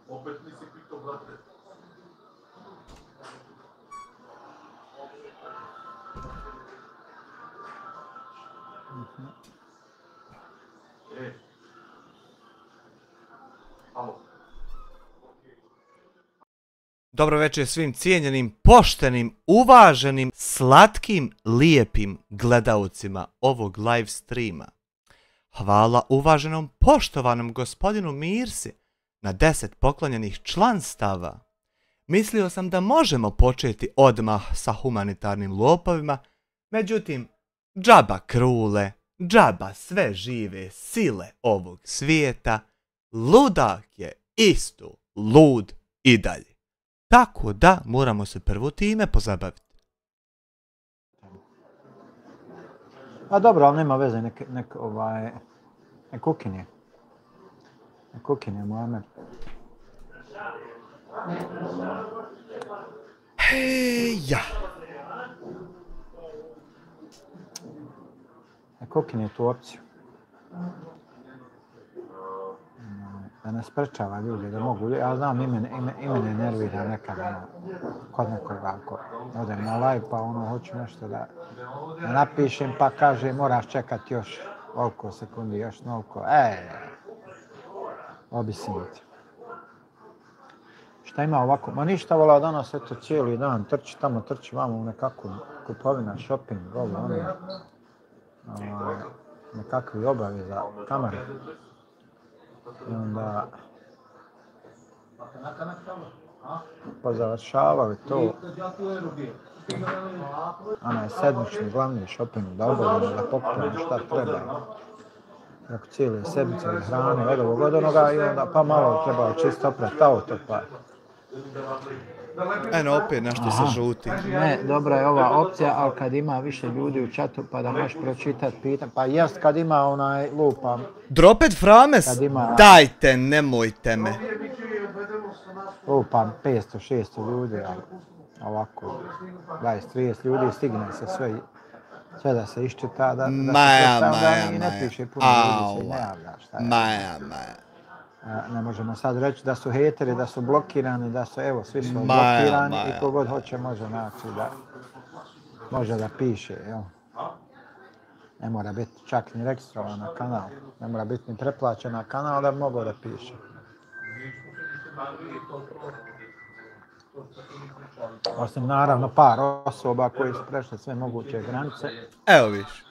Opet nisi pitao, brate. Dobro večer svim cijenjenim, poštenim, uvaženim, slatkim, lijepim gledalcima ovog live streama. Hvala uvaženom, poštovanom gospodinu Mirsi na 10 poklonjenih članstava. Mislio sam da možemo početi odmah sa humanitarnim lopovima, međutim, džaba krule, džaba sve žive sile ovog svijeta, ludak je isto lud i dalje. Tako da moramo se prvo time pozabaviti. A dobro, ali nema veze, nek kukinje. Nek kukinje, Mohamed. Heja! Nek kukinje tu opciju. Da ne sprečava ljudi da mogu, ja znam imene nervira nekad kod nekoga ako odem na live pa hoću nešto da napišem pa kaže moraš čekati još ovoliko sekundi, još noliko, obisiniti. Šta ima ovako? Ma ništa vola danas, eto cijeli dan trči tamo, trči vamo u nekakvu kupovina, shopping, nekakvi obave za kamere. I onda pozavršavali to, onaj sedmični glavni shopping da obavimo, da pokupimo šta treba. Nakon cijele sedmice hrane, od onoga i onda pa malo treba čisto opret auto pa. Eno opet nešto se žuti. Ne, dobra je ova opcija, ali kad ima više ljudi u chatu pa da možeš pročitati pitanje, pa jest kad ima onaj lupam. Dropet Frames? Dajte, nemojte me. Lupam 500-600 ljudi, ali ovako 20-30 ljudi stigne se sve da se iščita, da se predstavlja i ne piše puno ljudi se ne javlja. Maja. Ne možemo sad reći da su hejteri, da su blokirani, da su, evo, svi su blokirani i kogod hoće može naći da može da piše, jel? Ne mora biti čak ni registrovan na kanal, ne mora biti ni preplaćen na kanal da bi mogao da piše. Osim naravno par osoba koji su prešle sve moguće granice. Evo viš.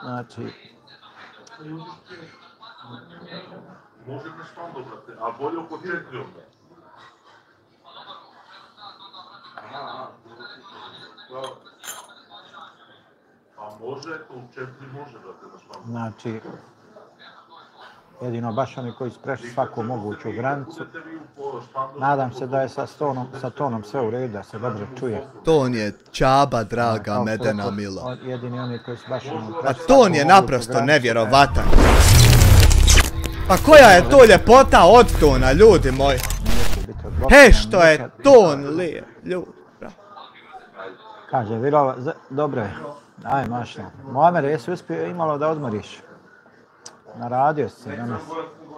Znači... Može me štando, brate, a bolje oko 4 onda. A može, to u 4 može, brate, na štando. Znači, jedino baš oni koji su prešli svaku moguću granicu. Nadam se da je sa tonom sve u redu, da se dobro čuje. Ton je čaba, draga medena mila. Jedini oni koji su baš prešli. A ton je naprosto nevjerovatan. Pa koja je to ljepota od tona, ljudi moji? He, što je ton lijep, ljudi, brate. Kaže, Virova, dobro je. Aj, mašno. Mohamed, jesi uspio imalo da odmoriš? Naradio si se danas.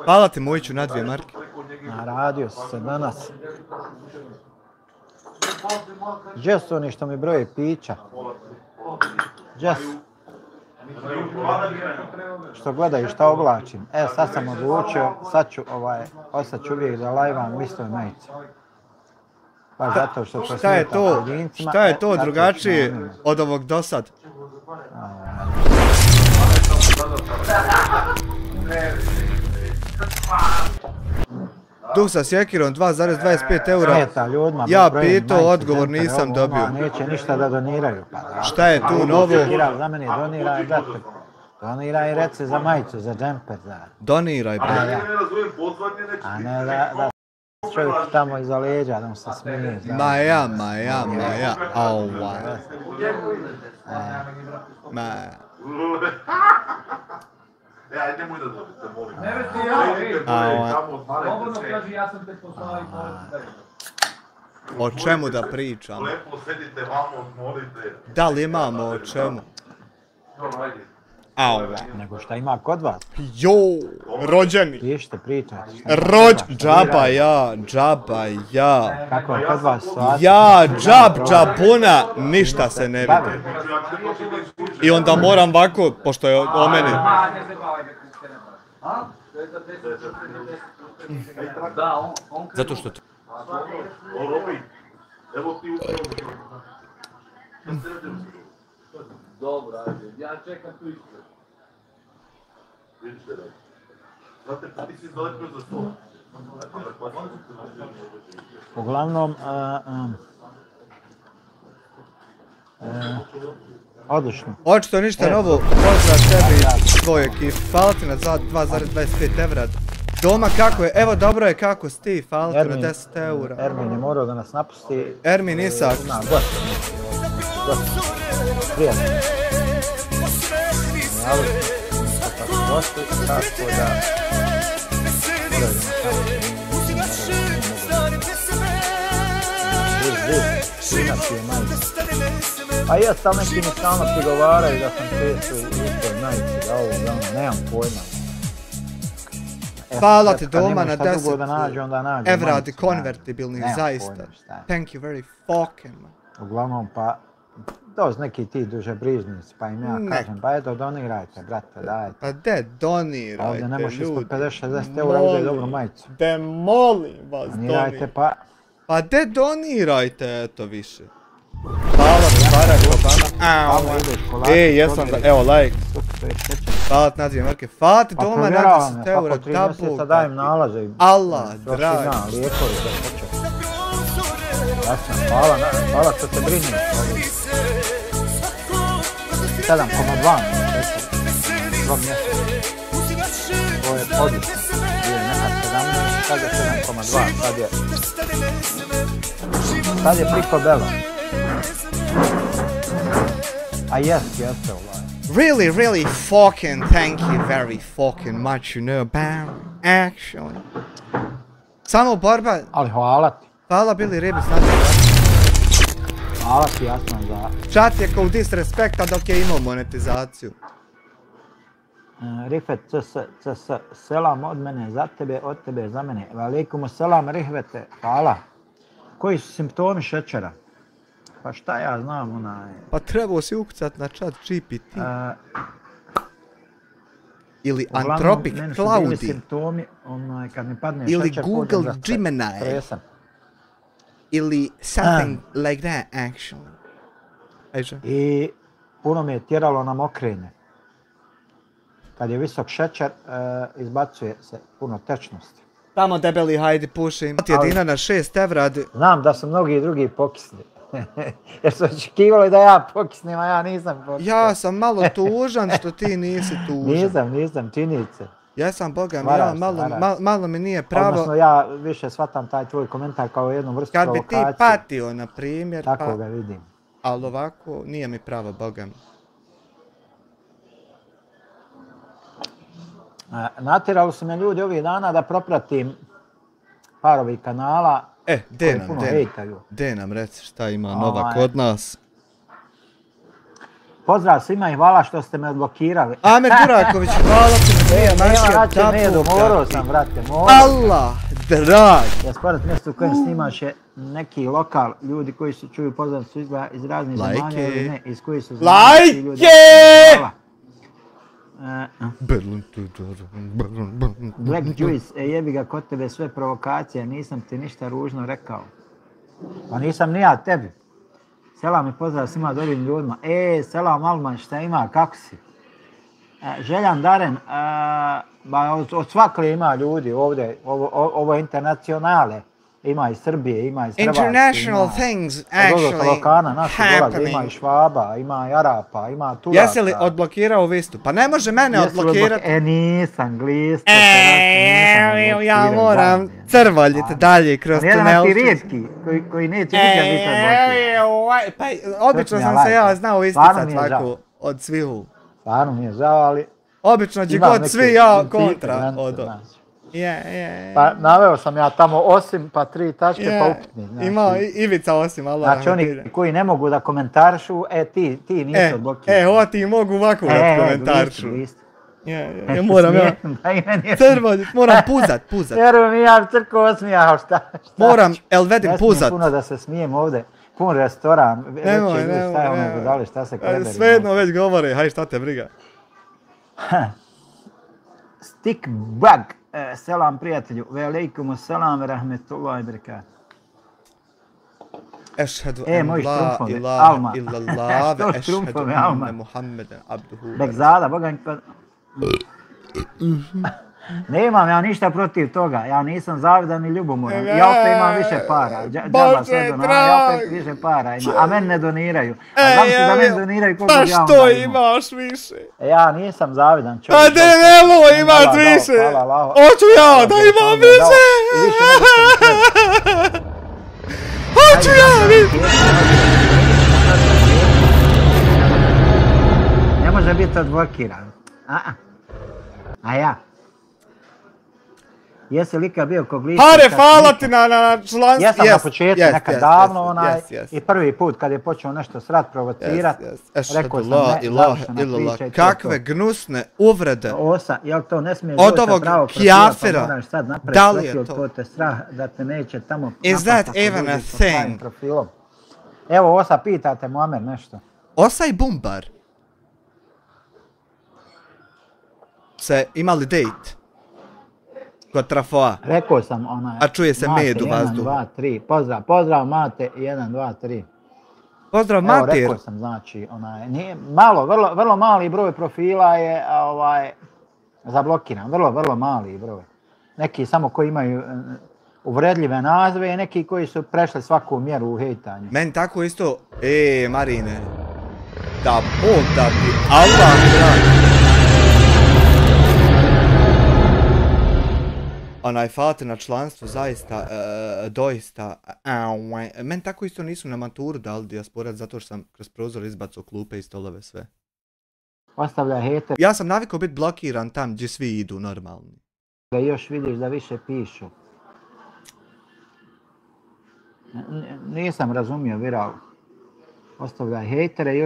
Hvala ti, Mojiću, na 2 marke. Naradio si se danas. Gdje su oni što mi broje pića? Gdje su? Što gledaju šta oblačim. Sad sam odlučio, sad ću uvijek da lajvam u istoj majici. Pa zato što to smeta pojedincima. Šta je to drugačije od ovog dosad? Duh sa sjekirom 2,25 eura. Ja pitao, odgovor nisam dobio. Neće ništa da doniraju. Šta je tu novo? Za mene doniraj, brate. Doniraj reci za majicu, za džemper. Doniraj, brate. A ne da čovjek tamo iza leđa, da mu se smije. Maja. Auva. Maja. Ajde, nemoj da dobite, molim. Ne već ti ja, slobodno kaži, ja sam te poslala i o čemu da pričam? Lepo sedite vamo, molite. Da li imamo o čemu? Ava. Nego šta ima kod vas. Jo, rođeni. Pišite, pričajte. Džaba ja. Kako je kod vas situacija? Ja, džabuna, ništa se ne vidi. I onda moram ovako, pošto je o meni. Zato što... Dobro, ajde, ja čekam tu ispred. Vidite, znate, pa ti si daleko za stol. Uglavnom, odlično. Očito ništa novo, pozdrav tebi i tvoj ekipi. Hvala ti na 2,25 evra. Doma kako je? Evo dobro je kako si ti, hvala ti na 10 eura. Ermin je morao da nas napusti. Ermin Isak. Prijatno. Javili smo kako došli, tako da... A jes, ali neki mi stalno prigovaraju da sam često u istoj majici, da ovo, da ono, nemam pojma. Hvala ti Doma na 10 evradi konvertibilnih, zaista. Thank you very fucking much. Uglavnom pa, doz neki ti dužebrižnici, pa im ja kažem, pa eto donirajte, brate, dajte. Pa de donirajte, ljudi. Ovdje ne možeš ispod 50-60 eura uzeti dobru majicu. De molim vas, donirajte pa. Pa de donirajte, eto više. Hvala ti, Barack Obama. Jesam da, evo like. Hvala ti nazivam Marke. Hvala ti Doma na 10 eura, pa po 3 mjeseca dajem nalaze. Allah, dragi. Lijekovi za počet. Jasno, hvala što te brineš. 7,2 mjeseca. 2 mjeseca. To je odlično. Bio je nekad 17, sad je 7,2. Sad je priko bela. A jeste ovaj. Really fucking thank you very fucking much, you know, about actually. Samo borba. Ali hvala ti. Hvala Billy Ribi, znači. Hvala ti, jasno za... Chat je kao disrespekta dok je imao monetizaciju. Rifet CS, selam od mene za tebe, od tebe za mene. Valikumu selam Rifete, hvala. Koji su simptomi šećera? Pa šta ja znam onaj... Pa trebao si ukucat na chat GPT. Ili Anthropic Cloudy. Meni su bili simptomi, onaj, kad mi padne ili šećer, Google Gemini. Stresan. Ili something like that, actually. Ajde. I puno mi je tjeralo na mokrene. Kad je visok šećer, izbacuje se puno tečnosti. Tamo debeli, hajde, pušim. Jedina na 6 evra. Znam da su mnogi drugi pokisli. Jer su očekivali da ja pokisnim, a ja nisam pokisao. Ja sam malo tužan što ti nisi tužan. Nisam, činjenica. Ja sam, boga mi, malo mi nije pravo. Odnosno, ja više shvatam taj tvoj komentar kao jednu vrstu provokacije. Kad bi ti patio, na primjer, tako ga vidim. Ali ovako, nije mi pravo, boga mi. Natjerali su me ljudi ovih dana da propratim par ovih kanala koji puno hejtaju. De nam reci šta ima nova kod nas. Pozdrav svima i hvala što ste me odblokirali. Amer Duraković, hvala ti na morao sam, brate, morao. Allah, drag. Ja sporat mjesto u kojem snimaš je neki lokal, ljudi koji se čuju pozdravicu iz raznih zemalja ili ne, iz koji su zemalja ljudi. Hvala. Black Juice, jebi ga kod tebe sve provokacije, nisam ti ništa ružno rekao. Pa nisam ni ja tebi. Selam i pozdrav svima dobrim ljudima. Selam Alman, šta ima, kako si? Željan Daren, od svakle ima ljudi ovdje, ovo je internacionale. Ima iz Srbije, ima iz Hrvatske. International things actually happening. Ima i Švaba, ima i Arapa, ima Turaka. Jesi li odblokirao Vistu? Pa ne može mene odblokirati. Nisam, glista. Ja moram crvoljiti dalje kroz tunel. Jedan ti rijetki, koji neće nikad biti odblokirati. Pa obično sam se ja znao isticati ovako od svihu. Stvarno mi je žao, ali... Obično će god svi ja kontra od... Pa naveo sam ja tamo osim, pa 3 tačke, pa upitnik. Znači, ima Ivica osim, Allah. Znači oni koji ne mogu da komentarišu, ti nisi odblokirani. Ova ti mogu ovako da komentarišu. Ja moram, moram puzat. Vjerujem mi, ja crko osmijao, šta moram, vedim puzat. Ne smijem puno da se smijem ovdje, pun restoran, već šta se kreberi. Svejedno već govore, haj šta te briga. Stick bug, selam prijatelju, ve alejkumu selam ve rahmetullahi bereket. Ešhedu en la ilaha illallah ve ešhedu enne Muhammeden abduhu. Bekzada, Boga mi kod... Nemam ja ništa protiv toga, ja nisam zavidan ni ljubomoran, ja opet imam više para, džaba sve ja opet više para imam, a meni ne doniraju. A znam se da meni doniraju koliko bi ja onda imao. Pa što imaš više? Ja nisam zavidan čovjek. A nemoj imaš više! Hoću ja da imam više! Hoću ja više! Ne može biti odblokiran. A ja? Jesi li ikad bio kod ličnika? Hare, hvala ti na članstvu. Jesam na početku, nekad davno i prvi put kad je počeo nešto srat provocirat, rekao sam ne, završena priča. Kakve gnusne uvrede. Osa, jel to ne smiješ od ovog kjafira, pa moraš sad napraviti da li je to? Te strah da te neće tamo Is that even a thing? Evo Osa, pitate Muamer nešto. Osa i Bumbar se imali date kod trafoa. Rekao sam onaj... A čuje se med u vazduhu. 1, 2, 3, pozdrav Mate, 1, 2, 3. Pozdrav Mate. Rekao sam, znači, nije malo, vrlo mali broj profila je zablokiran, vrlo mali broj. Neki samo koji imaju uvredljive nazive i neki koji su prešli svaku mjeru u hejtanju. Meni tako isto, Marine, da Bog da bi Allah dragi. Onaj fate na članstvo zaista, doista, meni tako isto nisu na maturu dali dijasporat zato što sam kroz prozor izbacao klupe i stolove sve. Ostavlja hejter. Ja sam navikao biti blokiran tam gdje svi idu normalni. Da još vidiš da više pišu. Nisam razumio Viral. Ostavljaj hejtere,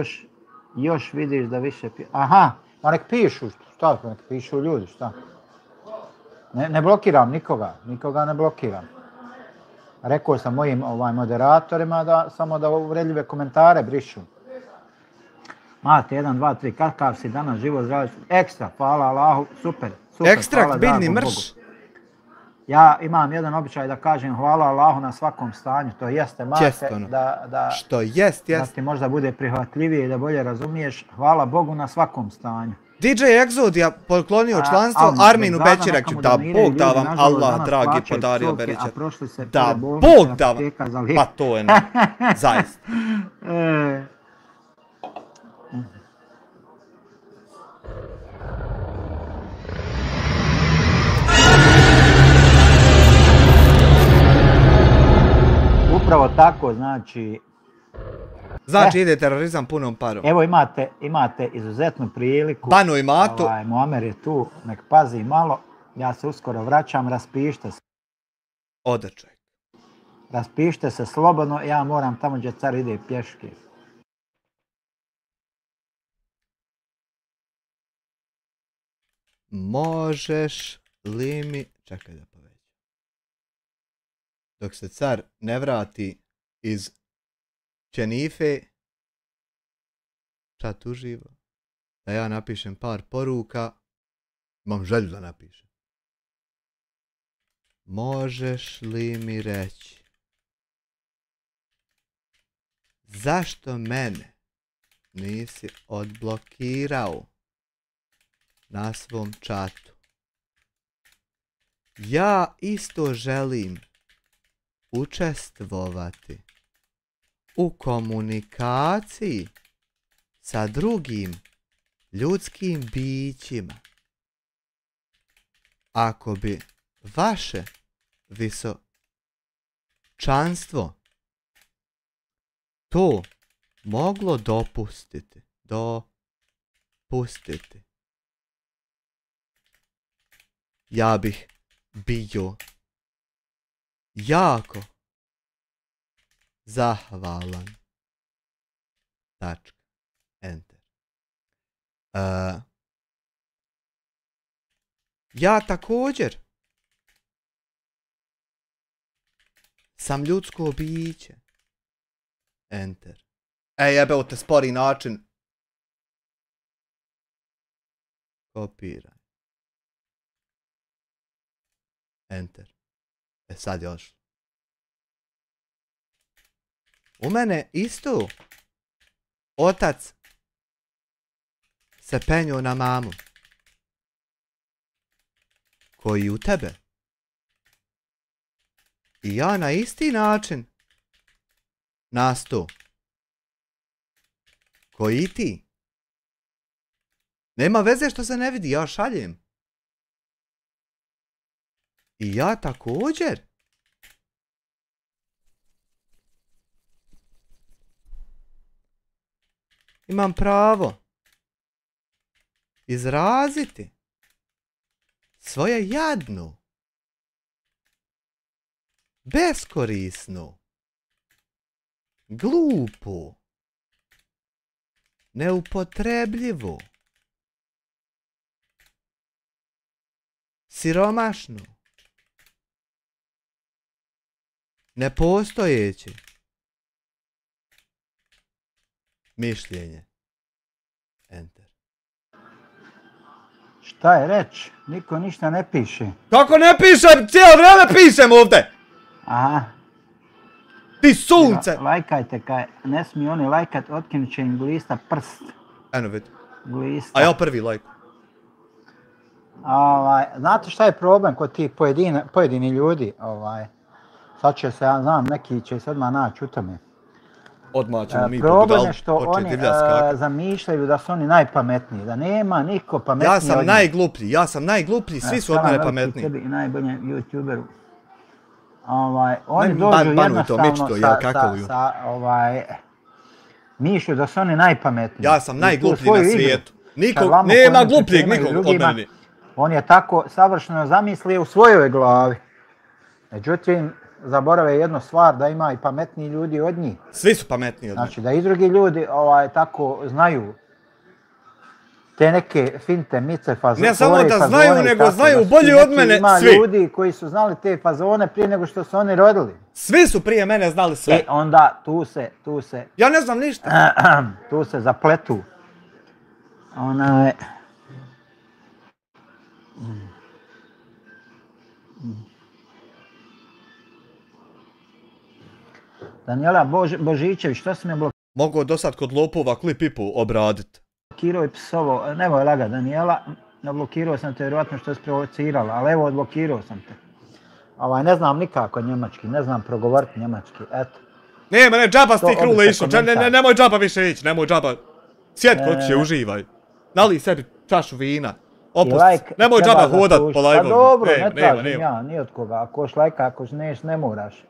još vidiš da više pišu. Aha, ma nek pišu, šta, nek pišu ljudi, šta. Ne blokiram nikoga ne blokiram. Rekao sam mojim moderatorima da samo da uvredljive komentare brišu. Mate, 1, 2, 3, kakav si danas, živo zdravo, ekstra, hvala Allahu, super. Ekstrakt, biljni mrš. Ja imam jedan običaj da kažem hvala Allahu na svakom stanju, to jeste Mate, što jest. Da ti možda bude prihvatljivije i da bolje razumiješ, hvala Bogu na svakom stanju. DJ Exodija poklonio članstvo Arminu Bećiraću, da Bog da vam Allah dragi podario Berićat. Da Bog da vam, pa to je zaista. Upravo tako, znači... Znači ide terorizam punom parom. Evo imate izuzetnu priliku. Banu i Matu. Muamer je tu, nek pazi malo. Ja se uskoro vraćam, raspišite se. Ode čovjek. Raspišite se slobodno, ja moram tamo gdje car ide pješke. Možeš li mi... Čekaj da povećam. Dok se car ne vrati iz Čenife, čat uživo, da ja napišem par poruka, imam želju da napišem. Možeš li mi reći zašto mene nisi odblokirao na svom čatu? Ja isto želim učestvovati u komunikaciji sa drugim ljudskim bićima. Ako bi vaše visočanstvo to moglo dopustiti, ja bih bio jako zahvalan. Tačka. Enter. Ja također sam ljudsko biće. Enter. Jebeo te spori način. Kopiraj. Enter. Sad je ošlo. U mene isto otac se penio na mamu. Koji u tebe. I ja na isti način nasto. Koji i ti. Nema veze što se ne vidi, ja šaljem. I ja također. Imam pravo izraziti svoje jadnu, beskorisnu, glupu, neupotrebljivu, siromašnu, nepostojeći mišljenje. Enter. Šta je reći? Niko ništa ne piše. Kako ne pišem? Cijelo vrijeme pišem ovdje! Aha. Ti sunce! Lajkajte, kaj ne smiju oni lajkat, otkinut će im glista prst. Eno vidi. Glista. A ja prvi lajk. Znate šta je problem kod tih pojedini ljudi? Sad će se, ja znam, neki će se odmah naći u tome. Odmah ćemo mi problem je što oni zamišljaju da su oni najpametniji, da nema niko pametniji. Ja sam najgluplji, svi su od mene pametniji. Tebi najboljem YouTuberu. Oni dođu jednostavno sa mišlju da su oni najpametniji. Ja sam najgluplji na svijetu. Nema glupljeg nikog od mene. On je tako savršeno zamislio u svojoj glavi. Međutim, zaborave jednu stvar, da ima i pametniji ljudi od njih. Svi su pametniji od njih. Znači da i drugi ljudi tako znaju te neke finte, mice, fazone. Ne samo da znaju, nego znaju bolje od mene svi. Ima ljudi koji su znali te fazone prije nego što su oni rodili. Svi su prije mene znali sve. I onda tu se... Ja ne znam ništa. Tu se zapletu. Danijela Božićević, što si me blokirao? Mogu do sad kod lopova klip ipu obradit. Blokirao i psovo, nemoj laga Danijela, blokirao sam te vjerojatno što si provocirala, ali evo odblokirao sam te. Ne znam nikako njemački, ne znam progovoriti njemački, eto. Ne, džaba s ti krule išao, nemoj džaba više ići, nemoj džaba. Sjed kod će, uživaj. Nali sebi čašu vina. Opusti, nemoj džaba hodat po live-u. Pa dobro, ne tražim ja, ni od koga, ako hoš lajka, ako neš, ne moraš.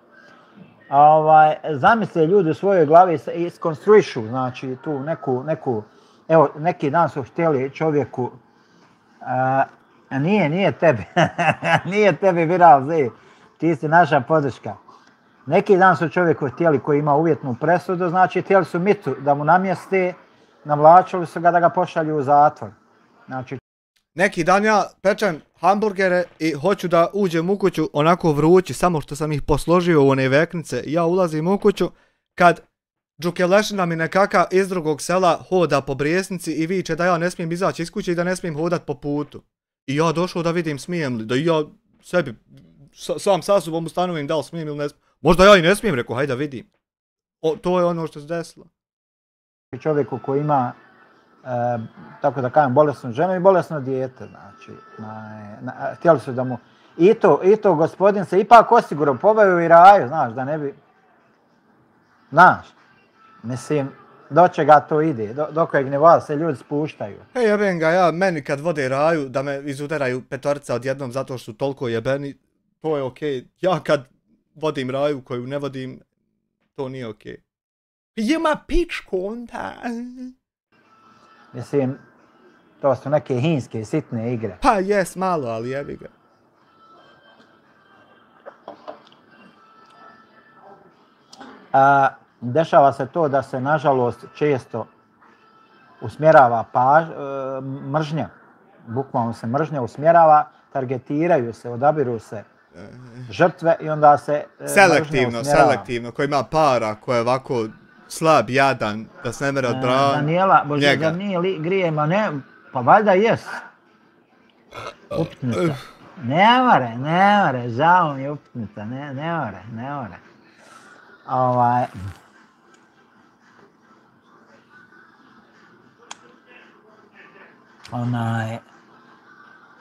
Zamisle ljudi u svojoj glavi iskonstruišu, znači tu neku, evo neki dan su htjeli čovjeku, nije tebi, nije tebi Viral Z, ti si naša podrška. Neki dan su čovjeku htjeli koji ima uvjetnu presudu, znači htjeli su mitu da mu namjeste, navlačili su ga da ga pošalju u zatvor. Znači, neki dan ja pečem hamburgere i hoću da uđem u kuću onako vrući, samo što sam ih posložio u one veknice. Ja ulazim u kuću kad Đukelešina mi nekaka iz drugog sela hoda po Brijesnici i viče da ja ne smijem izaći iz kuće i da ne smijem hodat po putu. I ja došao da vidim smijem li, da ja sebi sam sa sobom ustanovim da li smijem ili ne smijem. Možda ja i ne smijem, rekao, hajde da vidim. To je ono što se desilo. Čovjeku koji ima tako da kažem, bolesnu ženu i bolesno dijete, znači, htjeli su da mu, i to gospodin se ipak osigurao, poveo i raju, znaš, da ne bi, znaš, mislim, do čega to ide, do kojeg nivoa se ljudi spuštaju. Jebem ga, meni kad vode raju, da me izudaraju petorica odjednom zato što su toliko jebeni, to je okej. Ja kad vodim raju koju ne vodim, to nije okej. Ima pičku onda. Mislim, to su neke hinske, sitne igre. Pa jes, malo, ali jebi ga. Dešava se to da se, nažalost, često usmjerava mržnja. Bukvalno se mržnja usmjerava, targetiraju se, odabiru se žrtve i onda se selektivno, ko ima para, ko je ovako slab, jadan, da se ne mere odbraniti. Daniela, bože, da nije grijema, ne, pa valjda jes. Upitnica. Ne more, žao mi je upitnica, ne more.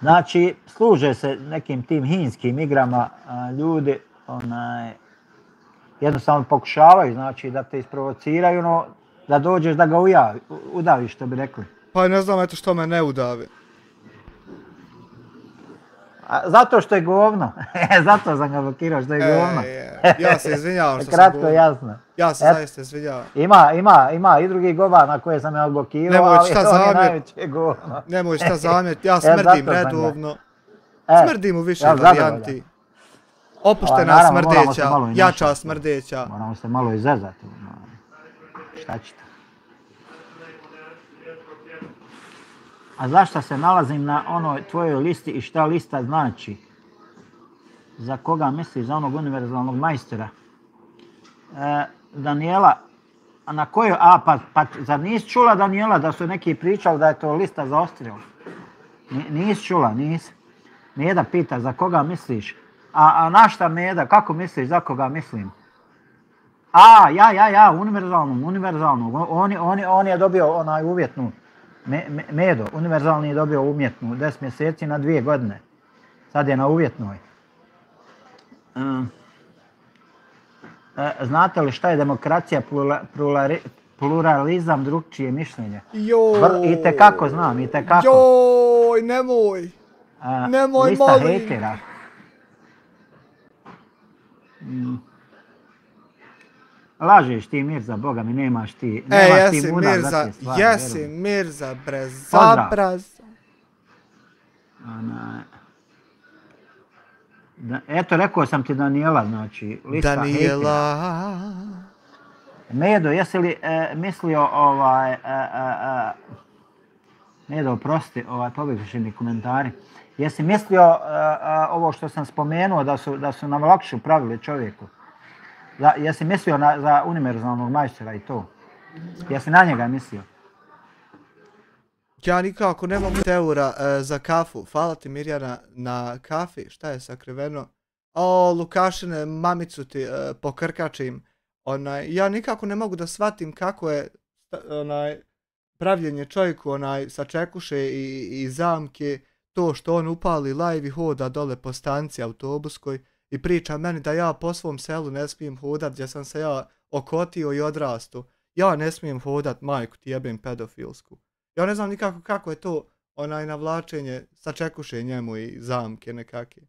Znači, služe se nekim tim hinskim igrama ljudi, jednostavno pokušavaju, znači, da te isprovociraju, da dođeš da ga udaviš, što bi rekli. Pa ne znam, eto što me ne udavi. Zato što je govno. Zato sam ga blokirao, što je govno. Ja se izvinjavam što sam kratko, jasno. Ja se zaista izvinjavam. Ima i drugi goba na koje sam ja odblokirao, ali on je najveće govno. Nemoj šta zamjeriti, ja smrdim redovno. Smrdim u više varijanti. Opuštena smrdeća, jača smrdeća. Moramo se malo izazati. Šta ćete? A zašto se nalazim na onoj tvojoj listi i šta lista znači? Za koga misliš? Za onog univerzalnog majstora? Daniela, a na kojoj? Pa zar nisi čula, Daniela, da su neki pričali da je to lista za Ostriju? Nisi čula, nisi. Meda pita, za koga misliš? A na šta Meda, kako misliš, za koga mislim? Univerzalnu. On je dobio onaj uvjetnu. Medo, univerzalni je dobio uvjetnu 10 mjeseci na 2 godine. Sad je na uvjetnoj. Znate li šta je demokracija, pluralizam, drugčije mišljenje? Itekako znam, itekako. Joj, nemoj. Nemoj, lista molim. Hejtera. Lažeš ti, Mirza, Boga mi, nemaš ti muda za te stvari. Jesi Mirza, bre, zabraz. Eto, rekao sam ti Daniela, znači, lista Daniela. Hejtera. Medo, jesi li mislio Medo, oprosti, pobjegli mi komentari. Jesi mislio ovo što sam spomenuo, da su nam lakšu pravili čovjeku? Jesi mislio za univerzalnog majstora i to? Jesi na njega mislio? Ja nikako nemam 5 eura za kafu. Hvala ti, Mirjana, na kafi. Šta je sakriveno? O, Lukašine, mamicu ti pokrkačim. Ja nikako ne mogu da shvatim kako je pravljenje čovjeku sa čekuše i zamke, to što on upali live i hoda dole po stanci autobuskoj i priča meni da ja po svom selu ne smijem hodat, gdje sam se ja okotio i odrastu. Ja ne smijem hodat, majku ti jebem pedofilsku. Ja ne znam nikako kako je to navlačenje sa čekuše njemu i zamke nekakve.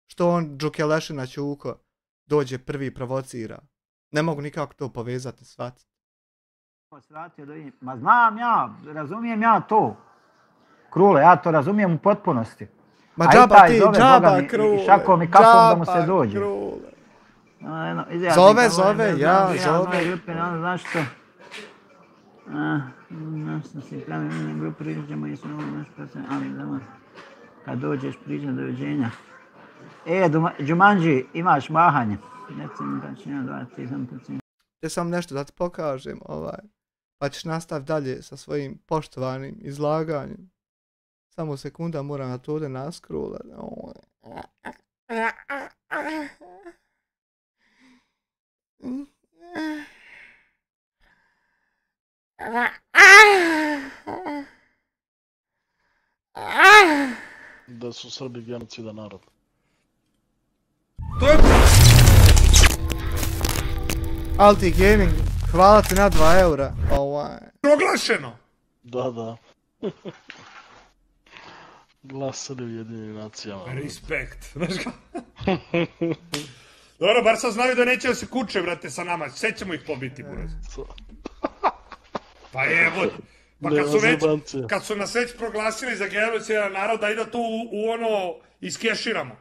Što on Džukelešina Ćuko dođe prvi provocira. Ne mogu nikako to povezati, shvatiti. Ma znam ja, razumijem ja to. Krule, ja to razumijem u potpunosti. Ma džaba ti, džaba Krule, i šakom i kapom da mu se dođe. Zove, ja, zove. Znaš što? Sam si pravi grupu priđemo i smo naš procen, ali znamo, kad dođeš priđem, doviđenja. Džumanđi, imaš mahanje. Recimo da ću ja dodati sam procen. Te sam nešto da ti pokažem, pa ćeš nastaviti dalje sa svojim poštovanim izlaganjem. Samo sekunda, moram na to ovdje naskrolati. Da su Srbi genocidan narod. Alti Gaming, hvala ti na 2 eura. Proglašeno! Da. Glasali Ujedinjenim nacijama. Respekt. Dobro, bar sad znaju da neće da se kuče, brate, sa nama. Sve ćemo ih pobiti, buraz. Pa jebot. Pa kad su nas već proglasili za genocidan narod, da ide tu iskeširamo.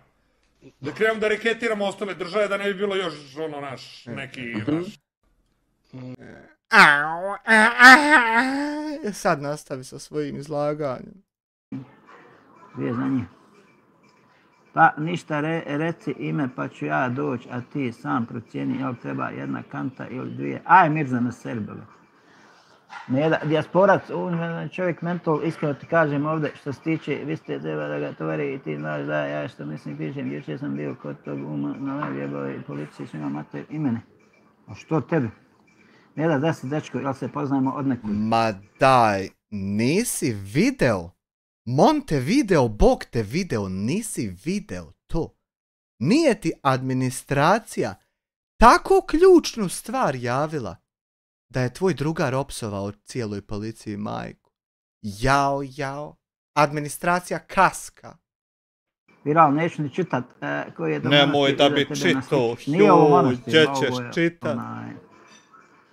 Da krenemo da reketiramo ostale države, da ne bi bilo još neki naš. Sad nastavi sa svojim izlaganjem. Gdje za njih? Pa ništa, reci ime pa ću ja doći, a ti sam procijeni jel treba jedna kanta ili dvije. Aj Mirza na Serbele. Dijasporac, čovjek mental, iskreno ti kažem ovdje što se tiče, vi ste treba da ga toveri i ti znaš da ja što mislim pišem, jučer sam bio kod tog na live jebao i policiji svima mater imene. A što tebi? Ne da si dečko, jel se poznajemo od nekud? Ma daj, nisi video? Monte video, Bog te video, nisi video to. Nije ti administracija tako ključnu stvar javila da je tvoj drugar opsovao cijeloj policiji majku. Jao. Administracija kaska. Viral, neću ni čitat koji je do Nemoj da bi čitao, gdje ćeš čitat?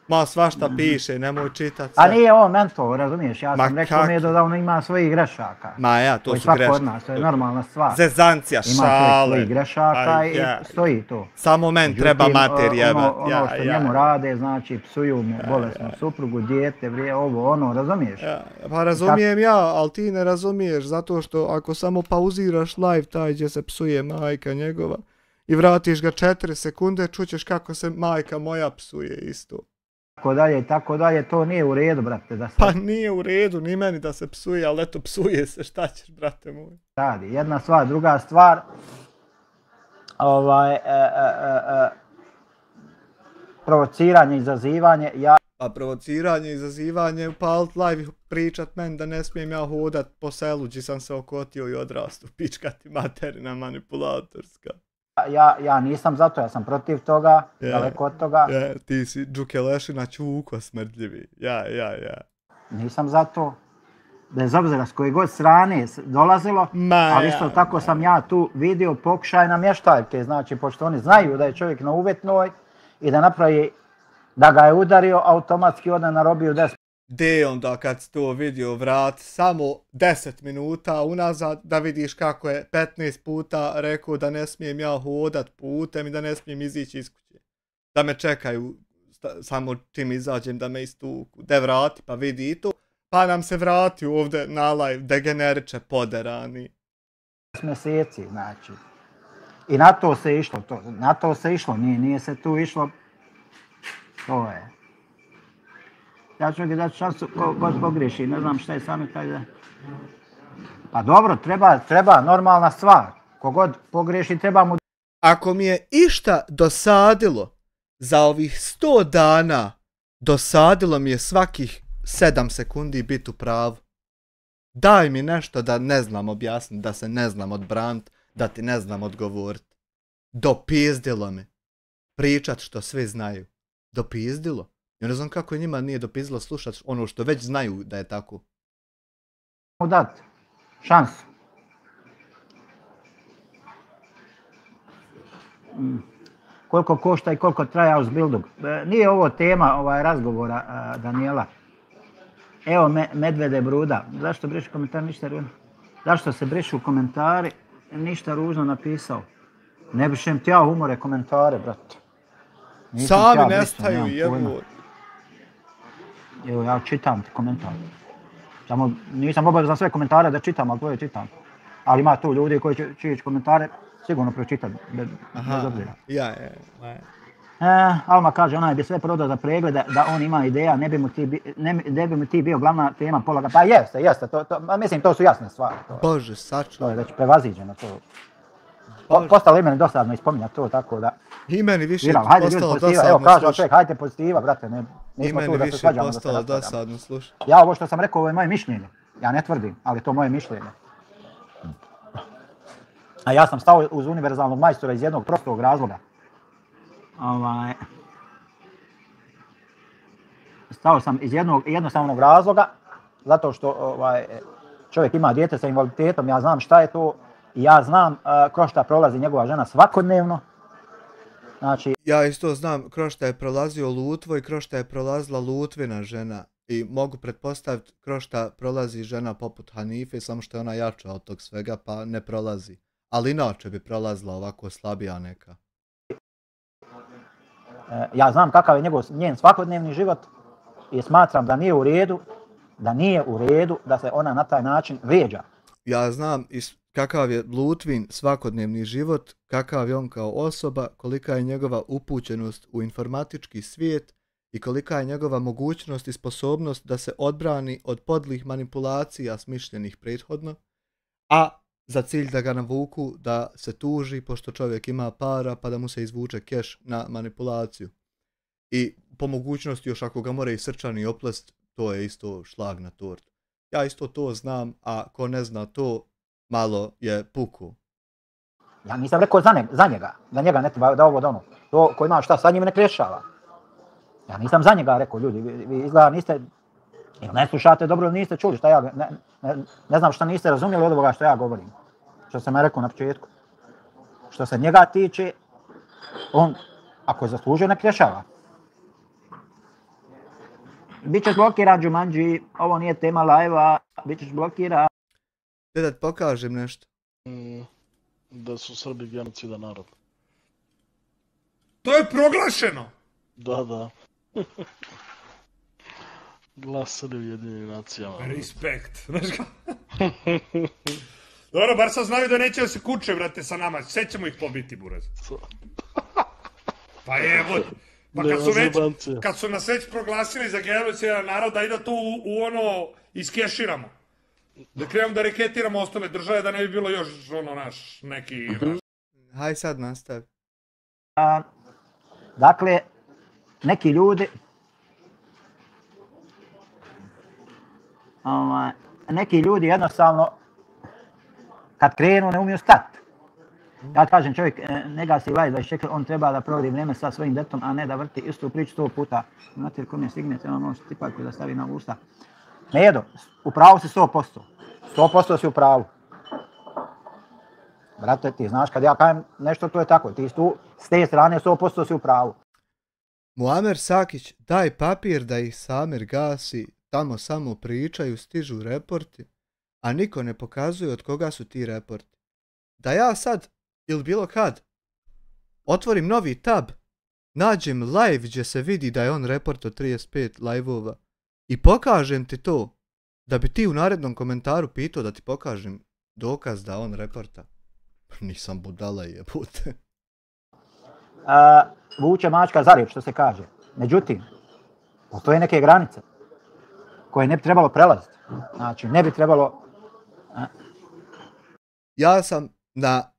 Ma svašta piše, nemoj čitat sve. A nije ovo mentor, razumiješ, ja sam rekao Medo da ono ima svojih grešaka. Ma ja, to su svako greške. Od nas, to je normalna stvar. Zezancija, šale. Ima svojih grešaka i stoji to. Samo men treba mater jebat. Ono što njemu rade, znači psuju mu bolesnu suprugu, dijete, ovo, ono, razumiješ? Pa razumijem ja, ali ti ne razumiješ, zato što ako samo pauziraš live taj gdje se psuje majka njegova i vratiš ga 4 sekunde, čućeš kako se majka moja psuje isto. Tako dalje, to nije u redu, brate. Da se... Pa nije u redu, ni meni da se psuje, ali eto psuje se, šta ćeš, brate moj? Radi, jedna stvar, druga stvar, provociranje, izazivanje, Pa provociranje, izazivanje, upalit live pričat meni da ne smijem ja hodat po selu gdje sam se okotio i odrastu, pička ti materina manipulatorska. Ja nisam za to, ja sam protiv toga, daleko od toga. Ti si Đukelešina Čuko smrdljivi, ja. Nisam za to, bez obzira s koje god strane dolazilo, ali isto tako sam ja tu vidio pokušaj namještaljke, znači pošto oni znaju da je čovjek na uvjetnoj i da napravi, da ga je udario, automatski ode na robiju 10. De onda kad si to vidio vrat samo 10 minuta unazad da vidiš kako je 15 puta rekao da ne smijem ja hodat putem i da ne smijem izići iz kuće. Da me čekaju samo čim izađem da me istuku. De vrati pa vidi i to. Pa nam se vrati ovdje na live degeneriče poderani. Mjeseci, znači. I na to se išlo, na to se išlo, nije se tu išlo. To je. Ja ću dati šansu god pogriješi, ne znam šta je sami taj da... Pa dobro, treba normalna stvar. Kogod pogriješi treba mu... Ako mi je išta dosadilo za ovih 100 dana, dosadilo mi je svakih 7 sekundi biti u pravu. Daj mi nešto da ne znam objasniti, da se ne znam odbraniti, da ti ne znam odgovoriti. Dopizdilo mi. Pričat što svi znaju. Dopizdilo. Ja ne znam kako njima nije dopizdilo slušati ono što već znaju da je tako. Dat šansu. Koliko košta i koliko traje ausbildung. Nije ovo tema razgovora Daniela. Evo Medvede Bruda. Zašto brišu komentari ništa ružno? Zašto se brišu komentari ništa ružno napisao? Ne brišem ti ja humore komentare, brate. Sami nestaju, jebu. Evo ja čitam ti komentar. Samo nisam obavezan sve komentare da čitam, ali to je čitam. Ali ima tu ljudi koji će čiji komentare sigurno pročitati, bez obzira. Ja. Alma kaže, onaj bi sve prodao za preglede, da on ima ideja, ne bi mu ti bio glavna tema pologa. Pa jeste, mislim to su jasne stvari. Bože, sačuvaj. To je već prevaziđeno to. Postalo je meni dosadno ispominjati to, tako da... I meni više postalo dosadno. Evo kaže čovjek, hajde pozitiva, brate, nismo tu da se svađamo da se dosadno slušaj. Ja ovo što sam rekao, ovo je moje mišljenje. Ja ne tvrdim, ali to je moje mišljenje. A ja sam stao uz univerzalnog majstora iz jednog prostog razloga. Stao sam iz jednog jednostavnog razloga, zato što čovjek ima dijete sa invaliditetom, ja znam šta je to, i ja znam kroz šta prolazi njegova žena svakodnevno. Znači... Ja isto znam kroz šta je prolazio Lutvo i kroz šta je prolazila Lutvina žena. I mogu pretpostaviti kroz šta prolazi žena poput Hanife, samo što je ona jača od tog svega pa ne prolazi. Ali inače bi prolazila ovako slabija neka. Ja znam kakav je njen svakodnevni život i smatram da nije u redu da se ona na taj način vrijeđa. Ja znam kakav je Lutvin svakodnevni život, kakav je on kao osoba, kolika je njegova upućenost u informatički svijet i kolika je njegova mogućnost i sposobnost da se odbrani od podlih manipulacija smišljenih prethodno, a za cilj da ga navuku da se tuži pošto čovjek ima para pa da mu se izvuče keš na manipulaciju. I po mogućnosti još ako ga mora i srčani oplest, to je isto šlag na tortu. Ja isto to znam, a ko ne zna to, malo je puku. Ja nisam rekao za njega. Za njega ne treba da ovo da ono. To ko ima šta sa njim ne rješava. Ja nisam za njega rekao, ljudi. Vi izgleda niste, ili ne slušate dobro ili niste čuli šta ja, ne znam šta niste razumjeli od ovoga što ja govorim. Što sam ja rekao na početku. Što se njega tiče, on, ako je zaslužio, nek rješava. Bićeš blokiran, Džumanđi, ovo nije tema live-a, bićeš blokiran. Da ti pokažem nešto. Da su Srbi genocidan narod. To je proglašeno! Da. Glasali u Jedinim nacijama. Respekt. Dobro, bar sad znaju da neće da se kuče, brate, sa nama. Sve ćemo ih pobiti, buraz. Pa evo, pa kad su nas već proglasili za genocidan narod, da to u ono iskeširamo. Da krenemo da reketiramo ostale države, da ne bi bilo još ono naš neki... Haj sad nastavi. Dakle, neki ljudi jednostavno kad krenu ne umiju stati. Ja kažem, čovjek ne gasi live 24, on treba da provodi vrijeme sa svojim detom, a ne da vrti istu priču 100 puta. Znate li kom je stigne, treba može tipak da stavi na usta. Medo, u pravu si 100%. 100% si u pravu. Brate, ti znaš kad ja kažem nešto, to je tako. Ti tu s te strane 100% si u pravu. Muamer Sakić, daj papir da ih Samir gasi, tamo samo pričaju, stižu reporti, a niko ne pokazuje od koga su ti reporti. Da ja sad, ili bilo kad, otvorim novi tab, nađem live gdje se vidi da je on report od 35 live-ova i pokažem ti to, da bi ti u narednom komentaru pitao da ti pokažem dokaz da on reporta. Nisam budala jebote. Vuče mačka za rep, što se kaže. Međutim, postoje neke granice koje ne bi trebalo prelaziti. Znači, ne bi trebalo... Ja sam na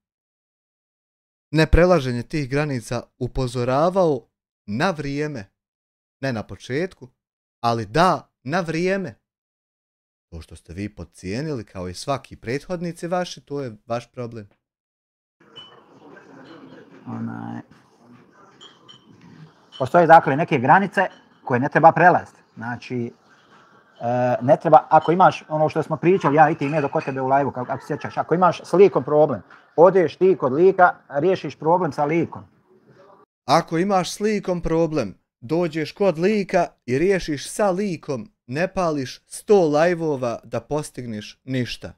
neprelaženje tih granica upozoravao na vrijeme. Ne na početku, ali da, na vrijeme. To što ste vi podcijenili kao i svaki prethodnici vaši, to je vaš problem. Postoje dakle neke granice koje ne treba prelaziti. Znači, ne treba, ako imaš ono što smo pričali, ja i ti Medo kod tebe u live-u, kako se sjećaš, ako imaš s likom problem, odeš ti kod lika, riješiš problem sa likom. Ako imaš s likom problem, dođeš kod lika i riješiš sa likom, ne pališ 100 live-ova da postigneš ništa.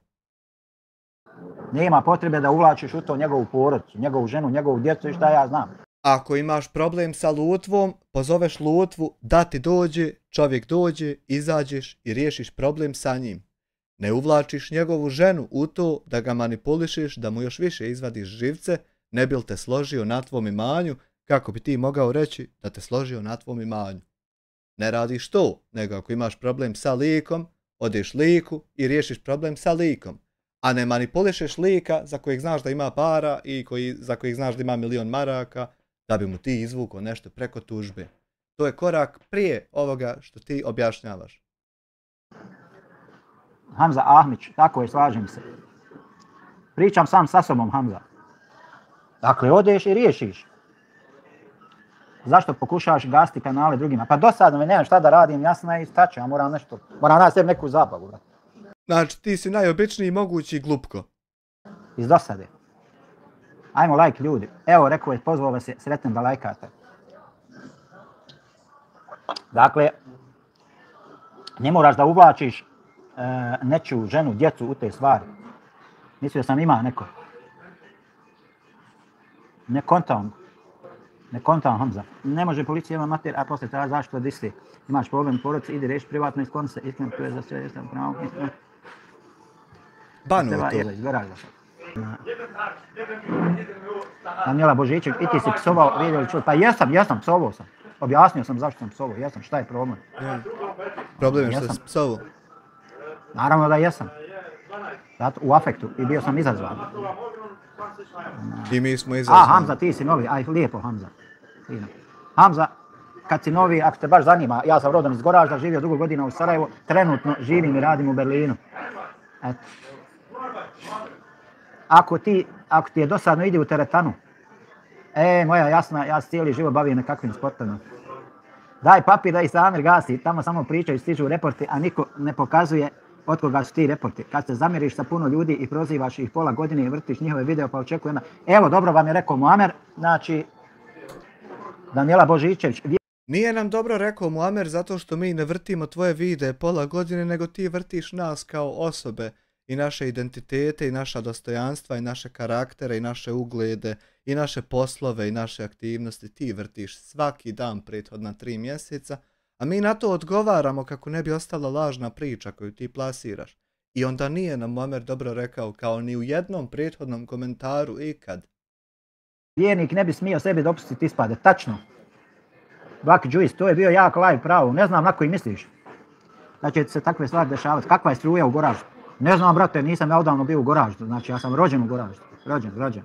Nema potrebe da uvlačiš u to njegovu porodicu, njegovu ženu, njegovu djecu i šta ja znam. Ako imaš problem sa Lutvom, pozoveš Lutvu da ti dođe, čovjek dođe, izađeš i riješiš problem sa njim. Ne uvlačiš njegovu ženu u to da ga manipulišeš, da mu još više izvadiš živce, ne bi li te složio na tvom imanju, kako bi ti mogao reći da te složio na tvom imanju. Ne radiš to, nego ako imaš problem sa likom, odeš liku i riješiš problem sa likom. A ne manipulišeš lika za kojeg znaš da ima para i za kojeg znaš da ima 1.000.000 maraka, da bi mu ti izvukao nešto preko tužbe. To je korak prije ovoga što ti objašnjavaš. Hamza Ahmić, tako je, slažem se. Pričam sam sa sobom, Hamza. Dakle, odeš i riješiš. Zašto pokušavaš gasiti kanale drugima? Pa dosadno me, nemam šta da radim, jasno je i staće, ja moram naći sebi neku zabavu. Znači, ti si najobičniji mogući glupko. Iz dosade. Ajmo like ljudi. Evo, rekao je, pozvao vas je, sretnem da lajkate. Dakle, ne moraš da uvlačiš nečiju ženu, djecu u te stvari. Mislio sam ima neko. Ne kontam. Ne kontam Hamza. Ne može policija ima mater, a poslije traži zaštitu od iste. Imaš problem u porodici, idi reši privatno iskloni se. Istina, to je za sve, jesam pravo. Banuo to. Izberaš ga sad. Daniela Božićević, i ti si psovao, vidjeli čuli. Pa jesam, psovao sam. Objasnio sam zašto sam psovao, jesam, šta je problem? Problem je što si psovao. Naravno da jesam. Zato, u afektu i bio sam izazvan. I mi smo izazvani. Hamza, ti si novi, aj lijepo Hamza. Hamza, kad si novi, ako te baš zanima, ja sam rodom iz Goražda, živio dugo godina u Sarajevu, trenutno živim i radim u Berlinu. Eto. Ako ti je dosadno, idi u teretanu. Moja jasna, ja se cijeli život bavim nekakvim sportovima. Daj papir da ih Samir gasi, tamo samo pričaju, stižu reporti, a niko ne pokazuje od koga su ti reporti. Kad se zamjeriš sa puno ljudi i prozivaš ih pola godine i vrtiš njihove video pa očekujem. Evo, dobro vam je rekao Muamer, znači Daniela Božićević. Nije nam dobro rekao Muamer zato što mi ne vrtimo tvoje videe pola godine, nego ti vrtiš nas kao osobe i naše identitete i naša dostojanstva i naše karaktere i naše uglede i naše poslove i naše aktivnosti. Ti vrtiš svaki dan prethodna 3 mjeseca, a mi na to odgovaramo kako ne bi ostala lažna priča koju ti plasiraš. I onda nije nam Muamer dobro rekao kao ni u jednom prethodnom komentaru ikad. Vjernik ne bi smio sebi dopustiti ispade, tačno. Black Juice, to je bio jak live pravo, ne znam na koji misliš. Da će se takve stvari dešavati. Kakva je struja u Goraždu? Ne znam, brate, nisam ja odavno bio u Goraždu, znači ja sam rođen u Goraždu. Rođen.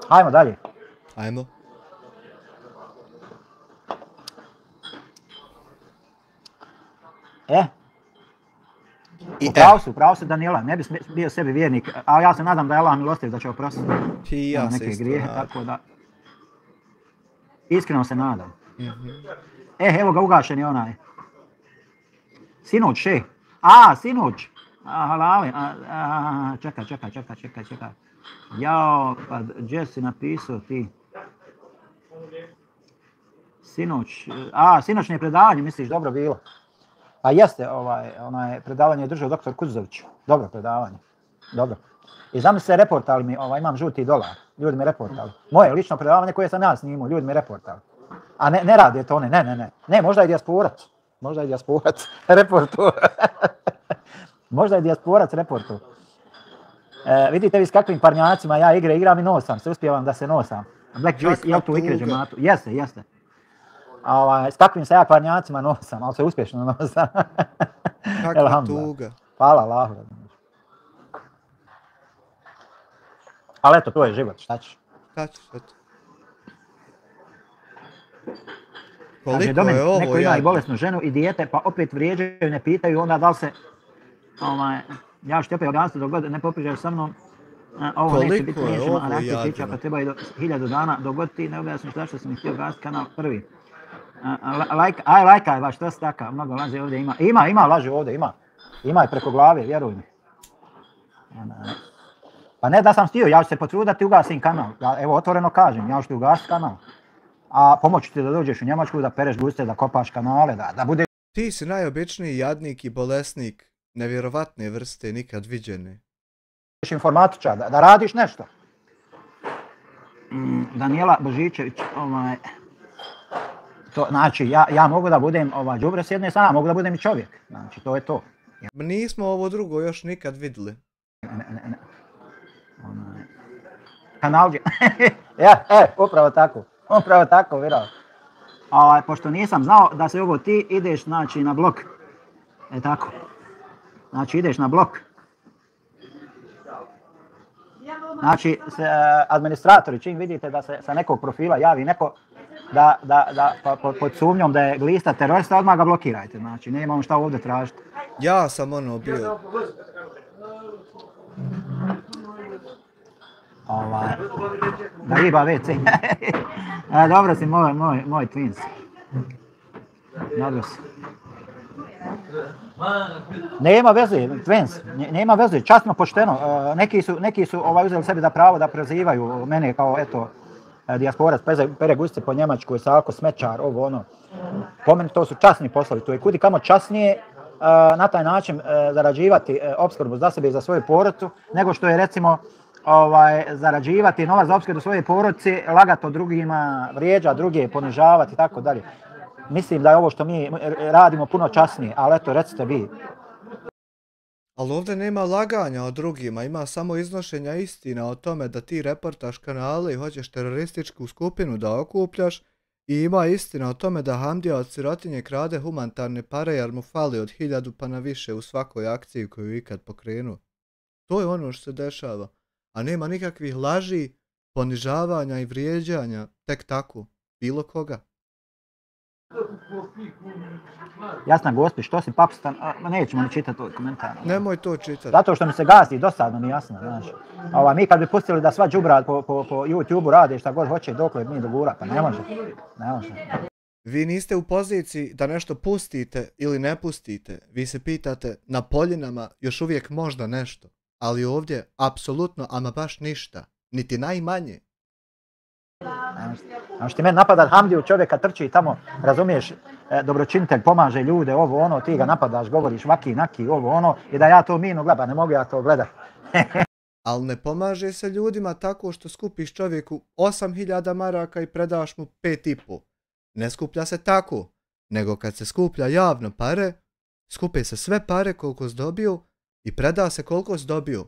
Ajmo dalje. Ajmo. Upravo su Daniela, ne bi bio sebi vjernik, a ja se nadam da je Allah milostiv da će oprostiti neke grijehe, tako da iskreno se nadam. Evo ga ugašen je onaj. Sinoć, sinoć. Halali, čekaj. Jao, pa gdje si napisao ti? Sinoćnje predavanje, misliš, dobro bilo. Pa jeste, predavanje je držao doktor Kuzović. Dobro predavanje. Dobro. I zamisli se, reportali mi, imam žuti dolar. Ljudi mi reportali. Moje lično predavanje koje sam ja snimao, ljudi mi reportali. A ne rade to oni, ne. Ne, možda je dijasporac. Reportu. Možda je dijasporac reportu. Vidite vi s kakvim parnjacima ja igram i nosam. Se uspijevam da se nosam. Black Juice, jel tu igre džematu? Jeste. S kakvim se ja parnjacima nosam, ali se uspješno nosam. Kakva tuga. Hvala Allahu. Ali eto, to je život, šta ćeš? Koliko je ovo neko ima i bolesnu ženu i dijete, pa opet vrijeđaju, ne pitaju onda da li se... ja ću ti opet objasniti dok god ne popriđaš sa mnom. Ovo neće biti riješeno, a reakcija priča pa treba i 1000 dana. Dok god ti ne objasniš zašto sam ih htio gasiti kanal prvi. Lajkaj baš, to si taka, mnogo laže ovdje ima. Ima laže ovdje, ima. Ima i preko glave, vjeruj mi. Pa ne da sam htio, ja ću se potruditi ugasim kanal. Evo, otvoreno kažem, ja ću ti ugasiti kanal. A pomoći ti da dođeš u Njemačku, da pereš guste, da kopaš kanale, da bude... Ti si najobičniji jadnik i bolesnik, nevjerovatne vrste, nikad viđene. Informatičar, da radiš nešto. Daniela Božićević, to, znači, ja mogu da budem đubre s jedne strane, mogu da budem i čovjek. Znači, to je to. Nismo ovo drugo još nikad vidjeli. Ne. Kanalđe. Upravo tako, vjerao. Pošto nisam znao da se ovo ti ideš, znači, na blok. Tako. Znači, ideš na blok. Znači, administratori, čim vidite da se sa nekog profila javi neko pod sumnjom da je glista terorista, odmah ga blokirajte. Znači, nemamo šta ovdje tražiti. Ja sam bio. Da riba WC. Dobro si, moj twins. Dobro si. Nema veze, twins, nema veze, časno, pošteno. Neki su uzeli sebi da pravo da prozivaju mene kao, eto, dijasporac, pere gustice po Njemačkoj, Sako, smećar, ovo ono. Po meni to su časni poslovi, to je kudi kamo časnije na taj način zarađivati opskrbu za sebe i za svoju porodicu, nego što je recimo zarađivati novac za opskrbu svoje porodice, lagati o drugima, vrijeđati druge, ponižavati i tako dalje. Mislim da je ovo što mi radimo puno časnije, ali eto, recite vi. Ali ovdje nema laganja o drugima, ima samo iznošenja istina o tome da ti reportaš kanale i hoćeš terorističku skupinu da okupljaš i ima istina o tome da Hamdija od sirotinje krade humanitarne pare jer mu fali od 1000 pa na više u svakoj akciji koju ikad pokrenuo. To je ono što se dešava, a nema nikakvih laži, ponižavanja i vrijeđanja, tek tako, bilo koga. Jasna gospi, što si papstan, nećemo ni čitati ovaj komentar. Nemoj to čitati. Zato što mi se gazi, dosadno mi jasno, znaš. Mi kad bi pustili da sva džubra po YouTube-u rade šta god hoće, dokle mi dogura, pa ne može. Vi niste u poziciji da nešto pustite ili ne pustite. Vi se pitate na Poljinama još uvijek možda nešto, ali ovdje apsolutno ama baš ništa, niti najmanje. Znaš ti meni napadat Hamdiju, čovjeka trči tamo, razumiješ, dobročinitelj, pomaže ljude, ovo ono, ti ga napadaš, govoriš vaki, naki, ovo ono, i da ja to mirno gledam, ne mogu ja to gledat. Ali ne pomaže se ljudima tako što skupiš čovjeku 8000 maraka i predaš mu 5,5. Ne skuplja se tako, nego kad se skuplja javno pare, skupe se sve pare koliko si dobio i preda se koliko si dobio,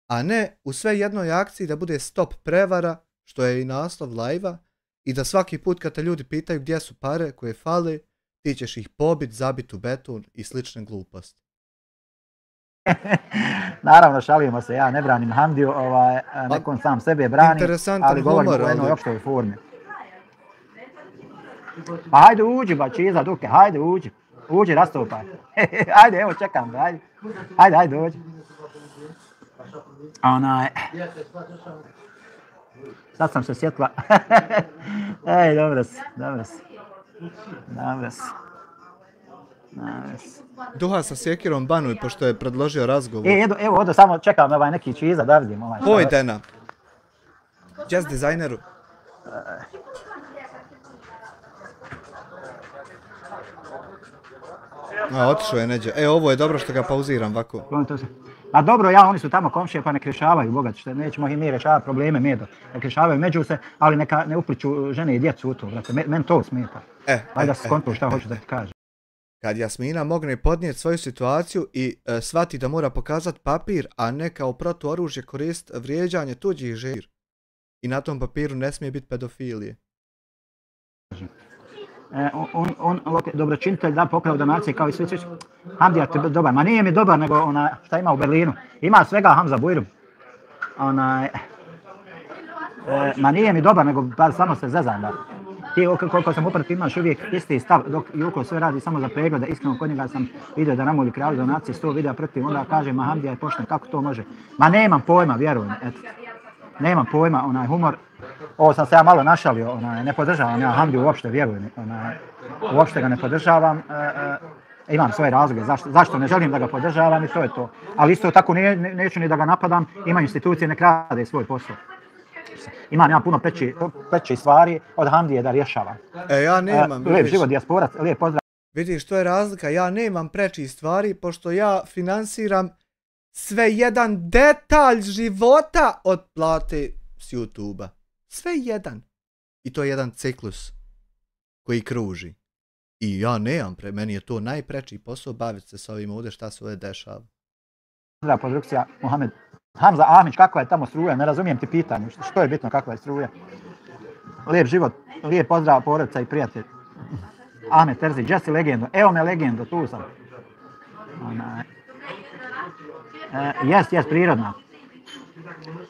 a ne u sve jednoj akciji da bude stop prevara, što je i naslov live-a, i da svaki put kad te ljudi pitaju gdje su pare koje fale, ti ćeš ih pobit, zabit u beton i slične gluposti. Naravno, šalimo se, ja ne branim Hamdiju, nekom sam sebe brani, ali govorim u jednoj opštoj formi. Pa hajde uđi, ba Čiza, Duke, hajde uđi. Uđi, rastupaj. Hajde, evo čekam ga, hajde. Hajde, uđi. Sad sam se sjetila. Ej, dobro si. Duha sa sjekirom banuj, pošto je predložio razgovor. Evo, odo, samo čekam neki Čiza da vidim. Pojdena. Jazz dizajneru. Otišao je neđe. Ovo je dobro što ga pauziram ovako. A dobro, oni su tamo komšije pa nek rješavaju, bogat, što nećemo i mi rješavati probleme medo. Nek rješavaju među se, ali neka ne upliču žene i djecu u to, brate. Meni to smeta. Ajde da se skontuju šta hoću da ti kažem. Kad Jasmina mogne podnijeti svoju situaciju i shvati da mora pokazati papir, a ne kao protuoružje koristiti vrijeđanje tuđih žena. I na tom papiru ne smije biti pedofilije. On dobročinitelj da pokrao donacije kao i svi. Hamdija ti je dobar, ma nije mi dobar nego šta ima u Berlinu. Ima svega Hamza Bujrum. Ma nije mi dobar nego samo se zezam da. Ti koliko sam upravo imaš uvijek isti stav dok Juko sve radi samo za preglede. Iskreno kod njega sam vidio da namoli krali donacije 100 videa protiv, onda kaže ma Hamdija je pošten, kako to može? Ma nemam pojma, vjerujem, eto. Nemam pojma, humor. Ovo sam se ja malo našalio, ne podržavam ja Hamdiju uopšte, vjerujem, uopšte ga ne podržavam, imam svoje razloge zašto ne želim da ga podržavam i to je to. Ali isto tako neću ni da ga napadam, ima institucije nek rade svoj posao. Imam ja puno preći stvari od Hamdije da rješavam. Ja nemam. Lijep život, dijasporac, lijep pozdrav. Vidiš, to je razlika, ja nemam preći stvari pošto ja finansiram sve jedan detalj života od plate s YouTube-a. Sve jedan. I to je jedan ciklus koji kruži. I ja nemam, meni je to najpreći posao baviti se s ovim ovdje šta se ovdje dešava. Pozdrav, produkcija, Mohamed. Hamza Ahmić, kakva je tamo struja? Ne razumijem ti pitanje. Što je bitno kakva je struja? Lijep život, lijep pozdrav porodica i prijatelj. Ahmed Terzić, Jesse legendo. Evo me legendo, tu sam. Jest, prirodna.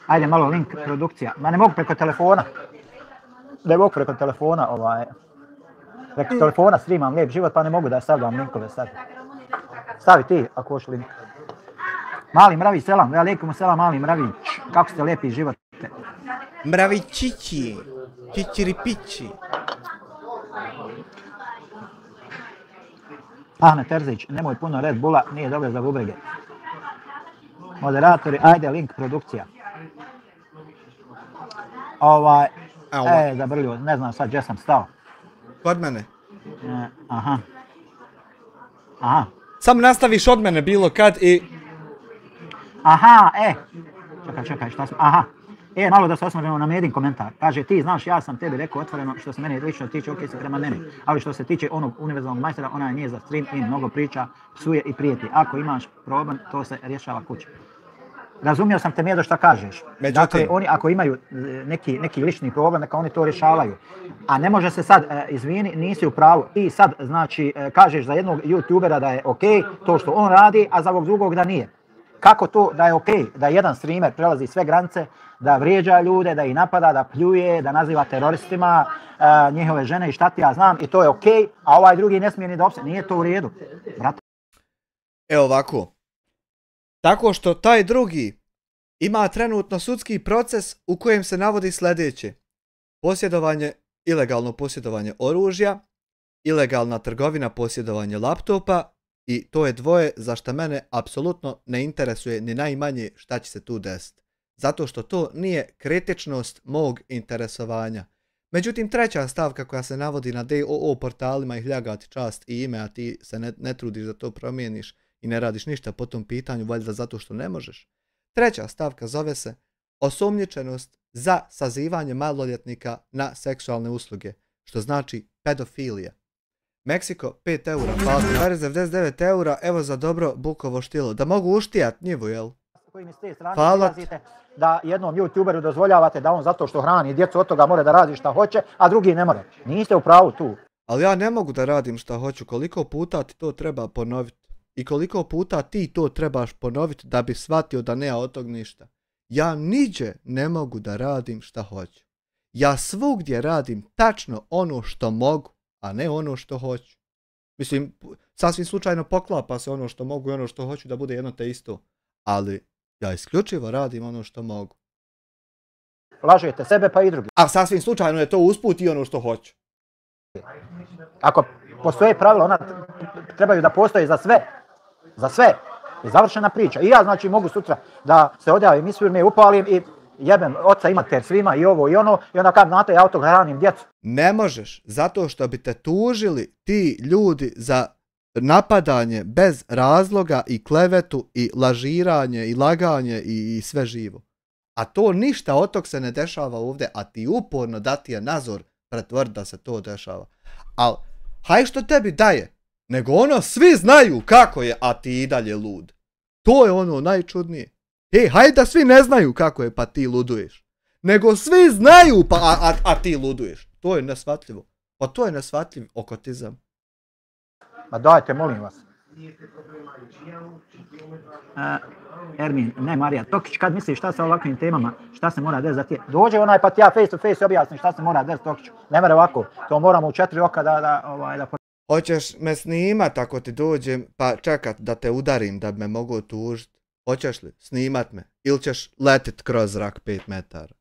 Ajde malo link produkcija. Ma ne mogu preko telefona. Preko telefona streamam lijep život pa ne mogu da stavljam linkove sad. Stavi ti ako hoš link. Mali mravi selam, velikom selam mali mravi. Kako ste lijepi život. Mravičići, čičiripići. Ahmed Terzić, nemoj puno Red Bulla, nije dobro za bubrege. Moderatori, ajde link produkcija. Zabrljivo, ne znam sad gdje sam stao. Kod mene. Aha. Samo nastaviš od mene bilo kad i... Aha, Čekaj, šta sam... Aha. Malo da se osvrnemo na Medin komentar. Kaže, ti znaš, ja sam tebi rekao otvoreno što se mene lično tiče, ok si prema meni. Ali što se tiče onog univerzalnog majstora, ona nije za stream i mnogo priča, psuje i prijeti. Ako imaš problem, to se rješava kuće. Razumio sam te, Mjedo, šta kažeš. Dakle, oni ako imaju neki lični problem, neka oni to rješavaju. A ne može se sad, izvini, nisi u pravu. Ti sad, znači, kažeš za jednog youtubera da je ok, to što on radi, a za ovog drugog da nije. Kako to da je ok, da jedan streamer prelazi sve granice, da vrijeđa ljude, da ih napada, da pljuje, da naziva teroristima, njihove žene i šta ti ja znam, i to je ok, a ovaj drugi ne smije ni da opse. Nije to u redu, brate. Evo ovako. Tako što taj drugi ima trenutno sudski proces u kojem se navodi sljedeće. Ilegalno posjedovanje oružja, ilegalna trgovina, posjedovanje laptopa, i to je dvoje za što mene apsolutno ne interesuje ni najmanje šta će se tu desiti. Zato što to nije kritičnost mog interesovanja. Međutim, treća stavka koja se navodi na DOO portalima i hljagati čast i ime, a ti se ne trudiš da to promijeniš i ne radiš ništa po tom pitanju, valjda zato što ne možeš. Treća stavka zove se osumnjičenost za sazivanje maloljetnika na seksualne usluge, što znači pedofilija. Meksiko 5 eura, hvala ti, 99 eura, evo za dobro Bukovo štilo. Da mogu uštijat njivu, jel? Koji mi s te strane dolazite da jednom youtuberu dozvoljavate da on zato što hrani djecu od toga mora da radi šta hoće, a drugi ne mora. Niste u pravu tu. Ali ja ne mogu da radim šta hoću, koliko puta ti to treba ponoviti. I koliko puta ti to trebaš ponoviti da bi shvatio da nema od tog ništa. Ja niđe ne mogu da radim šta hoću. Ja svugdje radim tačno ono što mogu, a ne ono što hoću. Mislim, sasvim slučajno poklapa se ono što mogu i ono što hoću da bude jedno te isto. Ali ja isključivo radim ono što mogu. Lažete sebe pa i drugi. A sasvim slučajno je to usput i ono što hoću. Ako postoje pravila, ona trebaju da postoje za sve. Za sve. I završena priča. I ja znači mogu sutra da se odjavim iz firme, upalim i jebem oca imate svima i ovo i ono i onda kad znate ja od toga hranim djecu. Ne možeš, zato što bi te tužili ti ljudi za napadanje bez razloga i klevetu i lažiranje i laganje i sve živo. A to ništa od tog se ne dešava ovdje, a ti uporno da ti je nazor pretvori da se to dešava. Ali, haj što tebi daje, nego ono svi znaju kako je, a ti i dalje lud. To je ono najčudnije. Hajde da svi ne znaju kako je, pa ti luduješ. Nego svi znaju, pa a ti luduješ. To je neshvatljivo. Pa to je neshvatljiv okotizam. Ma dajte, molim vas. Ermin, ne Marija, Tokić, kad misliš šta sa ovakvim temama, šta se mora desiti za ti? Dođe onaj pa ti ja face to face objasnim šta se mora desiti, Tokiću. Ne mora ovako, to moramo u 4 oka da... Hoćeš me snimat ako ti dođem, pa čekat da te udarim da bi me mogu tužiti? Hoćeš li snimat me? Ili ćeš letit kroz zrak 5 metara?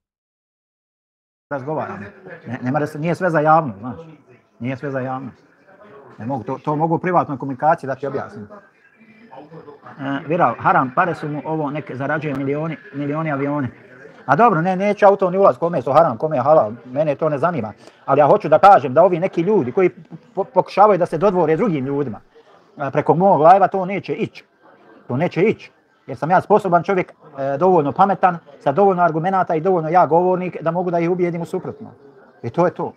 Razgovaramo. Nije sve za javnost, znaš. Nije sve za javnost. Ne mogu, to mogu u privatnoj komunikaciji da ti objasnim. Viral, haram, pare su mu ovo, neke zarađuje milioni avioni. A dobro, neću auto ni ulaz, kome je to haram, kome je halal, mene to ne zanima. Ali ja hoću da kažem da ovi neki ljudi koji pokušavaju da se dodvore drugim ljudima preko mog live-a, to neće ići. To neće ići. Jer sam ja sposoban čovjek, dovoljno pametan, sa dovoljno argumenata i dovoljno ja govornik da mogu da ih ubijedim u suprotno. I to je to.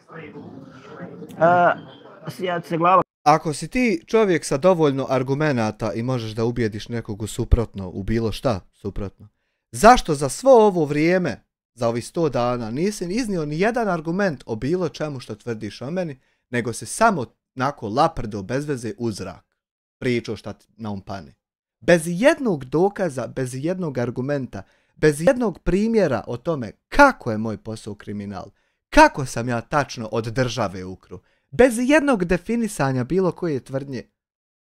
Ako si ti čovjek sa dovoljno argumenata i možeš da ubijediš nekog u suprotno, u bilo šta suprotno, zašto za svo ovo vrijeme, za ovih 100 dana, nisi iznio ni jedan argument o bilo čemu što tvrdiš o meni, nego se samo nako laprdo bez veze u zrak pričao šta ti na umpani. Bez jednog dokaza, bez jednog argumenta, bez jednog primjera o tome kako je moj posao kriminal, kako sam ja tačno od države ukru, bez jednog definisanja bilo koje tvrdnje,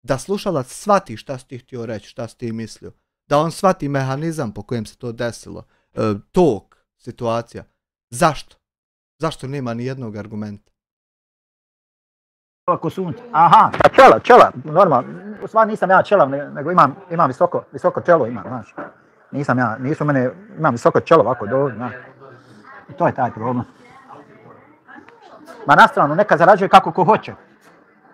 da slušalac shvati šta si ti htio reći, šta si ti mislio, da on shvati mehanizam po kojem se to desilo, tok, situacija. Zašto? Zašto nema ni jednog argumenta? Aha, čela, normalno. U stvari nisam ja čelav, nego imam visoko čelo, znaš. Imam visoko čelo ovako dovoljno, znaš. I to je taj problem. Ma na stranu, neka zarađuje kako ko hoće.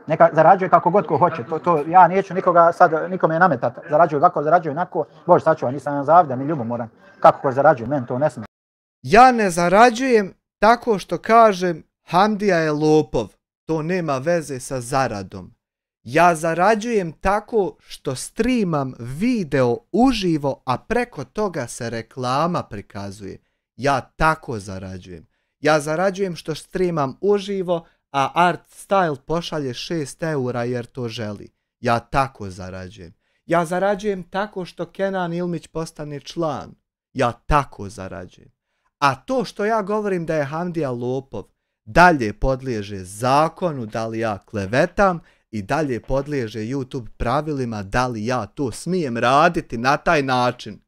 Neka zarađuje kako god ko hoće. Ja neću nikoga sad, nikome nametati. Zarađuje ovako, zarađuje onako. Bože, sačuvaj, nisam ja zavidan ni ljubomoran. Kako ko zarađuje, meni to ne smije. Ja ne zarađujem tako što kažem Hamdija je lopov. To nema veze sa zaradom. Ja zarađujem tako što streamam video uživo, a preko toga se reklama prikazuje. Ja tako zarađujem. Ja zarađujem što streamam uživo, a Art Style pošalje 6 eura jer to želi. Ja tako zarađujem. Ja zarađujem tako što Kenan Ilmić postane član. Ja tako zarađujem. A to što ja govorim da je Hamdija lopov, dalje podliježe zakonu da li ja klevetam i dalje podliježe YouTube pravilima da li ja to smijem raditi na taj način.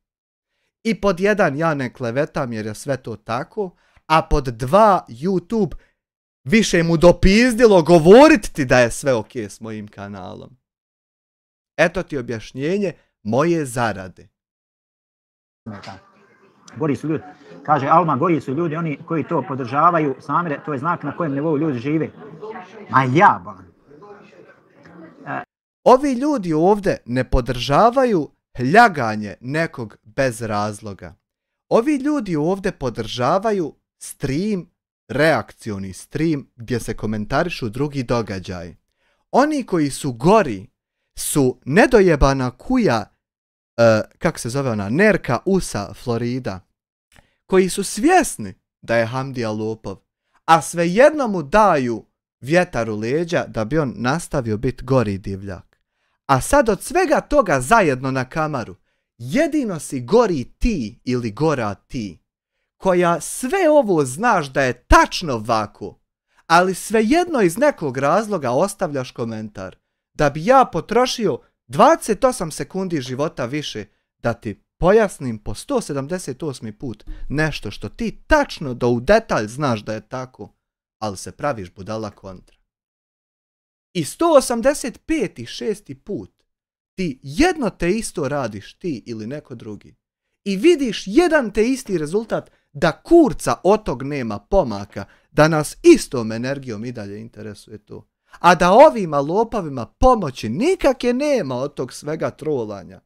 I pod 1 ja ne klevetam jer je sve to tako, a pod 2 YouTube više mu dopizdilo govoriti ti da je sve ok s mojim kanalom. Eto ti objašnjenje moje zarade. Gori su ljudi. Kaže Alma, gori su ljudi, oni koji to podržavaju, Samire, to je znak na kojem nivou ljudi žive. Ma jaban. Ovi ljudi ovdje ne podržavaju hljaganje nekog bez razloga. Ovi ljudi ovdje podržavaju stream, reakcioni stream gdje se komentarišu drugi događaj. Oni koji su gori su nedojebana kuja, kako se zove ona, Nerka Usa Florida, koji su svjesni da je Hamdija lopov, a svejedno mu daju vjetar u leđa da bi on nastavio biti gori divljak. A sad od svega toga zajedno na kamaru, jedino si gori ti ili gora ti, koja sve ovo znaš da je tačno ovako, ali svejedno iz nekog razloga ostavljaš komentar, da bi ja potrošio 28 sekundi života više da ti pojasnim po 178. put nešto što ti tačno do u detalj znaš da je tako, ali se praviš budala kontra. I 185. 6. put ti jedno te isto radiš ti ili neko drugi i vidiš jedan te isti rezultat da kurca od tog nema pomaka, da nas istom energijom i dalje interesuje to. A da ovima lopavima pomoći nikakve nema od tog svega trolanja.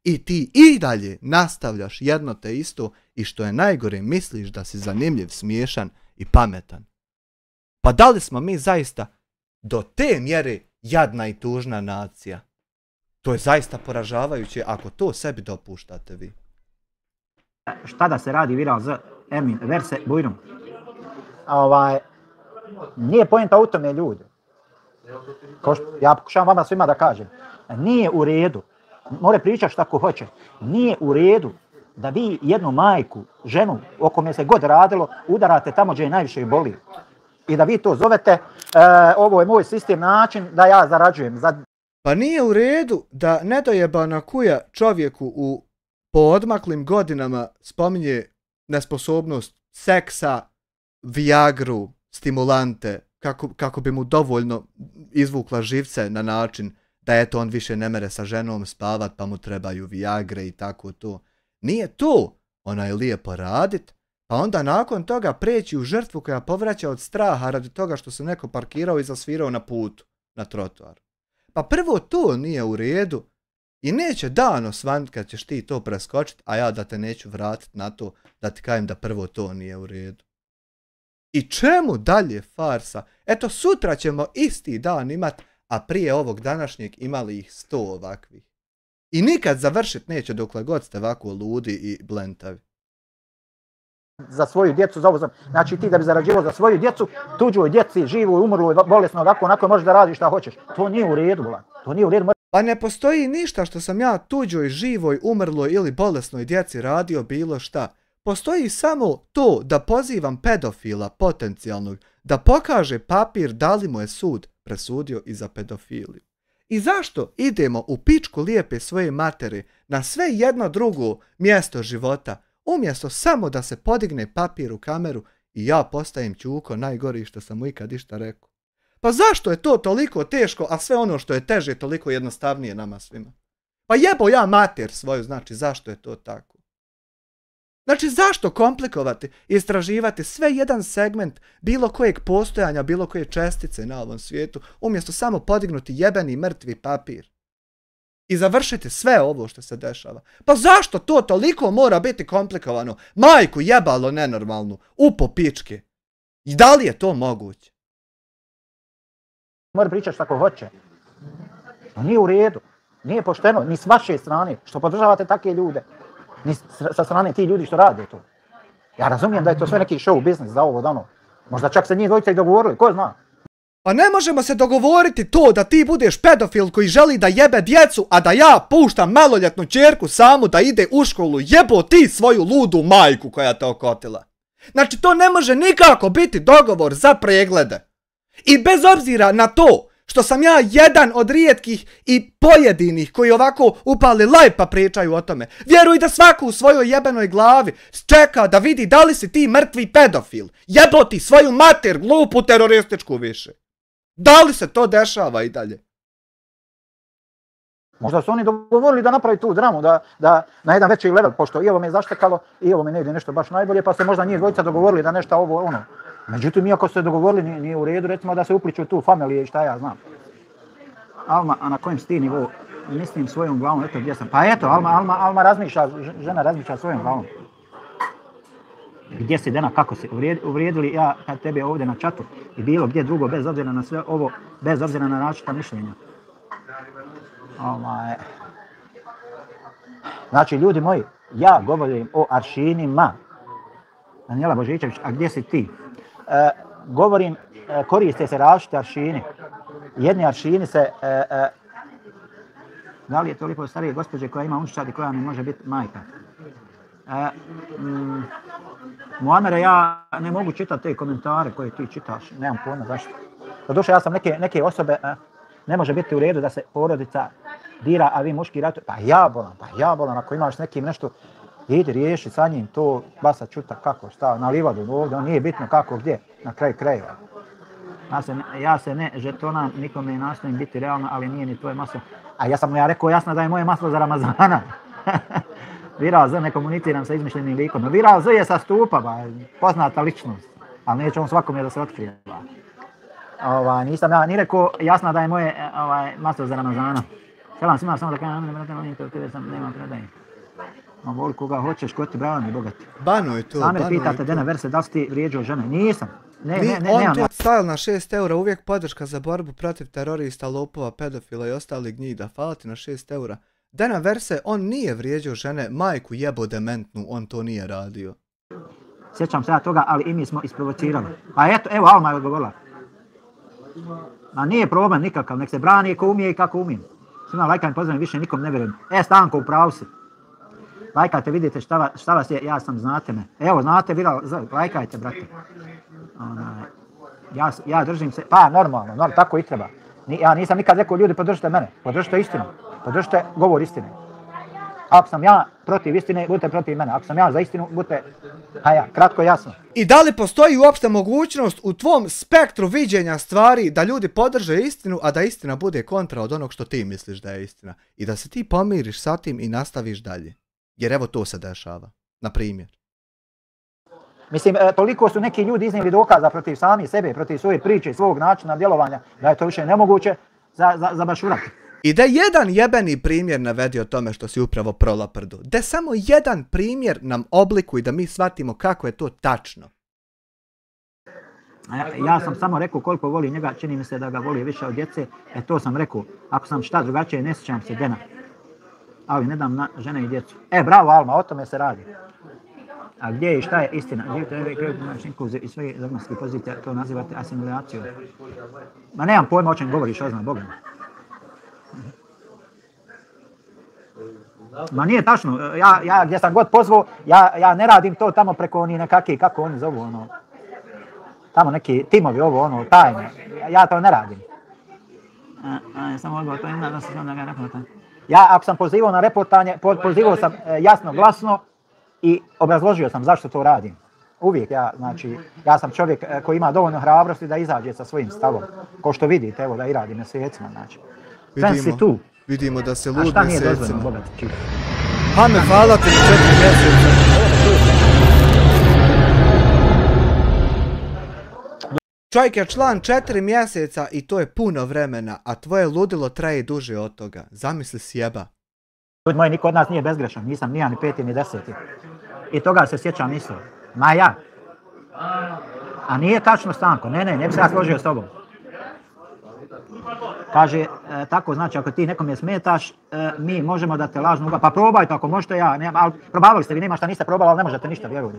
I ti i dalje nastavljaš jedno te isto i što je najgore misliš da si zanimljiv, smiješan i pametan. Pa da li smo mi zaista do te mjere jadna i tužna nacija? To je zaista poražavajuće ako to sebi dopuštate vi. Šta da se radi viral z Emin Verse Bujrum? Nije poenta u tome ljudi. Ja pokušavam vama svima da kažem. Nije u redu. More pričati šta ko hoće. Nije u redu da vi jednu majku, ženu, o kome se god radilo, udarate tamo gdje je najviše boli. I da vi to zovete, ovo je moj sistem, način da ja zarađujem. Pa nije u redu da nedojebana kuja čovjeku u poodmaklim godinama spominje nesposobnost seksa, viagru, stimulante, kako bi mu dovoljno izvukla živce na način da eto on više ne mere sa ženom spavat pa mu trebaju viagre i tako to. Nije to, ona je lijepo radit, pa onda nakon toga preći u žrtvu koja povraća od straha radi toga što se neko parkirao i zasvirao na putu, na trotoar. Pa prvo to nije u redu i neće dan osvanut kad ćeš ti to preskočit, a ja da te neću vratit na to da ti kajem da prvo to nije u redu. I čemu dalje farsa? Eto sutra ćemo isti dan imat, a prije ovog današnjeg imali ih 100 ovakvih. I nikad završit neće dokle god ste ovako ludi i blentavi. Za svoju djecu, znači ti da bi zarađivao za svoju djecu, tuđoj djeci, živoj, umrloj, bolesno, ovako, onako možeš da radiš šta hoćeš. To nije u redu, blan. To nije u redu. Pa ne postoji ništa što sam ja tuđoj, živoj, umrloj ili bolesnoj djeci radio bilo šta. Postoji samo to da pozivam pedofila potencijalnog da pokaže papir da li mu je sud presudio i za pedofiliju. I zašto idemo u pičku lijepe svoje matere na sve jedno drugo mjesto života, umjesto samo da se podigne papir u kameru i ja postajem ćuko najgori što sam mu ikad išta rekao. Pa zašto je to toliko teško, a sve ono što je teže toliko jednostavnije nama svima? Pa jebo ja mater svoju, znači zašto je to tako? Znači, zašto komplikovati i istraživati sve jedan segment bilo kojeg postojanja, bilo koje čestice na ovom svijetu, umjesto samo podignuti jebeni mrtvi papir i završiti sve ovo što se dešava? Pa zašto to toliko mora biti komplikovano? Majku jebalo nenormalnu, upo pičke. I da li je to moguće? Mora pričati što hoće. No nije u redu. Nije pošteno, ni s vaše strane, što podržavate takve ljude. Ni sa strane ti ljudi što rade to. Ja razumijem da je to sve neki show biznis za ovo, da ono. Možda čak se njih dvojica i dogovorili, ko zna? Pa ne možemo se dogovoriti to da ti budeš pedofil koji želi da jebe djecu, a da ja puštam maloljetnu ćerku samu da ide u školu. Jebo ti svoju ludu majku koja te okotila. Znači, to ne može nikako biti dogovor za preglede. I bez obzira na to što sam ja jedan od rijetkih i pojedinih koji ovako upali live pa pričaju o tome, vjeruj da svako u svojoj jebenoj glavi čeka da vidi da li si ti mrtvi pedofil. Jebo ti svoju mater, glupu terorističku više. Da li se to dešava i dalje? Možda su oni dogovorili da napravi tu dramu, da na jedan veći level, pošto i ovo me zaštekalo, i ovo me ne ide nešto baš najbolje, pa se možda njih dvojica dogovorili da nešto ovo ono. Međutim, iako su se dogovorili, nije u redu, recimo da se upliču tu familije i šta ja znam. Alma, a na kojem si ti nivou? Mislim svojom glavom, eto gdje sam. Pa eto, Alma razmišlja, žena razmišlja svojom glavom. Gdje si, Dena, kako si? Uvrijedili ja kad tebe ovdje na čatu i bilo gdje drugo, bez obzira na sve ovo, bez obzira na različita mišljenja. Znači, ljudi moji, ja govorim o aršinima. Daniela Božičević, a gdje si ti? Govorim, koriste se različite aršini. Jedni aršini se... Da li je toliko starije gospođe koja ima unčad i koja mi može biti majka? Muamere, ja ne mogu čitati te komentare koje ti čitaš. Nemam pojma zašto. Doduše, ja sam neke osobe... Ne može biti u redu da se porodica dira, a vi muški ratujete. Pa ja bolan, ako imaš nekim nešto, idi riješi sa njim to, basa čuta kako, šta, na livadu ovdje, nije bitno kako, gdje, na kraju krajeva. Ja se ne žetonam, nikome ne nastojim biti realno, ali nije ni tvoje maslo. A ja sam rekao jasno da je moje maslo za Ramazana. Viral Z, ne komuniciram sa izmišljenim likom. No, Viral Z je sa stupa, poznata ličnost, ali neće on svakome da se otkrije. Nisam ja ni rekao jasno da je moje maslo za Ramazana. Selam svima, samo da kažem, nema predaje. Ma voli koga hoćeš, ko ti brani, bogati. Banuj to, Sami pitate Dena Verse, da li si ti vrijeđao žene? Nisam. On to stavil na 6 eura, uvijek podrška za borbu protiv terorista, lopova, pedofila i ostalih gnjida. Hvala ti na 6 eura. Dena Verse, on nije vrijeđao žene, majku jebo dementnu, on to nije radio. Sjećam se ja toga, ali i mi smo isprovocirali. Pa eto, evo Alma je odgovorila. Ma nije problem nikakav, nek se brani ko umije i kako umijem. Svima lajkam, pozdravim, više nikom ne vjerujem. Stanko, upravu si. Lajkajte, vidite šta vas je, ja sam, znate me. Evo, znate, Viral, lajkajte, brate. Ja držim se, pa normalno, tako i treba. Ja nisam nikad rekao, ljudi, podržite mene, podržite istinu, podržite govor istine. Ako sam ja protiv istine, budite protiv mene. Ako sam ja za istinu, budite, kratko i jasno. I da li postoji uopšte mogućnost u tvom spektru viđenja stvari da ljudi podrže istinu, a da istina bude kontra od onog što ti misliš da je istina? I da se ti pomiriš sa tim i nastaviš dalje? Jer evo to se dešava, na primjer. Mislim, toliko su neki ljudi iznijeli dokaza protiv sami sebe, protiv svoje priče, svog načina djelovanja, da je to više nemoguće za bašurati. I da jedan jebeni primjer navedi o tome što si upravo prolaprdo. Da samo jedan primjer nam oblikuje da mi shvatimo kako je to tačno. Ja sam samo rekao koliko voli njega, čini mi se da ga voli više od djece. To sam rekao, ako sam šta drugačije, ne sjećam se Dena. Ali ne dam na žene i djecu. Bravo Alma, o tome se radi. A gdje je i šta je istina? I sve zagonske pozicije, to nazivate asimilacijom. Ma nemam pojma o čem govoriš, oznan Boga. Ma nije tačno, ja gdje sam god pozvao, ja ne radim to tamo preko oni nekakvi, kako oni zovu, tamo neki timovi, tajne, ja to ne radim. Samo odgovor, to ima da se znam da ga reportanje. Ja ako sam pozivao na reportanje, pozivao sam jasno, glasno i obrazložio sam zašto to radim. Uvijek ja sam čovjek koji ima dovoljno hrabrosti da izađe sa svojim stavom. Ko što vidite, evo da i radim mjesecima, Vidimo da se lud mjesecima. Hame, hvala ti na 4 mjeseca. Čovjek je član 4 mjeseca i to je puno vremena, a tvoje ludilo traje duže od toga. Zamisli sjeba. Ljudi moji, niko od nas nije bezgrešan, nisam ni ja, ni 5. ni 10. I toga se sjećam isto. Ma ja. A nije tačno, Stanko, ne bi se ja složio s tobom. Kaže, tako znači, ako ti nekome smetaš, mi možemo da te lažno uga. Pa probajte, ako možete ja, ali probavali ste, vi nema šta niste probali, ali ne možete ništa, vjerujte.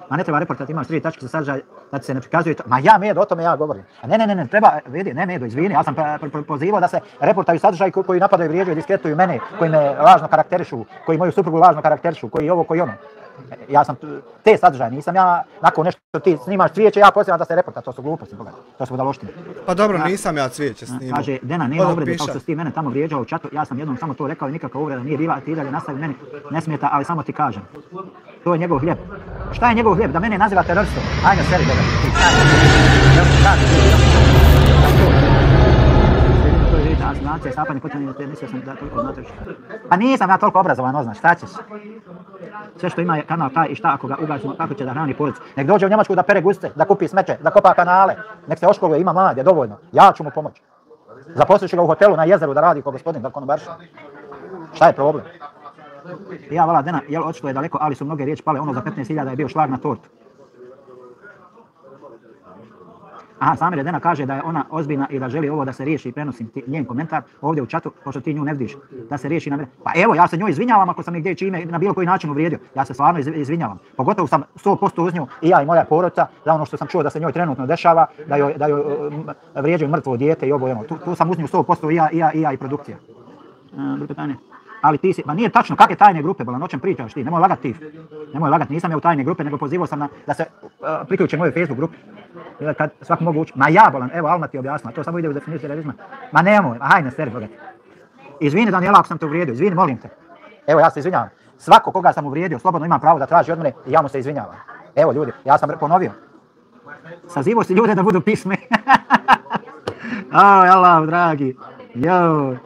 Ma ne treba reportati, imaš 3 tačke za sadržaj, da ti se ne prikazuje to. Ma ja, Medo, o tome ja govorim. A ne, treba, vidi, ne Medo, izvini, ja sam pozivao da se reportaju sadržaj koji napadaju, vrijeđaju, diskretuju mene, koji me lažno karakterišu, koji moju suprugu lažno karakterišu, koji ovo, koji ono. Ja sam te sadržaje, nisam ja, nakon nešto ti snimaš cvijeće, ja pozivam da se reporta, to su gluposti, boga, to su budaloštine. Pa dobro, nisam ja cvijeće snimao. Kaže, Dena, nema uvrede kao što si ti mene tamo vrijeđao u čatu, ja sam jednom samo to rekao i nikakva uvreda nije bila, ti i dalje nastavi, meni ne smeta, ali samo ti kažem. To je njegov hljeb. Šta je njegov hljeb? Da mene naziva teroristom? Ajme, seri, boga. Asimilacija, stapanje potrebno, mislio sam da toliko znate. Pa nisam ja toliko obrazovan, oznaš, šta ćeš? Sve što ima je kanal taj i šta ako ga ugasimo, kako će da hrani porodicu. Nek dođe u Njemačku da pere guste, da kupi smeće, da kopa kanale, nek se oškoluje, ima mlade, dovoljno. Ja ću mu pomoći. Zaposlit ću ga u hotelu na jezeru da radi kao gospodin, da konobarša. Šta je problem? Ja vala Dena, jel očito je daleko, ali su mnoge riječi pale, ono za 15.000 je bio šlag na tortu. Aha, Samir Dena kaže da je ona ozbiljna i da želi ovo da se riješi i prenosim njen komentar ovdje u čatu, pošto ti nju ne vidiš, da se riješi na mene. Pa evo, ja se njoj izvinjavam ako sam je gdje čime na bilo koji način uvrijedio. Ja se stvarno izvinjavam. Pogotovo sam 100% uz nju i ja i moja porodica, za ono što sam čuo da se njoj trenutno dešava, da joj vrijeđaju mrtvo dijete i ovo ono. Tu sam uz nju 100% i ja i produkcija. Ali ti si, pa nije tačno, kakve tajne grupe, bolan, o čem pričaš ti, nemoj lagat ti. Nemoj lagat, nisam ja u tajne grupe, nego pozivao sam da se priključe moje Facebook grupe. Kad svako mogu ući, ma ja bolan, evo Alma ti objasna, to samo ide u definiciju terorizma. Ma nemoj, ma hajde, steri, bogat. Izvini Daniela ako sam te uvrijedio, izvini, molim te. Evo ja se izvinjavam, svako koga sam uvrijedio, slobodno imam pravo da traži od mene i ja mu se izvinjavam. Evo ljudi, ja sam ponovio. Sazivo si ljude da budu pisme. Aj, Allah, dragi, joj.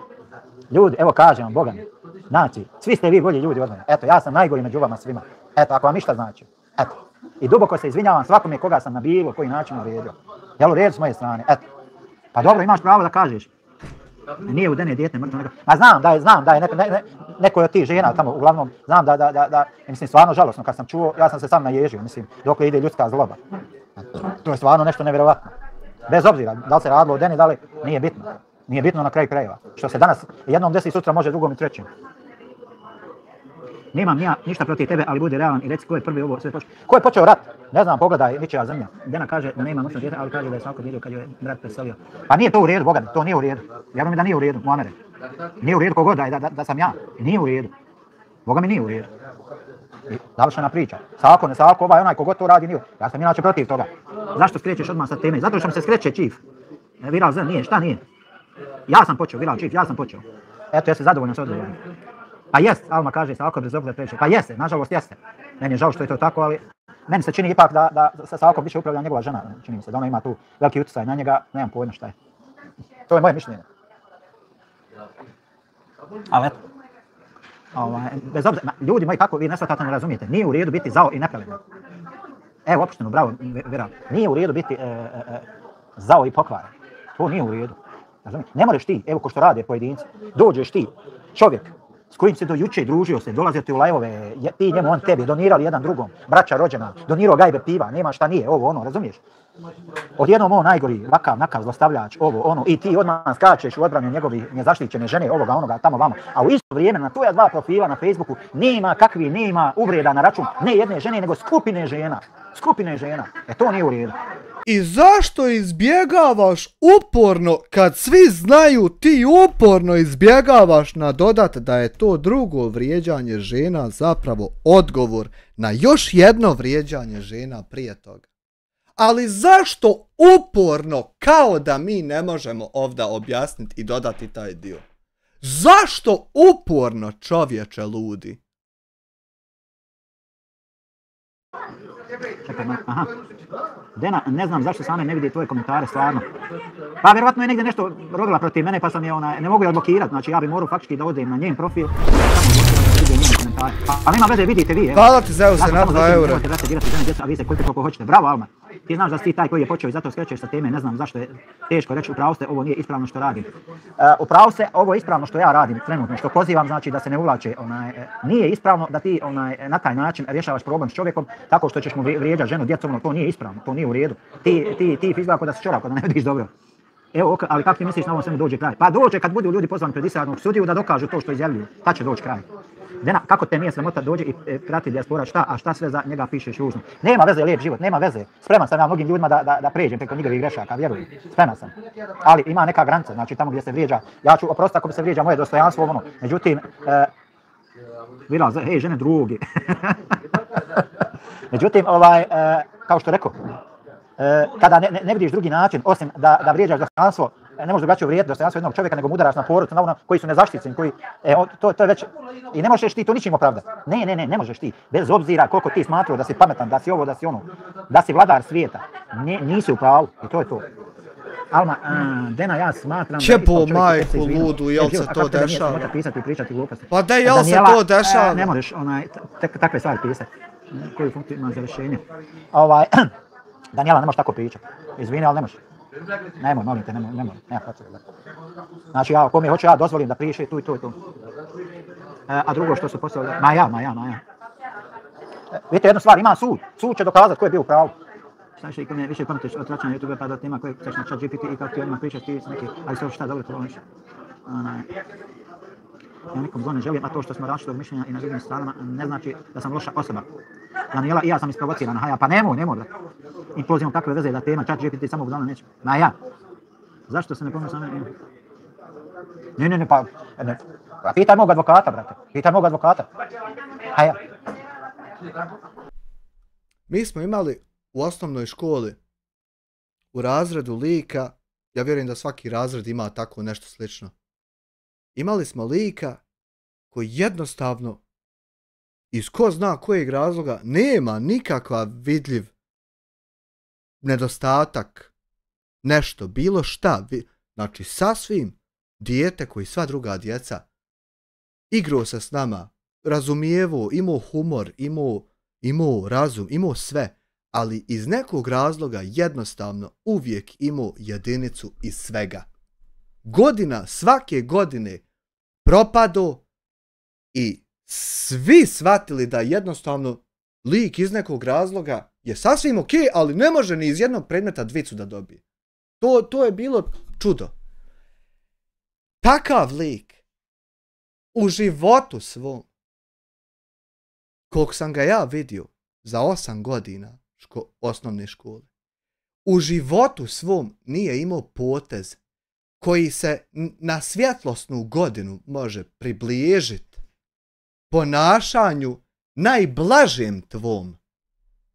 Ljudi, evo kažem vam, Boga mi. Znači, svi ste vi bolji ljudi od mene. Eto, ja sam najgori među vama svima. Eto, ako vam ništa znači. Eto. I duboko se izvinjavam svakome koga sam na bilo koji način uvrijedio. Jel u redu s moje strane? Eto. Pa dobro, imaš pravo da kažeš. Nije u Dene dijete mrtvo. Ma znam da je neko od tih žena tamo, uglavnom, znam da, mislim, stvarno žalosno. Kad sam čuo, ja sam se sam naježio, mislim, dok ide ljudska zloba. To je stvarno nešto nevjerovatno. Bez obzira, da li se radilo o Deni, da li, nije bitno. Nije bitno na kraju krajeva. Što se danas jednom desi, sutra može drugom i trećem. Nemam ja ništa protiv tebe, ali budi realan i reci ko je prvi ovo sve počeo. Ko je počeo rat? Ne znam, pogledaj, ničija zemlja. Dena kaže da nema noćnog djeta, ali kaže da je svako vidio kad je brat preselio. Pa nije to u redu, Boga, to nije u redu. Vjerujem mi da nije u redu, Muamere. Nije u redu kogod da sam ja. Nije u redu. Boga mi nije u redu. Završena priča. Salko, ne Salko, onaj kogod to radi nije. Ja sam inače protiv toga. Zašto skrećeš odmah sa teme? Zato što mi se skreće Čif. Viral Z, nije, šta nije? Ja sam počeo, Viral Čif, ja sam počeo. Eto, jesi zadovoljno s odgovorom. Pa jest, Alma kaže, Salko bez obzira preče. Pa jeste, nažalost jeste. Meni je žao što je to tako, ali meni se čini ipak da sa Salkom više upravlja njegova žena. Čini mi se da ona ima tu veliki utjecaj na njega, nemam pojma šta je. To je moje mišljenje. Ali eto. Bez obzira, ljudi moji, kako vi ne shvatate, ne razumijete, nije u redu biti zao i nepravedan. Evo, opušteno, bravo, Viral. Nije u redu biti zao i pokvaren. To nije u redu. Ne moraš ti, evo ko što rade pojedinci, dođeš ti, čovjek s kojim se do juče družio se, dolazio ti u lajvove, ti njemu, on tebi, donirali jedan drugom, braća rođena, donirao gajbe piva, nema šta nije, ovo ono, razumiješ? Odjednom on najgori, vakav, nakav, zlostavljač, ovo ono, i ti odmah skačeš u odbranu njegovih nezaštićene žene, ovoga, onoga, tamo vamo. A u isto vrijeme na tuja 2 profila na Facebooku nema uvreda na račun ne jedne žene, nego skupine žena. Skupine žena. To nije u redu. I zašto izbjegavaš uporno, kad svi znaju ti uporno izbjegavaš nadodat da je to drugo vrijeđanje žena zapravo odgovor na još jedno vrijeđanje žena prije toga? Ali zašto uporno, kao da mi ne možemo ovdje objasniti i dodati taj dio? Zašto uporno, čovječe ludi? Čekaj, aha. Dena, ne znam zašto same ne vidi tvoje komentare, stvarno. Pa vjerovatno je negdje nešto rodila protiv mene, pa sam je ne mogu je odblokirati, znači ja bi morao faktički da odem na njen profil, pa nema veze, vidite vi, evo. Hvala ti, Zeuse, na 2 eura. A vi se koliko hoćete, bravo Alma. Ti znaš da si ti taj koji je počeo i zato skrećeš sa teme, ne znam zašto je teško reći upravo ste, ovo nije ispravno što radim. Upravo se, ovo je ispravno što ja radim trenutno, što pozivam znači da se ne uvlače, nije ispravno da ti na taj način rješavaš problem s čovjekom tako što ćeš mu vrijeđati ženu, djecom, to nije ispravno, to nije u redu. Ti izgleda da si čorak, da ne vidiš dobro. Evo, ali kako ti misliš na ovom svemu dođe kraj? Pa dođe kad budu ljudi pozvani pred istražnog sudiju da dokažu to što izjavljuju. Tad će doći kraj. Kako te nije sramota dođe i prati dijaspora a šta sve za njega pišeš ružno. Nema veze, lijep život, nema veze. Spreman sam ja mnogim ljudima da pređem preko njihovih grešaka, vjerujem. Spreman sam. Ali ima neka granica, znači tamo gdje se vrijeđa. Ja ću oprostiti ako bi se vrijeđa moje dostojanstvo, međutim, hej, žene drugi. Međutim, kao što rekao, kada ne vidiš drugi način, osim da vrijeđaš dostojanstvo, ne možeš drugačije uvrijediti dostojanstvo jednog čovjeka, nego mu udaraš na porodicu, na ono koji su nezaštićeni, to je već, i ne možeš ti to ničim opravdati. Ne možeš ti, bez obzira koliko ti smatrao da si pametan, da si ovo, da si ono, da si vladar svijeta, nisi u pravu i to je to. Alma, Dena, ja smatram... Čepo majku ludu, jel se to dešava? Pisati i pričati gluposti. Pa da, jel se to dešava? Ne možeš takve stvari pisati. Koju funkciju ima za rješenje? Danijela, ne možeš tako pričati. Izvini, ali ne možeš. Nemoj, molim te, nemoj, nema potrebe. Znači, ako mi hoće, ja dozvolim da piše tu i tu i tu. A drugo što su postavili... Maja. Vidite jednu stvar, ima sud. Sud će dokazati ko je bio u pravu. Znači, ako ne više pamtiš od tračanja YouTube pa da tema koje ćeš na chat GPT i kako ti o njima pričaš, ti si neki, ali sve šta dobro to voliš. Ja nikom zlo ne želim, a to što smo različitog mišljenja i na drugim stranama ne znači da sam loša osoba. Danijela i ja sam isprovocirana, haja, pa nemoj da. Implozijom kakve veze da tema, chat GPT samo budalno neće. Maja, zašto se ne pomenu same? Ne, pa pitaj mog advokata, brate, Haja. Mi smo imali u osnovnoj školi, u razredu lika, ja vjerujem da svaki razred ima tako nešto slično. Imali smo lika koji jednostavno iz ko zna kojeg razloga nema nikakav vidljiv nedostatak, nešto, bilo šta. Znači sasvim dijete koji sva druga djeca igrao se s nama, razumijevo, imao humor, imao razum, imao sve. Ali iz nekog razloga jednostavno uvijek imao jedinicu iz svega. Svake godine propado i svi shvatili da jednostavno lik iz nekog razloga je sasvim ok, ali ne može ni iz jednog predmeta dvicu da dobije. To je bilo čudo. Takav lik u životu svom, koliko sam ga ja vidio za 8 godina osnovne škole, u životu svom nije imao potez koji se na svjetlosnu godinu može približiti ponašanju najblažem tvom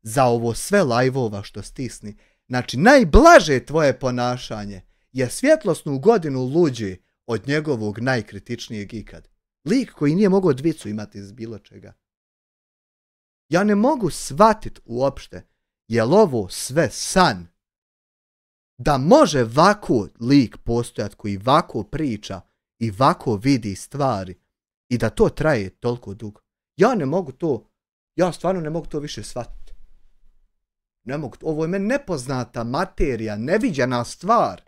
za ovo sve lajvova što stisni. Znači, najblaže tvoje ponašanje je svjetlosnu godinu luđe od njegovog najkritičnijeg ikad. Lik koji nije mogao dvicu imati iz bilo čega. Ja ne mogu shvatiti uopšte, je li ovo sve san? Da može vako lik postojati koji vako priča i vako vidi stvari i da to traje toliko dugo. Ja stvarno ne mogu to više shvatiti. Ne mogu, ovo je meni nepoznata materija, neviđena stvar.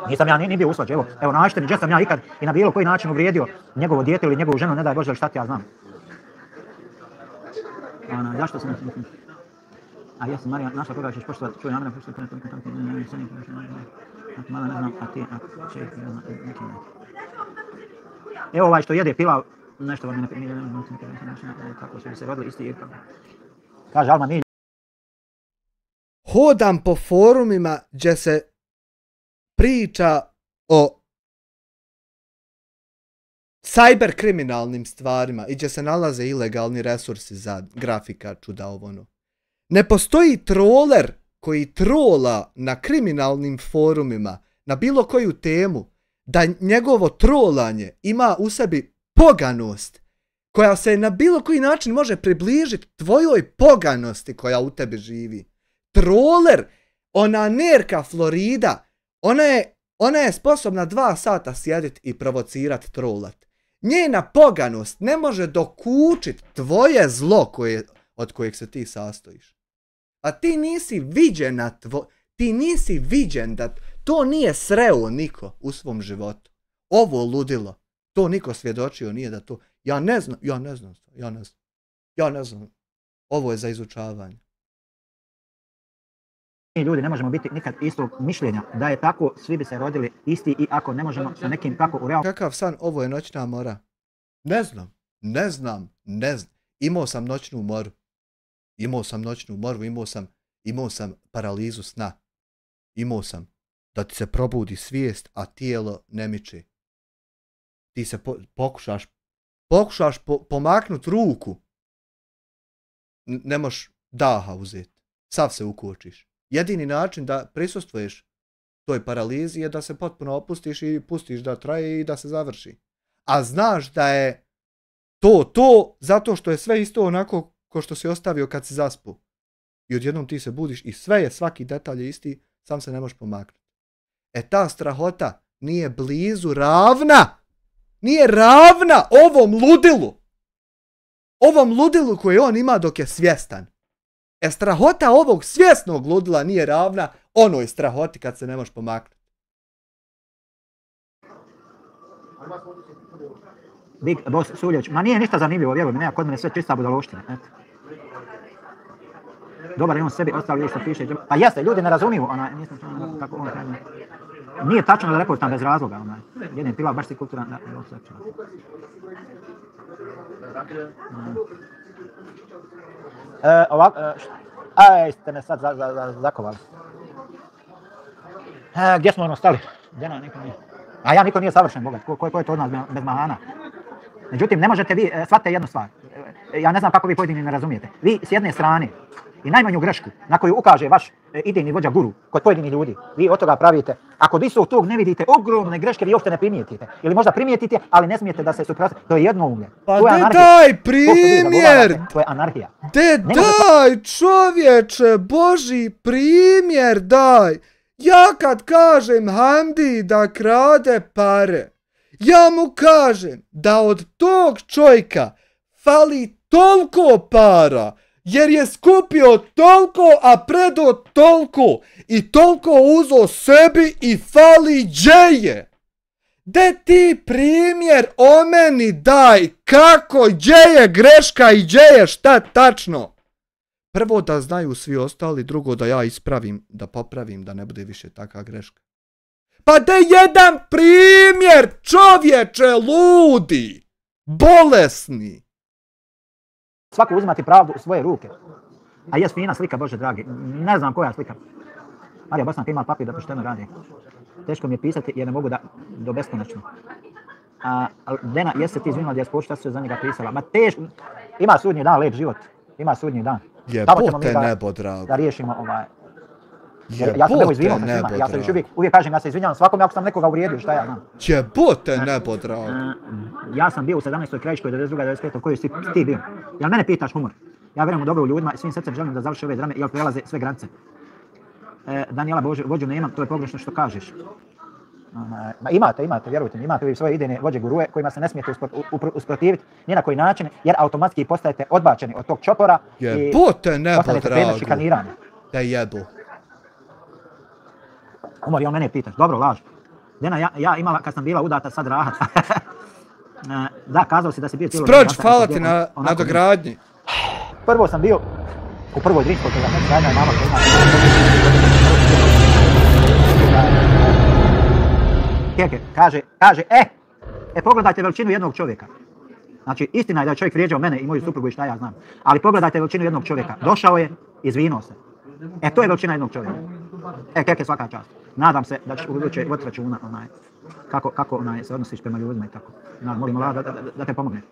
Nisam ja ni bio usvađen, evo nađite mi gdje sam ja ikad i na bilo koji način uvrijedio njegovo dijete ili njegovu ženu, ne daj Bože, šta ti ja znam. Zašto sam... A jesam, Marija, našla koga ćeš poštovati, čuj namjera, poštovati, mada ne znam, a ti, neki ne. Evo ovaj što jede pilav, nešto vam ne kako su se rodili isti ikad. Kaže Alma, mi... Hodam po forumima gdje se priča o cyber kriminalnim stvarima i gdje se nalaze ilegalni resursi za grafika, čuda, ovo. Ne postoji troller koji trola na kriminalnim forumima na bilo koju temu, da njegovo trolanje ima u sebi poganost koja se na bilo koji način može približiti tvojoj poganosti koja u tebi živi. Troller, ona nerka Florida, ona je sposobna 2 sata sjediti i provocirati, trolat. Njena poganost ne može dokučit tvoje zlo od kojeg se ti sastojiš. A ti nisi viđen ti nisi viđen da to nije sreo niko u svom životu. Ovo ludilo. To niko svjedočio nije da to... Ja ne znam. Ovo je za izučavanje. Mi ljudi ne možemo biti nikad istog mišljenja. Da je tako, svi bi se rodili isti i ako ne možemo sa nekim tako u realnom... Kakav san? Ovo je noćna mora. Ne znam. Imao sam noćnu moru. Imao sam paralizu sna. Imao sam da ti se probudi svijest, a tijelo ne miče. Ti se pokušaš pomaknut ruku. Ne možeš daha uzeti. Sav se ukočiš. Jedini način da prisustvuješ toj paralizi je da se potpuno opustiš i pustiš da traje i da se završi. A znaš da je to zato što je sve isto onako ko što si ostavio kad si zaspu. I odjednom ti se budiš i sve je, svaki detalj je isti, sam se ne možeš pomaknuti. Ta strahota nije blizu ravna. Nije ravna ovom ludilu. Ovom ludilu koji on ima dok je svjestan. Strahota ovog svjesnog ludila nije ravna onoj strahoti kad se ne možeš pomaknuti. Big Boss Suljević, ma nije ništa zanimljivo, vjerujem, nema kod mene sve čista budaloština. Dobar je on sebi, ostali ljudi što piše. Pa jeste, ljudi ne razumiju, nisam kako on kaže. Nije tačno da reportam bez razloga, jedan pila baš si kulturan, da, ovako, ste me sad zakovali. Gdje smo stali? Niko nije. A ja niko nije savršen, bogat, ko je to od nas bez mahana? Međutim, ne možete vi, shvatite jednu stvar. Ja ne znam kako vi pojedini ne razumijete. Vi s jedne strane i najmanju grešku na koju ukaže vaš idejni vođa guru kod pojedinih ljudi, vi od toga pravite. Ako di su tog ne vidite ogromne greške, vi uopšte ne primijetite. Ili možda primijetite, ali ne smijete da se suprotstavite. To je jednoumlje. Pa daj primjer! To je anarhija. Daj čovječe, Boži primjer daj! Ja kad kažem Hamdi da krade pare, ja mu kažem da od tog čovjeka fali toliko para, jer je skupio toliko, a predao toliko i toliko uzo sebi i fali džeje. De ti primjer o meni daj kako džeje greška i džeje šta tačno. Prvo da znaju svi ostali, drugo da ja ispravim, da popravim, da ne bude više takva greška. Pa da jedan primjer, čovječe ludi, bolesni. Svako uzimati pravdu u svoje ruke. A je fina slika, Bože dragi. Ne znam koja slika. Marija Bosanka ima papir da pošteno radi. Teško mi je pisati jer ne mogu da do beskonačno. Dena, jesi se ti izvinila da je spočita se za njega pisala? Ma teško. Ima sudnji dan, lep život. Ima sudnji dan. Jebote nebo, drago. Da riješimo ja sam evo izvinio sa svima. Ja se još uvijek kažem, ja se izvinjavam svakome ako sam nekoga uvrijedio, šta ja znam. Jebote nebo, drago. Ja sam bio u 17. krajiškoj 92. 95. koju si ti bio. Jel mene pitaš humor? Ja vjerujem u dobro u ljudima i svim srcem želim da završi ove drame jer prelaze sve granice. Daniela vođu nemam, to je pogrešno što kažeš. Imate, vjerujte mi, imate vi svoje idejne vođe gurue kojima se ne smijete usprotiviti ni na koji način jer automatski postajete odbačeni od tog čopora i ostanete predmet šikaniranja. Da jebu. Umor, jel mene pitaš? Dobro, laž. Dena, ja imala, kad sam bila udata, sad rahat. Da, kazao si da si bio cijelo... Sproč, hvala ti na dogradnji. Prvo sam bio u prvoj drinskoj, kada sam zajedno je mama koja ima... Keke, kaže, pogledajte veličinu jednog čovjeka. Znači, istina je da je čovjek vrijeđao mene i moju suprugu i šta ja znam. Ali pogledajte veličinu jednog čovjeka. Došao je, izvinuo se. To je veličina jednog čovjeka. Keke, svaka čast. Nadam se da ćeš u buduće voditi računa kako se odnosiš prema ljudima i tako. Molim Allah da te pomogne.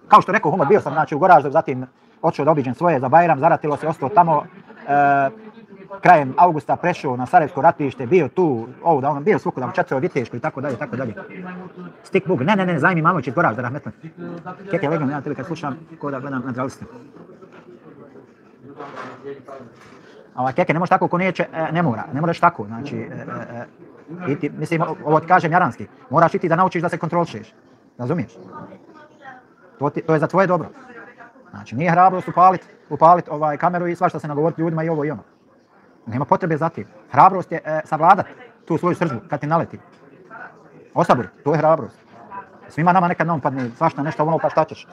Kao što rekao, humor, bio sam u Goraždu, zatim otišao da obiđem svoje za Bajram, zaratilo se, ostao tamo. Krajem augusta prešao na Sarajevsko ratište, bio tu, bio svukuda, u Četvroj Viteškoj i tako dalje. Stik Bug, ne, zajmi Mamović iz Goražda, rahmetli. Keke, legam, ja tebi kad slušam, ko da gledam na draliste. Keke, ne može tako ko neće, ne moraš tako, znači, I ti, mislim, ovo ti kažem jaranski, moraš i ti da naučiš da se kontrolišeš. Razumiješ? To je za tvoje dobro. Znači, nije hrabrost upalit kameru i svašta se nagovoriti ljudima i ovo i ono. Nema potrebe za tim. Hrabrost je savladati tu svoju sržbu kad ti naleti. Osaburi, to je hrabrost. Svima nama nekad na um padne svašta nešto ono, pa šta ćeš.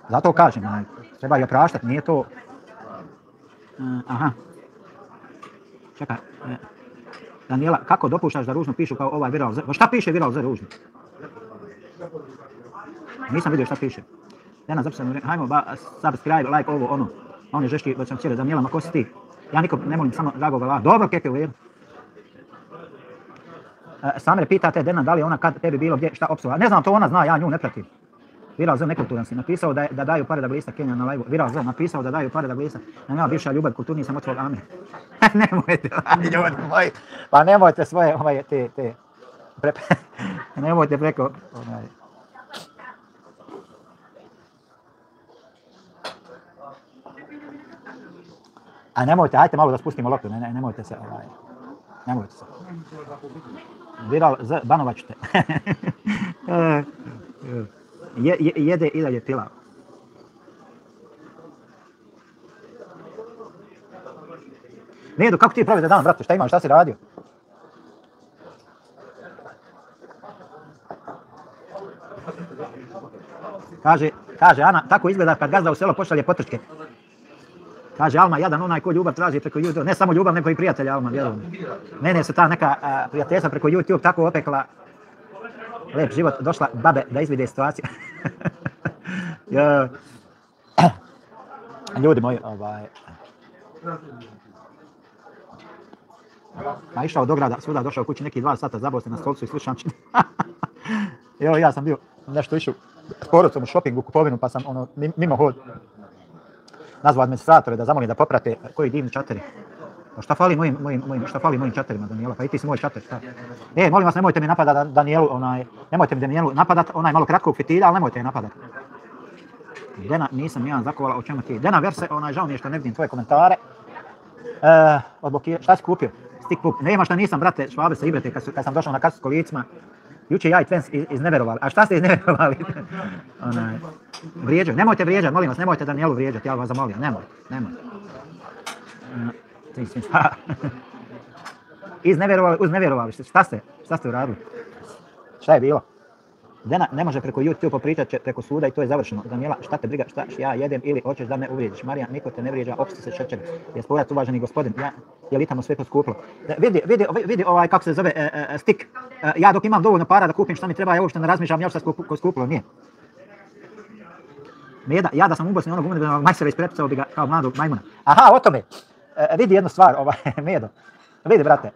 Zato kažem, treba je opraštati, nije to... Aha. Čekaj. Daniela, kako dopuštaš da ružno pišu kao ovaj Viral Z? Šta piše Viral Z ružno? Nisam vidio šta piše. Dena zapisano, hajmo subscribe, like, ovo, ono. On je žešći, već sam cijeli. Daniela, ma ko si ti? Ja nikom ne molim, samo dragog Allah. Dobro, keke u lijedu. Samir, pitate Dena da li ona kad tebi bilo gdje, šta opsova. Ne znam, to ona zna, ja nju ne pratim. Viral Z nekulturan si. Napisao da daju pare da glista Kenja na live. Viral Z napisao da daju pare da glista. Na nema bivša ljubav, kulturniji sam od svog amen. Nemojte, ljudi moji. Pa nemojte svoje, nemojte preko, A nemojte, ajte malo da spustimo loptu, nemojte se, nemojte se. Viral Z, banovat ćete. Jede i dalje pilav. Nedo, kako ti provede dan, brate, šta imaš, šta si radio? Kaže Ana, tako izgleda kad gazda u selo pošalje potrčke. Kaže Alma, jadan onaj ko ljubav traži preko YouTube, ne samo ljubav, nego i prijatelja Alma, vjerujem. Mene se ta neka prijateljstva preko YouTube tako opekla. Lep život, došla babe da izvide situaciju. Ljudi moji, Pa išao do grada, svuda došao kući neki 2 sata, zabao se na stolcu i slušam čini. Evo, ja sam bio nešto išao s porodicom u šopingu, kupovinu, pa sam mimo hod nazvao administratore da zamolim da poprate koji divni čateri. Šta fali mojim čaterima, Daniela? Pa i ti si moj čater, šta? Molim vas, nemojte mi napadati Danielu, nemojte mi Danielu napadati, onaj malo kratkog fitilja, ali nemojte je napadati. Dena, nisam nijedan zakovala, o čemu ti? Dena Verse, žao mi je što ne vidim tvoje komentare. Šta si kupio? Stick book. Nema šta nisam, brate, švabe se igrate kad sam došao na kasu s kolicima. Juče ja i Twens izneverovali. A šta ste izneverovali? Vrijeđaju. Nemojte vrijeđati, molim vas, nemojte Danielu vrijeđati, ja vas zamolim. Nemojte. Uznevjerovali. Šta ste uradili? Šta je bilo? Dena ne može preko YouTube popričat će preko suda i to je završeno. Daniela, šta te briga, šta ja jedem ili hoćeš da me uvrijediš? Marija, niko te ne vrijeđa, opsti se šećer. Je spojac uvaženi gospodin, je li tamo sve poskuplo? Vidi kako se zove stick. Ja dok imam dovoljno para da kupim šta mi treba, ja uopšte ne razmišljam ja šta skuplo, nije. Ja da sam ubosni onog umredbenog majstora isprepcao bi ga kao mladog majmuna. Aha, o tome. Vidi jednu stvar, Medo. Vidi, brate.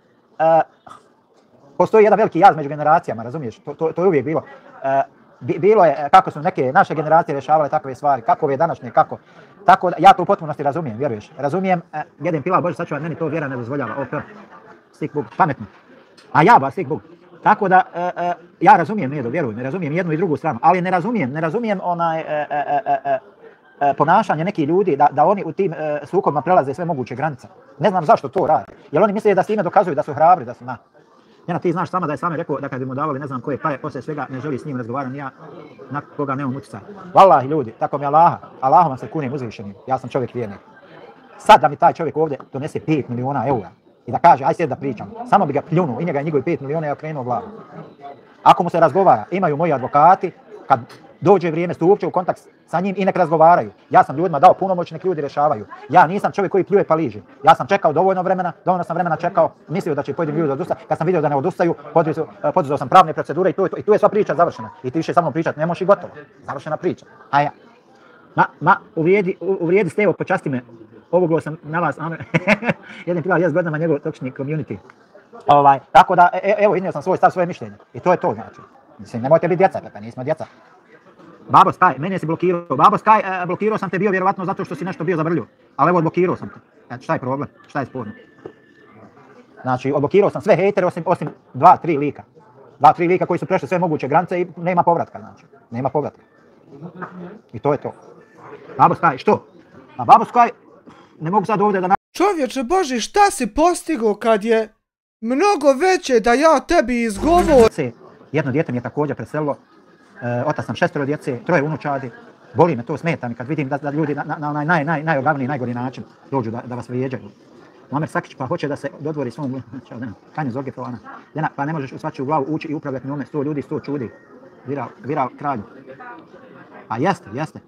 Postoji jedan veliki jaz među generacijama, razumiješ? To je uvijek bilo. Bilo je kako su neke naše generacije rješavale takve stvari, kako ove današnje, kako. Tako da ja to u potpunosti razumijem, vjeruješ? Razumijem, jedem pilav, Bože sačuvaj, meni to vjera ne dozvoljava. Stick book, pametno. A ja ba, stick book. Tako da ja razumijem, Medo, vjeruj, ne razumijem jednu i drugu stranu, ali ne razumijem ponašanje nekih ljudi da oni u tim sukobima prelaze sve moguće granice. Ne znam zašto to rade. Jer oni misle da s time dokazuju da su hrabri, da su Jena, ti znaš sama da je sami rekao da kad bi mu davali ne znam koje pare, poslije svega ne želi s njim razgovarati, ja na koga nemam utjecaj. Wallahi ljudi, tako mi Allaha, Allahom vam se kunim uzvišenim, ja sam čovjek vjernik. Sad da mi taj čovjek ovdje donese 5 milijuna eura i da kaže, aj sjedi da pričam, samo bi ga pljunuo i njega i njegovi 5 milijuna i okrenuo glavu. Ako mu se razgovara, imaju moji advokati, kad dođe vrijeme stupće u kontakt sa njim i nek razgovaraju. Ja sam ljudima dao punomoć, nek ljudi rješavaju. Ja nisam čovjek koji pljuje pa liže. Ja sam čekao dovoljno sam vremena čekao, mislio da će pojedini ljudi odustati. Kad sam vidio da ne odustaju, poduzeo sam pravne procedure i tu je sva priča završena. I ti više sa mnom pričati ne možeš i gotovo. Završena priča. A ja. Uvrijedi Stevo, počasti me. Ovoglo sam na vas, jedan pilav 10 godinama njegov točni community. Tako da, evo, iznio sam svoj stav, svoje mišljenje. I to je to, znači. Mislim, nemojte biti djeca, pa nismo djeca. Babo Sky, mene si blokirao. Babo Sky, blokirao sam te bio vjerovatno zato što si nešto bio zabrljio. Ali evo, odblokirao sam te. Šta je problem? Šta je sporno? Znači, odblokirao sam sve hejtere osim 2-3 lika. 2-3 lika koji su prešli sve moguće granice i nema povratka, znači. Nema povratka. I to je to. Babo Sky, što? A Babo Sky, ne mogu sad ovdje da... Čovječe Boži, šta si postigao kad je Mnogo veće da ja tebi izgovor. Jedno dijete mi je također preselilo, otac sam 6 djece, 3 unučadi. Boli me to, smeta mi kad vidim da ljudi na onaj najogavniji, najgori način dođu da vas vrijeđaju. Muamer Sakić pa hoće da se dodvori svom Kanje Zorge Frovana. Pa ne možeš u svačiju glavu ući i upravljati njome 100 ljudi, 100 čudi. Virao kralju. A jeste.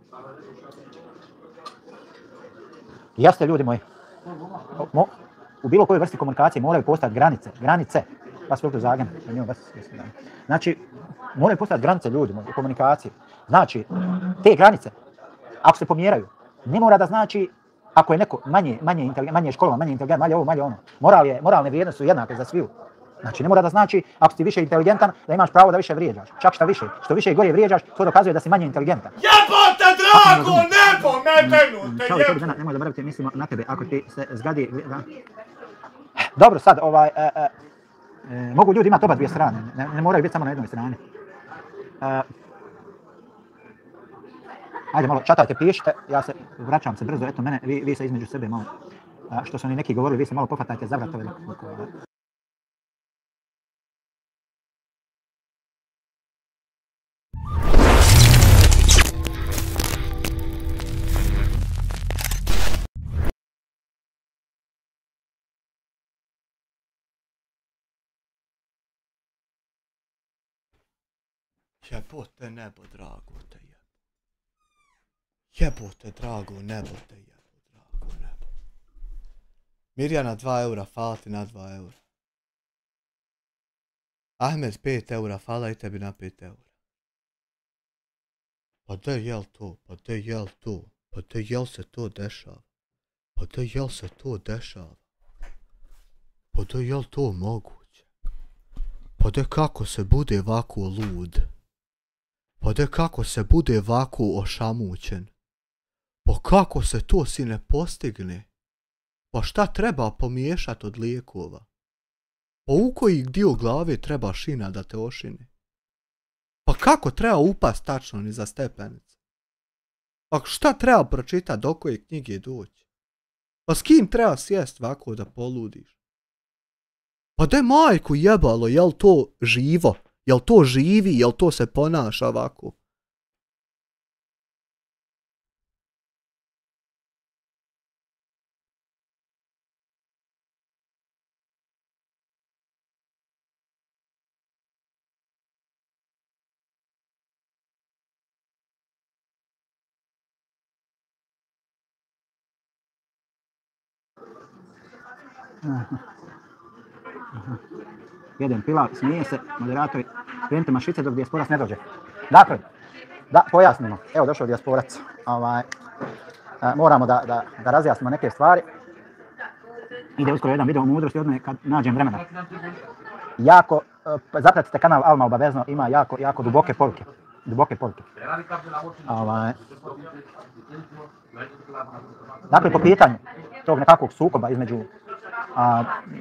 Jeste ljudi moji. U bilo kojoj vrsti komunikacije moraju postojati granice. Pa sve u Zagreb. Znači, moraju postojati granice ljudi moji u komunikaciji. Znači, te granice, ako se pomjeraju, ne mora da znači ako je neko manje školovan, manje inteligentan, manje ovo, manje ono. Moralne vrijednosti su jednake za sviju. Znači, ne mora da znači ako si više inteligentan da imaš pravo da više vrijeđaš. Čak što više i gore vrijeđaš, to dokazuje da si manje inteligentan. Jebote drago, nebo, medenute, jebote! Nemoj zaboraviti, mislimo na tebe, ako ti se zgadi... Dobro, sad, mogu ljudi imati oba dvije strane, ne moraju biti samo na jednoj strani. Ajde malo, čatajte, pišite, vraćam se brzo, eto mene, vi se između sebe malo, što su oni neki govorili, vi se malo pohvatajte za vratove. Jebote nebo, drago te jebo. Jebote drago nebo te jebo, drago nebo. Mirjana 2 eura, hvala ti na 2 eura. Ahmed 5 eura, hvala i tebi na 5 eura. Pa da jel to, pa da jel to, pa da jel se to dešava. Pa da jel se to dešava. Pa da jel to moguće. Pa da kako se bude ovako lud. Pa da kako se bude ovako ošamućen. Pa kako se to si ne postigne? Pa šta treba pomiješat od lijekova? Pa u koji dio glave treba šina da te ošine? Pa kako treba upast tačno ni za stepenicu? Pa šta treba pročitat do koje knjige doći? Pa s kim treba sjest ovako da poludiš? Pa de majku jebalo, jel to živo? Jel to živi, jel to se ponaša ovako? Jedan pilav, smije se, moderatori, krenite mašice dok dijasporac ne dođe. Dakle, da pojasnimo, evo došao dijasporac, moramo da razjasnimo neke stvari. Ide uskoro jedan video o mudrosti od mene kad nađem vremena. Jako, zapratite kanal Alma obavezno, ima jako duboke poruke. Dakle, po pitanju tog nekakvog sukoba između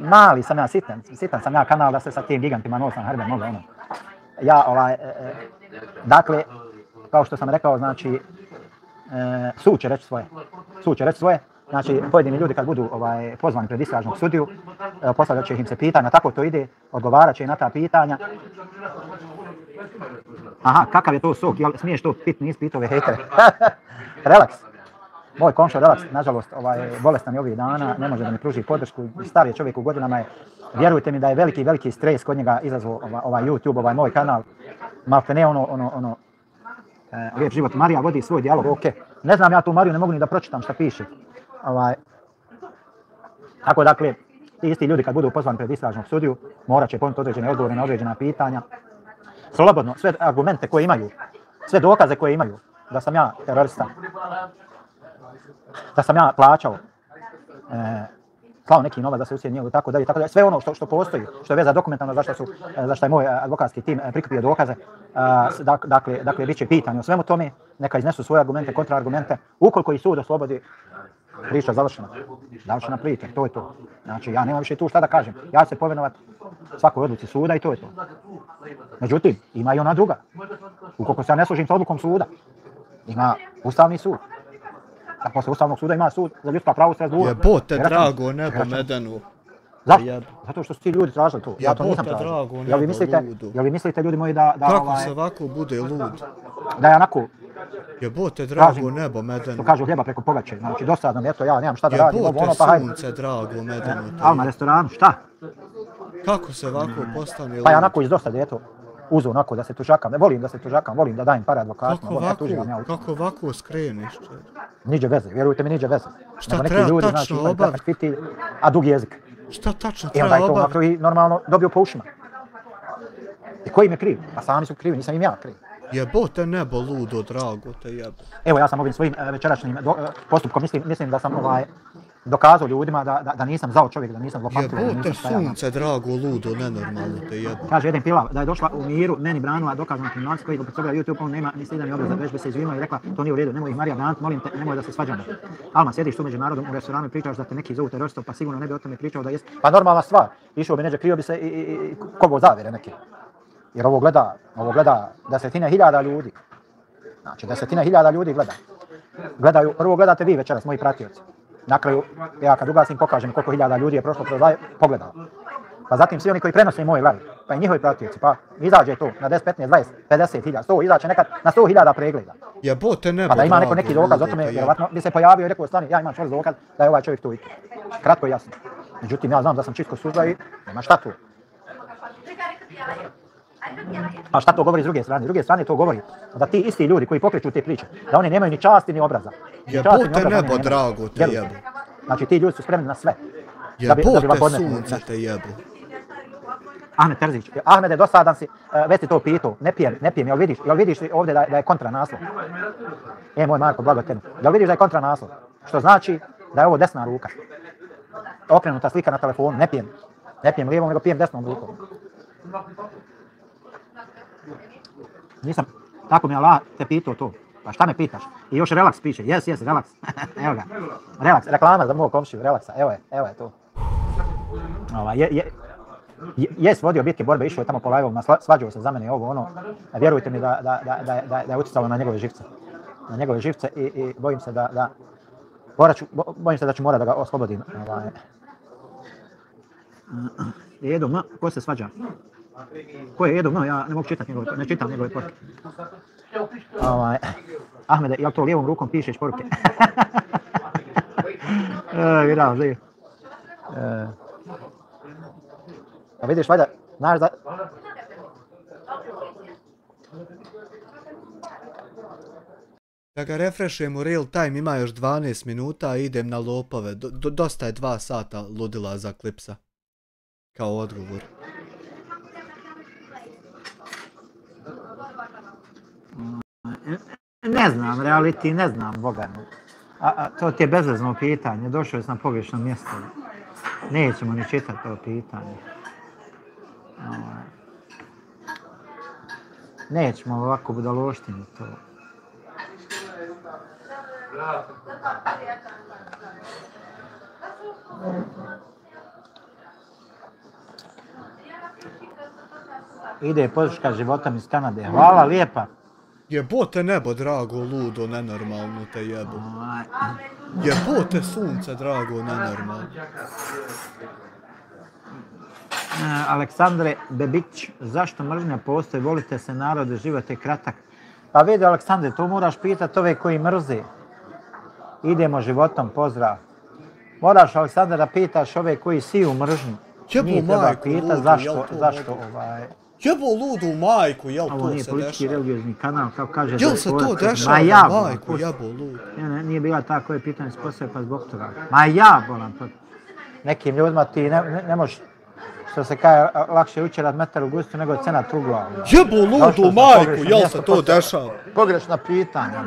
mali sam ja, sitan sam ja kanal da se sa tim gigantima nosam hrbe mogu ono. Dakle, kao što sam rekao, znači, sud će reći svoje. Znači, pojedini ljudi kad budu pozvani pred istražnog sudiju, postavljat će im se pitanja, tako to ide, odgovarat će i na ta pitanja. Aha, kakav je to sok, jel smiješ to pit, nisi pit ove hejtere. Relaks. Moj komšo relaks, nažalost, bolestan je ovih dana, ne može da mi pruži podršku, star je čovjek u godinama je. Vjerujte mi da je veliki stres kod njega izazvao ovaj YouTube, ovaj moj kanal. Malte ne ono, lijep život. Marija vodi svoj dijalog, ok. Ne znam ja tu Mariju, ne mogu ni da pročitam šta piše. Tako dakle, ti isti ljudi kad budu pozvani pred istražnog sudiju, morat će ponuditi određene odgovore na određena pitanja. Slobodno, sve argumente koje imaju, sve dokaze koje imaju, da sam ja terorista, da sam ja plaćao, klao neki novac da se usije njegu, tako dalje, sve ono što postoji, što je veza dokumentarno, zašto je moj advokatski tim prikupio dokaze, dakle, bit će pitanje o svemu tome, neka iznesu svoje argumente, kontraargumente, ukoliko i sud oslobodi, priča završena priča, to je to. Znači, ja nemam više tu šta da kažem, ja ću se povjerovati svakoj odluci suda i to je to. Međutim, ima i ona druga, ukoliko se ja ne služim sa odlukom suda, ima Ustavni sud. A posle Ustavnog suda ima sud za ljudska prava u Strasbourgu. Jebote, drago nebo medenu. Zašto? Zato što su ti ljudi tražili to. Ja to nisam tražio. Drago, jel vi mislite ljudi moji da kako se ovako bude lud? Da ja onako jebote drago nebo medeno. Što kažu hljeba preko pogače. Znači dosadno mi, eto ja nemam šta da radim. Jebote sunce drago medeno. Alma restoranu, šta? Kako se ovako postane lud? Pa ja onako iz dosade, eto. Uzu onako da se tužakam, ne volim da se tužakam, volim da dajem pare advokatima. Kako ovako skreniš? Niđe veze, vjerujte mi niđe veze. Šta treba tačno obaviti? A dugi jezik. Šta tačno treba obaviti? I onda je to makro i normalno dobio po ušima. I koji mi je kriv? Pa sami su krivi, nisam im ja kriv. Jebote nebo ludo, drago te jebo. Evo ja sam ovim svojim večerašnjim postupkom mislim da sam dokazao ljudima da nisam zao čovjek, da nisam zlopamtljiv. Jebote sunce, drago, ludo, nenormalno te jebo. Kaže jedan pilav da je došla u miru, meni branila dokazana kriminalca koji upotrebljava YouTube, on nema ni slida ni obveza, već bi se izvinula i rekla to nije u redu, nemoj ih Marija braniti, molim te, nemoj da se svađamo. Alma, sjediš tu među narodom u restoranu i pričaš da te neki zovu teroristov, pa sigurno ne bi o tome pričao da jest. Pa normalna stvar, išao bi neđe, krio bi se i kogo zavire neki. Jer ovo gleda desetine hiljada ljudi. Znači, desetine hiljada ljudi gledaju, prvo gledate vi večeras, moji pratioci. Na kraju, ja kad ugasim pokažem koliko hiljada ljudi je prošlo kroz live, pogledao. Pa zatim svi oni koji prenose moj live, pa i njihovi pratioci, pa izađe to na 10, 15, 20, 50 hiljada, 100, izaće nekad na 100 hiljada pregleda. Jebote nebo. Pa da ima neko neki dokaz o tome, vjerovatno bi se pojavio i rekao, stani, ja imam čvrst dokaz da je ovaj čovjek tu i tu. Kratko i jasno. Međutim, ja znam da sam čisto suza i nema šta tu. A šta to govori s druge strane? S druge strane to govori da ti isti ljudi koji pokreću te priče, da oni nemaju ni časti ni obraza. Jebote nebo, drago te jebu. Znači ti ljudi su spremni na sve. Jebote sunce te jebu. Ahmed Terzić, Ahmede, dosadan si, već ti to pitao, ne pijem, jel vidiš ovdje da je kontranaslov? Moj Marko, blago tebi, jel vidiš da je kontranaslov? Što znači da je ovo desna ruka. Okrenuta slika na telefonu, ne pijem lijevom, nego pijem desnom rukom. Nisam, tako mi Allah te pitao to. Pa šta me pitaš? I još relaks piše. Yes, relaks. Evo ga. Relaks, reklama za mog komšiju, relaksa. Evo je to. Jes vodio bitke borbe, išao je tamo po live-ovima, svađao se za mene ovo ono. Vjerujte mi da je utjecalo na njegove živce. Na njegove živce i bojim se da ću morati da ga oslobodim. Edo M, ko se svađa? Ko je Edo M? Ja ne mogu čitati njegove, ne čitam njegove poruke. Ahmede, jel to lijevom rukom pišeš poruke? Vidim, živ. Pa vidiš, valjda, znaš da... Da ga refrešujem u real time, ima još 12 minuta i idem na lopove. Dosta je 2 sata ludila za klipsa. Kao odgovor. Ne znam, reality, ne znam, Boga. To ti je bezvezno pitanje, došao sam na pogrešno mjesto. Nećemo ni čitati to pitanje. Nećemo ovako budaloštini to. Ide podrška životom iz Kanade. Hvala lijepa. Jebote nebo, drago, ludo, nenormalno te jebu. Jebote sunce, drago, nenormalno. Aleksandre Bebić, zašto mržnja postoji? Volite se narode, život je kratak. Pa vidi, Aleksandre, to moraš pitati ove koji mrze. Idemo životom, pozdrav. Moraš, Aleksandre, da pitaš ove koji siju mržnju. Njih treba pitati zašto Jebo ludu majku, jel to se dešava? Ovo nije politički religiozni kanal, kao kaže... Jel se to dešava majku, jebo ludu? Nije bila ta koje pitanje s posao, pa zbog toga. Ma ja bolam to. Nekim ljudima ti ne možeš, što se kaže, lakše učerat metar u gustu nego cenat u glavu. Jebo ludu majku, jel se to dešava? Pogrešna pitanja.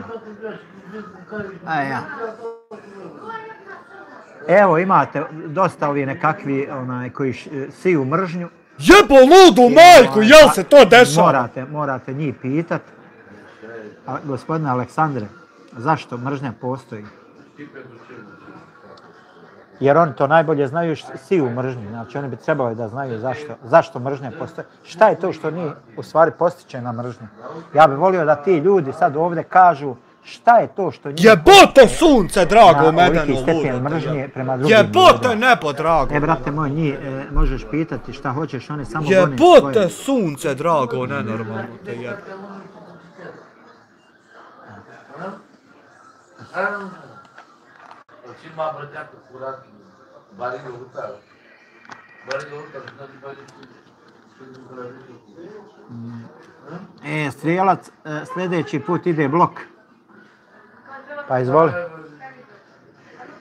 Evo imate dosta ovi nekakvi koji siju mržnju. Jebo ludu majku, jel se to dešava? Morate njih pitat. Gospodine Aleksandre, zašto mržnja postoji? Jer oni to najbolje znaju siju mržnju. Znači oni bi trebali da znaju zašto mržnja postoji. Šta je to što njih u stvari postiče na mržnju? Ja bih volio da ti ljudi sad ovdje kažu šta je to što njih... Jebote sunce, drago, medeno ludo. Stepen mržnje prema drugim jebote nebo, drago. Brate moj, njih možeš pitati šta hoćeš, oni samo gone jebote svoje. Sunce, drago, nenormalno te jebe. Strijelac, sljedeći put ide blok. Pa izvoli.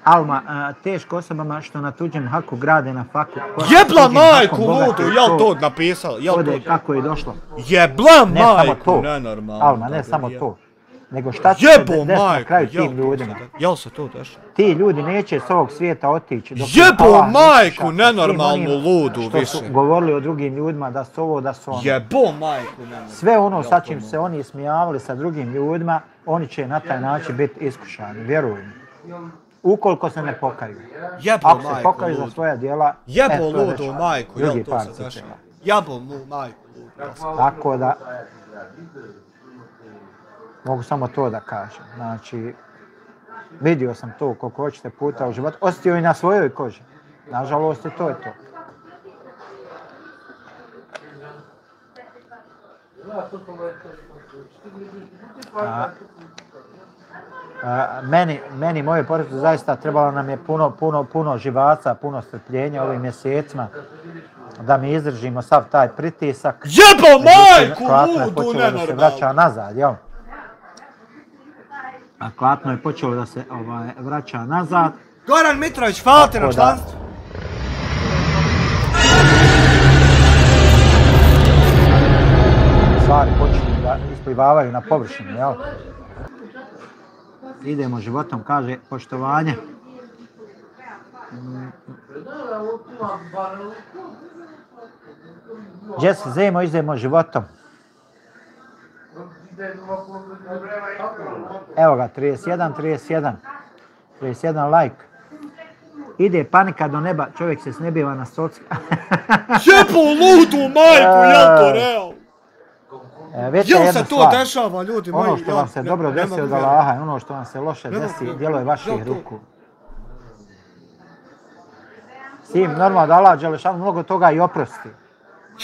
Alma, teško osobama što na tuđem haku grade na faku. Jebla majku, ludu, jel to napisao? Ode kako je došlo. Jebla majku, nenormalno. Alma, ne samo to. Nego šta će se desiti na kraju tim ljudima. Jel se to dešava? Ti ljudi neće s ovog svijeta otići. Jebo majku, nenormalnu ludu više. Što su govorili o drugim ljudima da su ovo, da su ono. Jebo majku, nenormalno. Sve ono sa čim se oni smijavali sa drugim ljudima, oni će na taj način biti iskušani, vjerujem. Ukoliko se ne pokaju. Ako se pokaju za svoja djela, jebo ludu majku, jel to se dešava? Jebo mu majku, ludu. Tako da, mogu samo to da kažem. Znači, vidio sam to koliko hoćete puta u životu. Osjetio i na svojoj koži. Nažalost, i to je to. Meni moje porodice zaista trebalo nam je puno živaca, puno strpljenja ovim mjesecima da mi izdržimo sav taj pritisak. Jebo majku, ludu, nenormalno. Da se vraća nazad, jel? A Klatno je počelo da se vraća nazad. Goran Mitrović, hvala ti na članstvu. Stvari počinju da isplivavaju na površinu, jel? Idemo životom, kaže, poštovanje. Jesse, zemo, idemo životom. Evo ga, 31 like. Ide panika do neba, čovjek se snebiva na soci. Jebo ludu majku, jel to real? Jel se to dešava, ljudi moji? Ono što vam se dobro desi od Allaha i ono što vam se loše desi, djelo je vaših ruku. Sim, normalno da Allah Đelešanu mnogo toga i oprosti.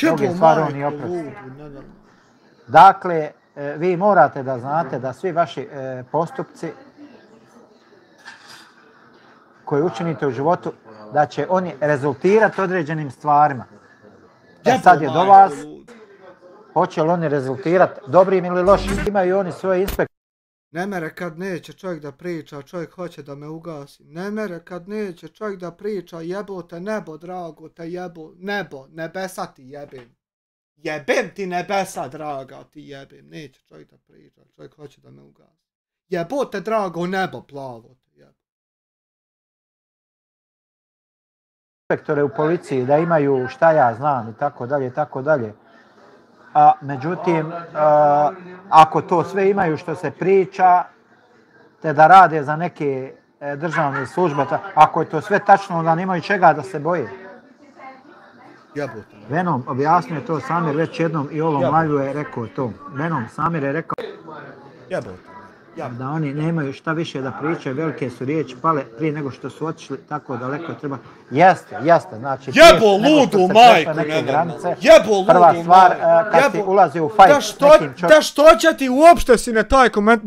Mnoge stvari on i oprosti. Dakle, vi morate da znate da svi vaši postupci koje učinite u životu, da će oni rezultirati određenim stvarima. Sad je do vas, hoće li oni rezultirati dobrim ili lošim. Imaju oni svoje inspekcije. Ne mere kad neće čovjek da priča, čovjek hoće da me ugasi. Ne mere kad neće čovjek da priča, jebote nebo, drago te jebo, nebo, nebesa ti jebim. Jebem ti nebesa, draga ti jebim. Neće čovjek da priča, čovjek hoće da me ugasi. Jebote, drago nebo, plavo te jebim. Inspektore u policiji da imaju šta ja znam i tako dalje, tako dalje. Međutim, ako to sve imaju što se priča, te da rade za neke državne službe, ako je to sve tačno, onda nemaju čega da se boje. Venom objasnio to Samir već jednom i ovom live je rekao to. Venom Samir je rekao da oni nemaju šta više da pričaju, velike su riječi pale prije nego što su otišli tako daleko treba. Jeste, znači jebo ludu majku, neke granice. Jebo ludu. Prva stvar kad ti ulazi u fajt s nekim čovjekom. Da što će ti uopšte si ne taj koment,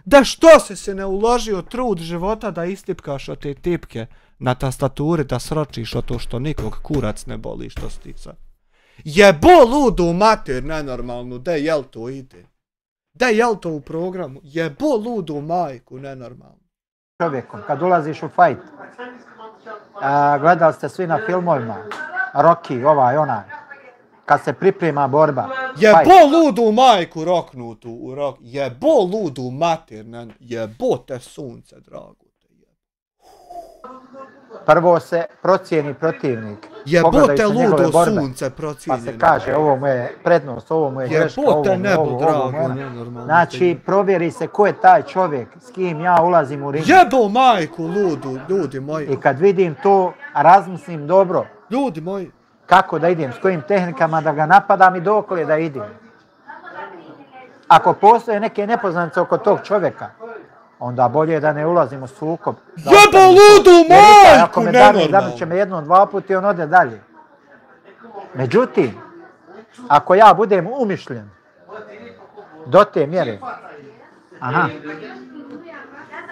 da što si se ne uložio trud života da istipkaš od te tipke na tastaturi, da sročiš od to što nikog kurac ne boli što stica. Jebo ludu mater nenormalnu, da jel to ide? Da jel to u programu? Jebo ludu majku nenormalnu. Čovjekom, kad ulaziš u fajt, gledali ste svi na filmovima, Rocky, ovaj, onaj, kad se priprema borba. Jebo ludu majku roknutu u rok, jebo ludu mater, jebo te sunce, drago te jebo. Prvo se procijeni protivnik. Jebote ludo sunce procijenjeno. Pa se kaže, ovo mu je prednost, ovo mu je greška, jebote nebo, drago, znači, provjeri se ko je taj čovjek, s kim ja ulazim u ring. Jebo majku, ludu, ljudi moji. I kad vidim to, razmislim dobro. Ljudi moji. Kako da idem, s kojim tehnikama da ga napadam i dokle da idem. ako postoje neke nepoznanice oko tog čovjeka, onda bolje da ne ulazim u sukob. Jebo ludu majku, ako me zabit će me jednom, dva puta i on ode dalje. Međutim, ako ja budem umišljen do te mjere,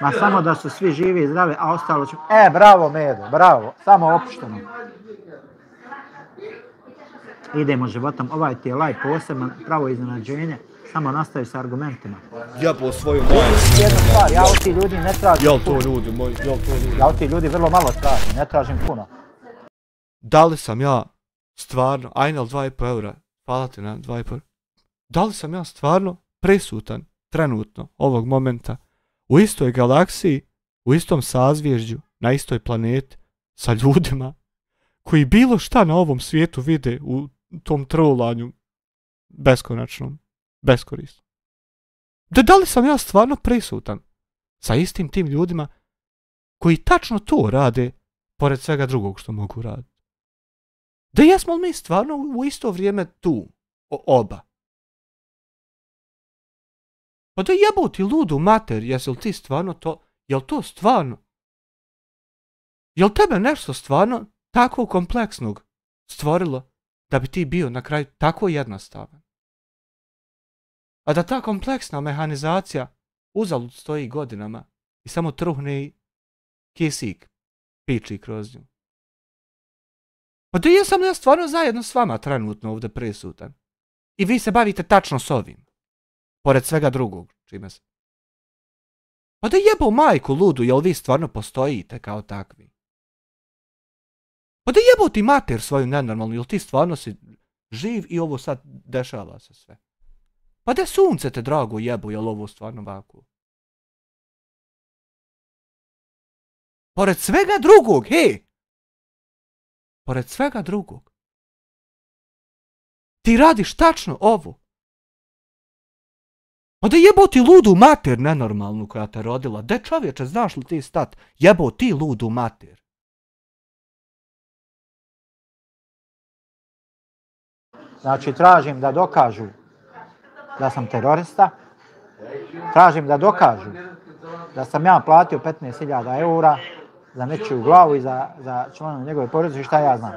ma samo da su svi živi i zdravi, a ostalo ću... bravo Medo, bravo, samo opušteno. Idemo životom, ovaj ti je live poseban, pravo iznenađenje, samo nastavi s argumentima. Jebo svoju majku. Jedna stvar, ja od ti ljudi ne tražim puno. Jel to ljudi moji, jel to ljudi? Ja od ti ljudi vrlo malo tražim, ne tražim puno. Da li sam ja stvarno, Ajnel 2,5 eura, hvala ti na 2,5. Da li sam ja stvarno prisutan, trenutno, ovog momenta, u istoj galaksiji, u istom sazvježđu, na istoj planeti, sa ljudima koji bilo šta na ovom svijetu vide u tom trolanju beskonačnom, beskorisnom. Da li sam ja stvarno prisutan sa istim tim ljudima koji tačno to rade pored svega drugog što mogu raditi? Da jesmo li mi stvarno u isto vrijeme tu, oba? Pa da jeboti ludu mater, jesi li ti stvarno to, jel to stvarno? Jel tebe nešto stvarno tako kompleksnog stvorilo da bi ti bio na kraju tako jednostavan? A da ta kompleksna mehanizacija uzalud stoji godinama i samo truhne i kisik piči kroz nju. Pa da jesam ja stvarno zajedno s vama trenutno ovdje prisutan. I vi se bavite tačno s ovim. Pored svega drugog, čime se. Pa da jebo majku ludu, jel vi stvarno postojite kao takvi? Pa da jebo ti mater svoju nenormalnu, jel ti stvarno si živ i ovo sad dešava se sve? Pa da sunce te drago jebu, jel ovo stvarno ovako? Pored svega drugog, hej! Pored svega drugog. Ti radiš tačno ovo. Pa da jebo ti ludu mater nenormalnu koja te rodila. De čovječe, znaš li ti stat? Jebo ti ludu mater. Znači, tražim da dokažu da sam terorista. Tražim da dokažu da sam ja platio 15.000 eura za nečiju glavu i za člana njegove porodice, šta ja znam.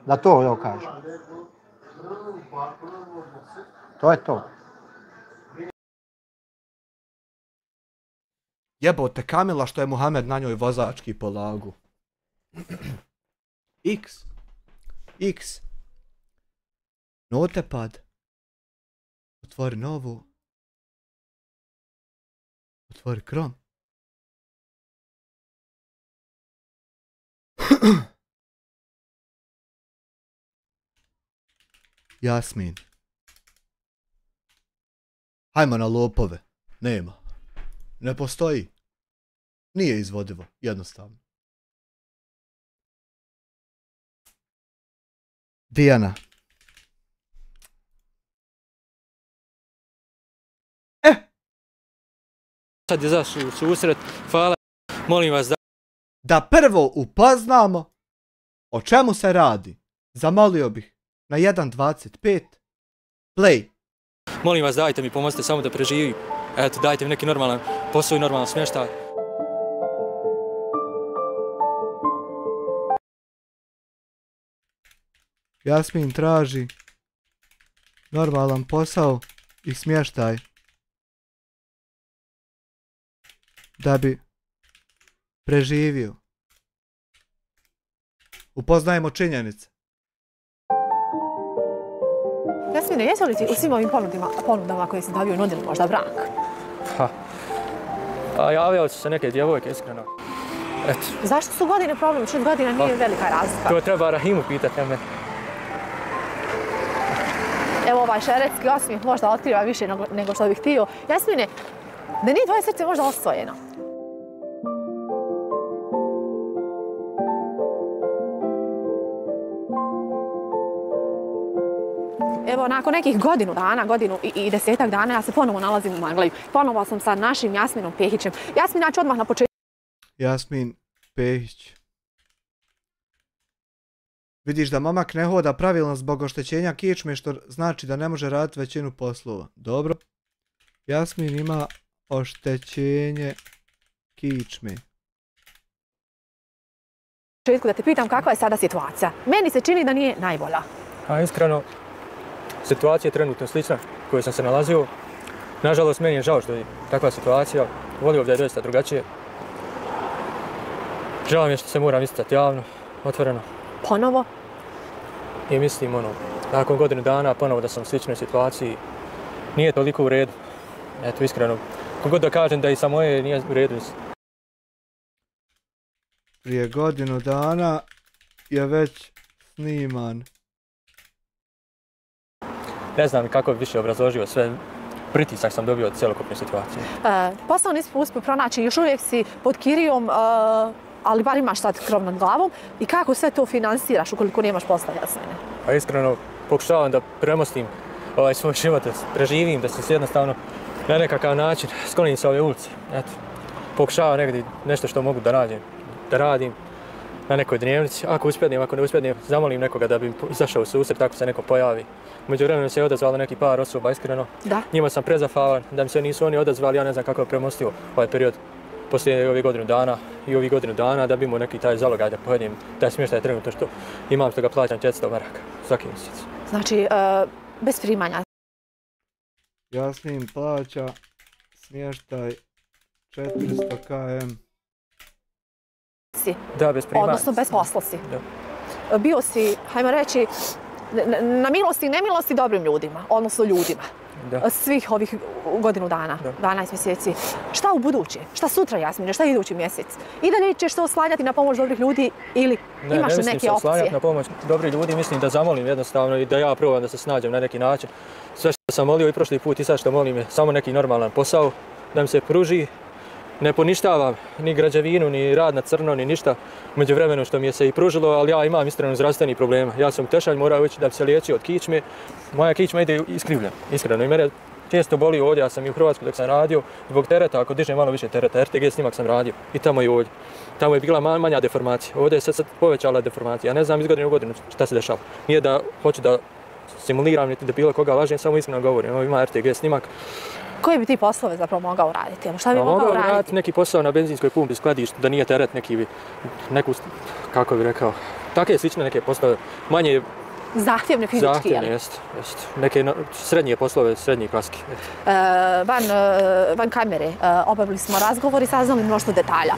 Da to dokažu. To je to. Jebote Kamila što je Muhammed na njoj vozački polagu. X. Notepad. Otvori novu. Otvori Chrome. Jasmin. Hajmo na lopove. Nema. Ne postoji. Nije izvodivo. Jednostavno. Dijana. Sad je zašao u susret, hvala, molim vas da prvo upoznamo o čemu se radi. Zamolio bih na 1.25 play. Molim vas dajte mi pomozite samo da preživim. Eto dajte mi neki normalan posao i normalan smještaj. Jasmin traži normalan posao i smještaj da bi preživio. Upoznajemo činjenice. Jasmine, jesu li ti u svim ovim ponudama koje si dobio nudili možda brak? Pa javljali su se neke djevojke, iskreno. Eto. Zašto su godine problem? 6 godina nije velika razlika. To treba Rahimu pitati, ne mene. Evo ovaj šeretski osmijeh možda otkriva više nego što bih htio. Jasmine, da nije tvoje srce možda osvojeno? Evo, nakon nekih godinu i 10 dana, ja se ponovo nalazim u Manglaju. Ponovo sam sa našim Jasminom Pehićem. Jasmin, ja ću odmah na početku. Jasmin Pehić. Vidiš da mamak ne hoda pravilno zbog oštećenja kičme, što znači da ne može raditi većinu poslova. Dobro. Jasmin ima oštećenje kičme. Da te pitam kakva je sada situacija. Meni se čini da nije najbolja. A iskreno, situacija je trenutno slična koju sam se nalazio. Nažalost, meni je žao što je takva situacija. Volio bi da je doista drugačije. Žao mi je što se moram isticati javno, otvoreno. Ponovo? I mislim, nakon godinu dana ponovo da sam u sličnoj situaciji, nije toliko u redu. Eto, iskreno, kogod da kažem da i sa moje nije u redu. Prije godinu dana je već sniman. Ne znam kako bi više obrazložio sve. Pritisak sam dobio od cjelokupne situacije. Posao nisi uspio pronaći, još uvijek si pod kirijom, ali bar imaš sad krov nad glavom. I kako sve to finansiraš ukoliko nemaš posla, Jasmine? A iskreno, pokušavam da premostim ovaj svoj život, da preživim, da se jednostavno na nekakav način sklonim sa ove ulice. Eto, pokušavam negdje nešto što mogu da radim na nekoj dnevnici. Ako uspjednem, ako ne uspjednem, zamolim nekoga da bi izašao u susret, ako se neko pojavi. Među vremenu se je odazvalo neki par osoba, iskreno. Da. Njima sam prezahvalan, da mi se nisu oni odazvali, ja ne znam kako je premostio ovaj period poslije ovih godinu dana i ovih godinu dana da bi mu neki taj zalogaj da pojedem taj smještaj trenutno što imam, što ga plaćam 400 maraka svaki mjesec. Znači, bez primanja. Jasmin plaća smještaj 400 km. Da, bez primanja. Odnosno, bez posla si. Da. Bio si, hajmo reći, na milosti i nemilosti dobrim ljudima, odnosno ljudima. Da. Svih ovih godinu dana, da. 12 mjeseci. Šta u buduće? Šta sutra, Jasmine? Šta idući mjesec? I da li ćeš to oslanjati na pomoć dobrih ljudi ili imaš neke opcije? Ne mislim se oslanjati na pomoć dobrih ljudi, mislim da zamolim jednostavno i da ja probam da se snađem na neki način. Sve što sam molio i prošli put i sad što molim je samo neki normalan posao, da mi se pruži. Ne poništavam ni građevinu, ni rad na crno, ni ništa među vremenu što mi je se i pružilo, ali ja imam iskreno zdravstvenih problema. Ja sam u Tešanj morao ići da bi se liječio od kičme. Moja kičma ide iskrivljena, iskreno. I mene često boli ovdje, ja sam i u Hrvatskoj dok sam radio, zbog tereta, ako dižem malo više tereta, RTG snimak sam radio i tamo i ovdje. Tamo je bila manja deformacija, ovdje je sad povećala deformacija. Ja ne znam iz godine u godinu šta se dešava. Nije da hoću da simuliram niti da bilo koga lažem, samo iskreno govorim. Ima RTG snimak. Koje bi ti poslove zapravo mogao raditi? Šta bi mogao raditi? Neki posao na benzinskoj pumpi, skladištu, da nije teret neku, kako bih rekao, takve slične neke poslove, manje zahtjevne fizički, zahtjevne, jest. Neke srednje poslove, srednje klaske. Van kamere obavili smo razgovor i saznali mnoštvo detalja.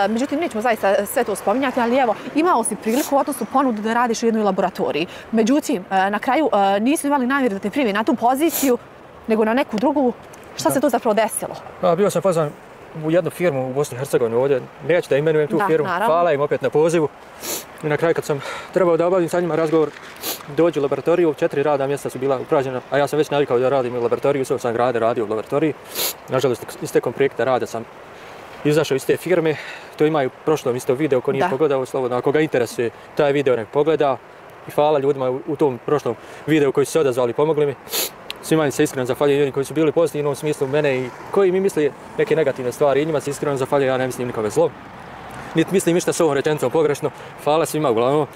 Međutim, nećemo zaista sve to spominjati, ali evo, imao si priliku, odnosno ponudu da radiš u jednoj laboratoriji. Međutim, na kraju nisu imali namjeru da te primi na tu poziciju, nego na neku drugu. Šta se to zapravo desilo? Bio sam pozvan u jednu firmu u Bosni i Hercegovini ovdje. Neću da imenujem tu firmu. Naravno. Hvala im opet na pozivu. I na kraju kad sam trebao da obavim sa njima razgovor, dođu u laboratoriju, 4 radna mjesta su bila upražnjena, a ja sam već navikao da radim u laboratoriju, sve sam radio u laboratoriji. Nažalost, istekom projekta rada sam izašao iz te firme. To imaju prošlom isto video, ko nije pogledao, slobodno, ako ga interesuje, taj video nek pogleda. I hvala ljudima u tom prošlom videu koji su se odazvali, pomogli mi. Svima im se iskreno zahvaljujem, ljudi koji su bili pozitivni u smislu mene i koji mi misli neke negativne stvari. I njima se iskreno zahvaljujem, ja ne mislim nikome zlo. Niti mislim ništa s ovom rečenicom pogrešno. Hvala svima uglavnom.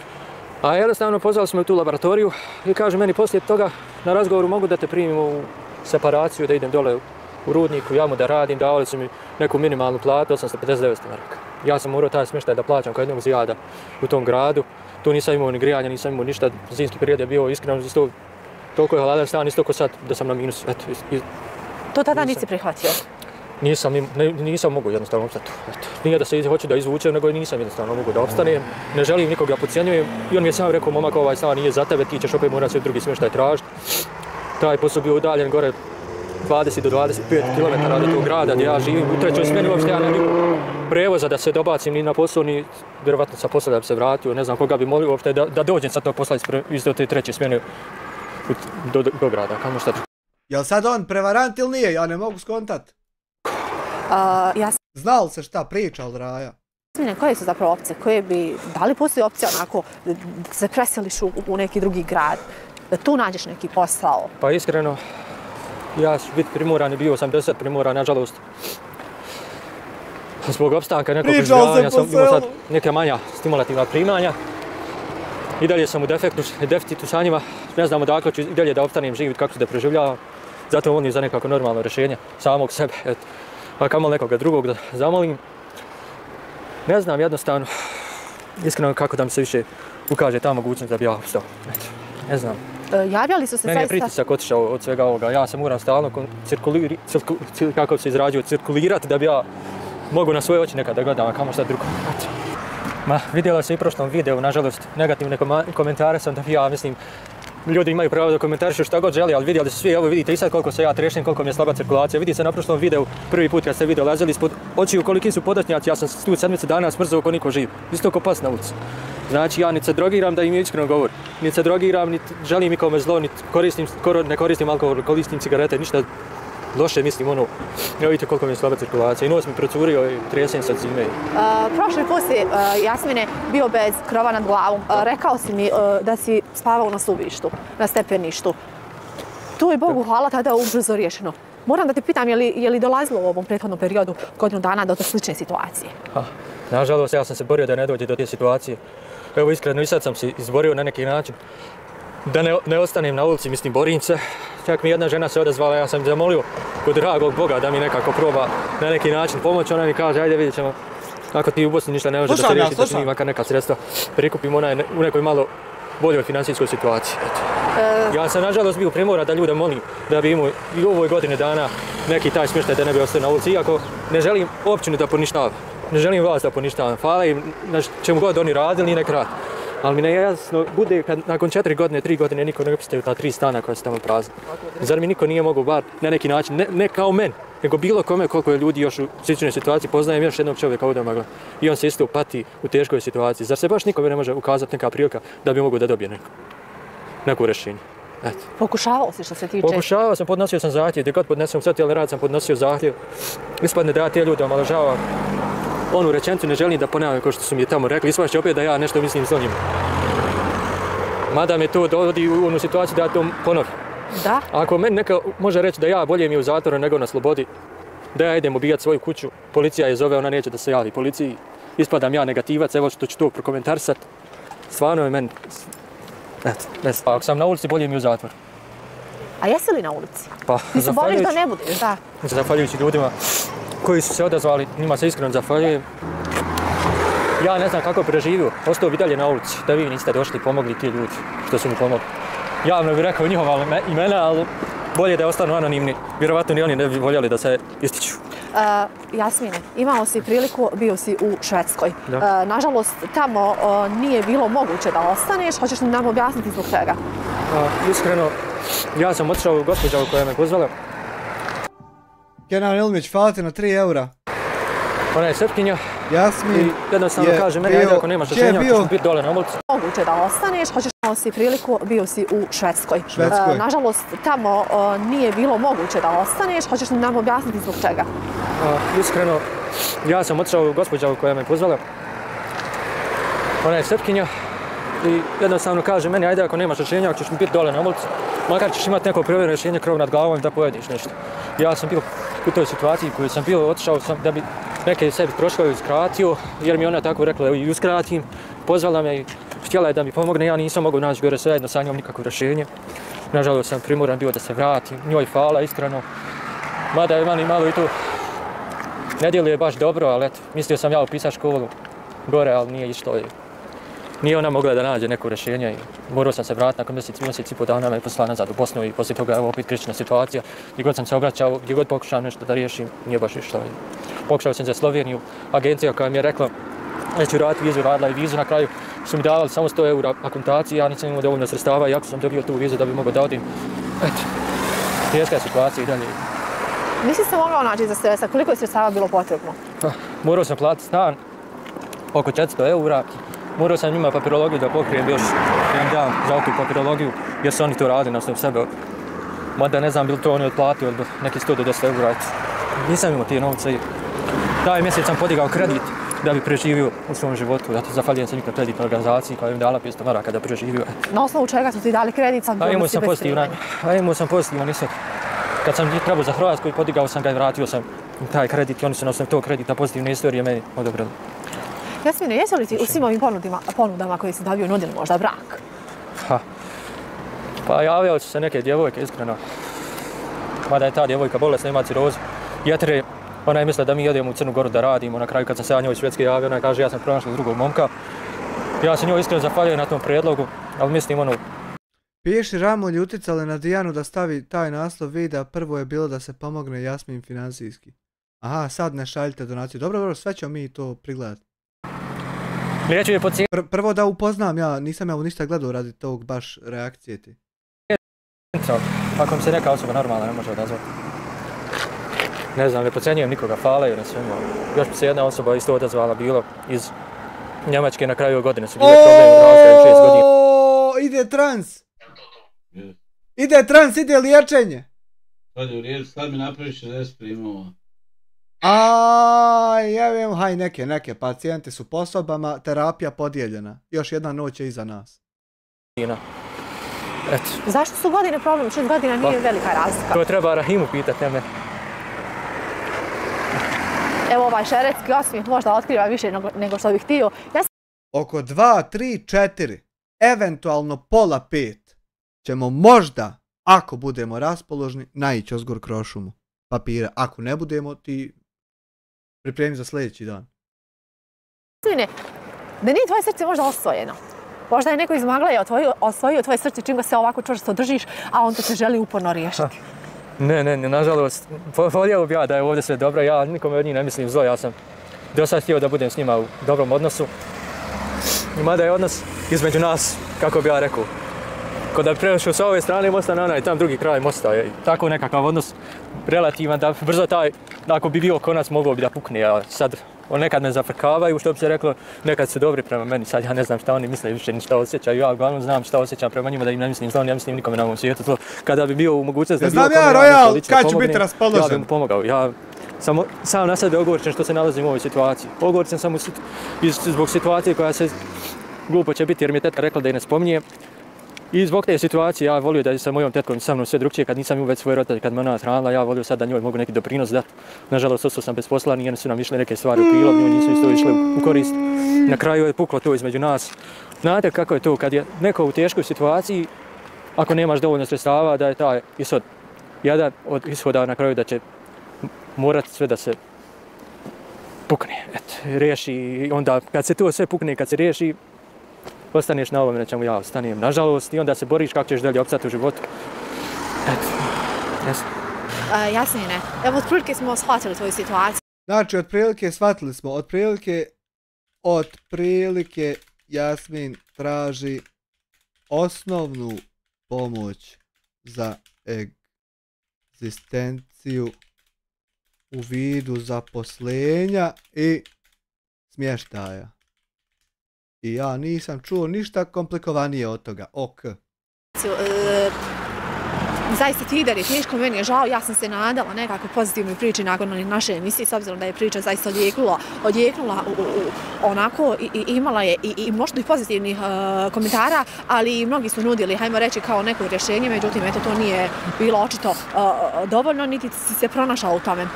A jednostavno pozvali smo u tu laboratoriju i kažu meni poslije toga na razgovoru mogu da te primimo u separaciju, da idem dole u rudniku, jamu da radim, davali su mi neku minimalnu platu, 859 maraka. Ja sam morao taj smještaj da plaćam kao jednog zijada u tom gradu. Tu nisam imao ni grijanja, nisam imao ništa. Zimski period je bio iskreno isto. Toliko je hladan stan, isto ko sad da sam na minusu. To tada nisi prihvatio? Nisam mogu jednostavno opstati. Nije da se hoću da izvučem, nego nisam jednostavno mogu da opstanem. Ne želim nikoga podcjenjujem. I on mi je sam rekao, momak, ovaj stan nije za tebe, ti ćeš opet morati sve drugi smještaj tražiti. Taj posao bio udaljen gore 20 do 25 km od tog grada gdje ja živim. U trećoj smjeni uopšte ja nemam prevoza da se dobacim ni na posao, ni vjerovatno sa posla da bi se vratio. Ne znam koga bi molio uopšte da dođem sa tog posla iz te treće smjene do grada, kamo šta. Jel sad on prevarant ili nije? Ja ne mogu skontat. Znao li se šta priča od Raja? Koje su zapravo opcije? Da li postoji opcija onako da se preseliš u neki drugi grad? Da tu nađeš neki posao? Pa iskreno, ja ću biti primoran i bio sam 10 primoran, nažalost. Zbog opstanka nekog preživljavanja sam imao sad neka manja stimulativna primanja. I dalje sam u deficitu sa njima, ne znam odakle ću i dalje da opstanem živjeti, kako ću da preživljavam. Zato molim za nekako normalno rješenje samog sebe, eto. A kamoli nekoga drugog da zamolim. Ne znam jednostavno, iskreno kako da mi se više ukaže ta mogućnost da bi ja opstao. Eto, ne znam. Javljali su se meni je pritisak otišao od svega ovoga. Ja se moram stalno kako se izrađuje, cirkulirati da bi ja mogu na svoje oči nekad da gledam, a kamo šta drugo. Ma, vidjela se i prošlom videu, nažalost, negativne komentare sam da ja mislim, ljudi imaju pravo da komentarišu šta god želi, ali vidjeli su svi, evo vidite i sad koliko se ja trešim, koliko mi je slaba cirkulacija. Vidi se na prošlom videu, prvi put kad ste video lazili ispod očiju koliki su podatnjaci, ja sam tu 7 dana smrzao ko niko živ. Isto ko pas na ulici. Znači ja niti se drogiram da im iskreno govorim, niti se drogiram, niti želim ikome zlo, niti ne koristim alkohol, koristim cigarete, ništa loše mislim, ono, evo vidite koliko mi je slaba cirkulacija i nos mi procurio i tresem sad zime. Prošli put si, Jasmine, bio bez krova nad glavom. Rekao si mi da si spavao na suvištu, na stepeništu. Tu je Bogu hvala tada ubrzo riješeno. Moram da te pitam, je li dolazilo u ovom prethodnom periodu godinu dana do slične situacije? Nažalost, ja sam se borio da ne dođe do te situacije. Evo iskreno i sad sam se izborio na neki način da ne ostanem na ulici, mislim, borim se. Čak mi jedna žena se odazvala, ja sam zamolio kod dragog Boga da mi nekako proba na neki način pomoći. Ona mi kaže, ajde vidjet ćemo, ako ti u Bosni ništa ne može da se riješi, da se mi makar neka sredstva prikupimo u nekoj malo boljoj financijskoj situaciji. Ja sam nažalost bio primoran da ljude molim da bi imao i u ovoj godine dana neki taj smještaj da ne bi ostao na ulici, iako ne želim općinu da poništavam. Ne želim vas da poništavam, hvala im na čemu god oni radili i nek rad. Ali mi nejasno bude kad nakon 4 godine, 3 godine niko ne opstaje u ta 3 stana koja su tamo prazna. Zar mi niko nije mogao bar na neki način, ne kao men, nego bilo kome koliko je ljudi još u sličnoj situaciji. Poznajem još jednog čovjeka ovdje magla i on se isto pati u teškoj situaciji. Zar se baš nikome ne može ukazati neka prilika da bi mogu da dobije neku rješenje? Eto. Pokušavao si što se tiče? Pokušavao sam, podnosio sam zahtjev, gdje god podnesem socijalni rad sam podnosio zahtjev. Ispadne da ja te ljude omalovažavam. Onu rečenicu ne želim da ponavljam kao što su mi tamo rekli, ispašće opet da ja nešto mislim s njima. Mada me to dovodi u onu situaciju da ja to ponovim. Da? Ako meni neka može reći da ja bolje mi je u zatvoru nego na slobodi, da ja idem ubijati svoju kuću, policija je zove, ona neće da se javi policiji, ispadam ja negativac, evo što ću to prokomentarisat. Stvarno je meni, eto, ne znam. Ako sam na ulici, bolje mi je u zatvoru. A jesi li na ulici? Pa, ti se boriš da ne budeš, da? Zahvaljujući ljudima koji su se odazvali, njima se iskreno zahvaljujem. Ja ne znam kako preživio, ostao bi dalje na ulici, da vi niste došli i pomogli ti ljudi što su mi pomogli. Javno bih rekao njihova imena, ali bolje da ostanu anonimni, vjerovatno ni oni ne bi voljeli da se ističu. Jasmine, imao si priliku, bio si u Švedskoj. Nažalost, tamo nije bilo moguće da ostaneš, hoćeš li nam objasniti zbog čega? Iskreno, ja sam otišao u gospođa koja me pozvala. Kenan Ilmić, hvala ti na 3 eura. Ona je Srpkinja. Jasmin i jednostavno kaže meni, ajde ako nemaš rješenja, ako ćeš biti dole na ulici. Moguće da ostaneš, hoćeš si priliku, bio si u Švedskoj. Nažalost, tamo nije bilo moguće da ostaneš, hoćeš li nam objasniti zbog čega? Iskreno, ja sam otišao u gospođa koja me pozvala. Ona je Srpkinja i jednostavno kaže meni, ajde ako nemaš rješenja, ako ćeš biti dole na ulici, makar ćeš imati neko provjereno rješenje, krov nad glavom da pojediš nešto. Ja sam bio u toj situaciji koju sam bio, otišao sam da bi neke sebi troškove uskratio, jer mi ona tako rekla i uskratim. Pozvala me i htjela je da mi pomogne, ja nisam mogao naći gore zajedno sa njom nikakvo rješenje. Nažalost sam primoran bio da se vratim, njoj hvala iskreno. Mada je mani malo i tu ne djeluje baš dobro, ali eto, mislio sam ja upisati školu gore, ali nije išlo. Nije ona mogla da nađe neko rješenje i morao sam se vratiti nakon mjesec i pol dana me poslala nazad u Bosnu i poslije toga je opet krična situacija. Gdje god sam se obraćao, gdje god pokušavam nešto da riješim, nije baš išlo. Pokušao sam za Sloveniju, agencija koja mi je rekla da ću raditi vizu, radila i vizu, na kraju su mi davali samo 100 eura akontaciji, ja nisam imao dovoljno sredstava iako sam dobio tu vizu da bi mogao da odim. Eto, teška je situacija i dalje. Nisi se mogao naći za sredstva, koliko je sredstava bilo potrebno? Morao sam platiti stan, oko 400 eura. Morao sam njima papirologiju da pokrijem još jedan dan za tu papirologiju, jer su oni to radili na osnovu sebe. Mada ne znam bi li to oni otplatio od neki 100 do 10 eura. Nisam imao tije novce i taj mjesec sam podigao kredit da bi preživio u svom životu. Zahvaljujem se nikad kreditnoj organizaciji koja im dala 500 maraka da preživio. Na osnovu čega su ti dali kredit? Imao sam pozitivan ishod. Kad sam trebao za Hrvatsku i podigao sam ga i vratio sam taj kredit i oni su na osnovu tog kredita pozitivne istorije meni odobrili. Jasmine, jesi li ti u svim ovim ponudama koji si dobio nudili možda brak? Pa javljali su se neke djevojke, iskreno. mada je ta djevojka bolesna, ima cirozu jetre. Ona je mislila da mi jedemo u Crnu Goru da radimo, na kraju kad sam se ja njoj svjetski javio, ona kaže ja sam pronašla drugog momka. Ja se njoj iskreno zahvaljujem na tom prijedlogu, ali mislim ono... Piši Ramolj uticali na Dijanu da stavi taj naslov videa, prvo je bilo da se pomogne Jasmin financijski. Aha, sad ne šaljite donaciju. Dobro, sve ćemo mi to prigledati. Neću je Prvo da upoznam, ja nisam ja ništa gledao radi tog baš reakcije ti. Ako mi se neka osoba normalna ne može odazvati. Ne znam, ne podcjenjujem nikoga, falaju na svemu. Još mi se jedna osoba isto odazvala bilo iz Njemačke, na kraju godine su bile problemi razgledaju 6 godina. Ide trans! Ide trans, ide liječenje! Sad je u redu, sad mi napraviš 60 primova. Jevim, haj neke pacijenti su po sobama, terapija podijeljena. Još jedna noć je iza nas. Eto. Zašto su godine problem? 6 godina nije velika razlika. To treba Rahimu pitat, ne me. Evo ovaj šeretski osmijeh možda otkriva više nego što bih htio. Oko 2, 3, 4, eventualno pola 5 ćemo možda, ako budemo raspoložni, naići Ozgor Krošumu papira. Ako ne budemo, ti pripremi za sljedeći dan. Da nije tvoje srce možda osvojeno. Možda je neko iz Magleja osvojio tvoje srce čim ga se ovako čvrsto držiš, a on to se želi uporno riješiti. Ne, nažalost, volio bi ja da je ovdje sve dobro, ja nikome od njih ne mislim zlo, ja sam do sad htio da budem s njima u dobrom odnosu. Mada je odnos između nas, kako bi ja rekao, kod da bi prešao sa ove strane mosta na onaj tam drugi kraj mosta, je tako nekakav odnos relativan da brzo taj, ako bi bio konac, mogao bi da pukne, a sad nekad me zafrkavaju, što bi se reklo, nekad su dobri prema meni, sad ja ne znam šta oni misle više ni šta osjećaju, ja uglavnom znam šta osjećam prema njima, da im ne mislim zlo, ne mislim nikome na ovom svijetu, to kada bi bio u mogućnosti da bilo kome Royal, kad ću biti raspoložen? Ja bi mu pomogao, ja sam na sebe ogorčen što se nalazim u ovoj situaciji. Ogorčen sam zbog situacije koja se glupo će biti jer mi je tetka rekla da je ne spominje. I zbog te situacije ja volio da je sa mojom tetkom sa mnom sve drugčije, kad nisam imao već svoje roditelje, kad me ona hranila, ja volio sad da njoj mogu neki doprinos dati. Nažalost, ostao sam bez posla, nije su nam išle neke stvari u prilog, njoj nisu isto išle u korist. Na kraju je puklo to između nas. Znate kako je to, kad je neko u teškoj situaciji, ako nemaš dovoljno sredstava, da je taj ishod jedan od ishoda na kraju da će morati sve da se pukne, riješi. I onda kad se to sve pukne, kad se riješi, ostaneš na ovome na čemu ja ostanem, nažalost, i onda se boriš kako ćeš dalje opstati u životu. Jasmine, evo otprilike smo shvatili tvoju situaciju. Znači, otprilike shvatili smo, otprilike Jasmin osnovnu pomoć za egzistenciju u vidu zaposlenja i smještaja. I ja nisam čuo ništa komplikovanije od toga. Ok. Zaista ti ide, teško, meni je žao, ja sam se nadala nekako pozitivnoj priči nakon naše emisije, s obzirom da je priča zaista odjeknula onako i imala je i možda i pozitivnih komentara, ali mnogi su nudili, hajmo reći, kao neko rješenje, međutim, eto, to nije bilo očito dovoljno, niti si se pronašao u tome.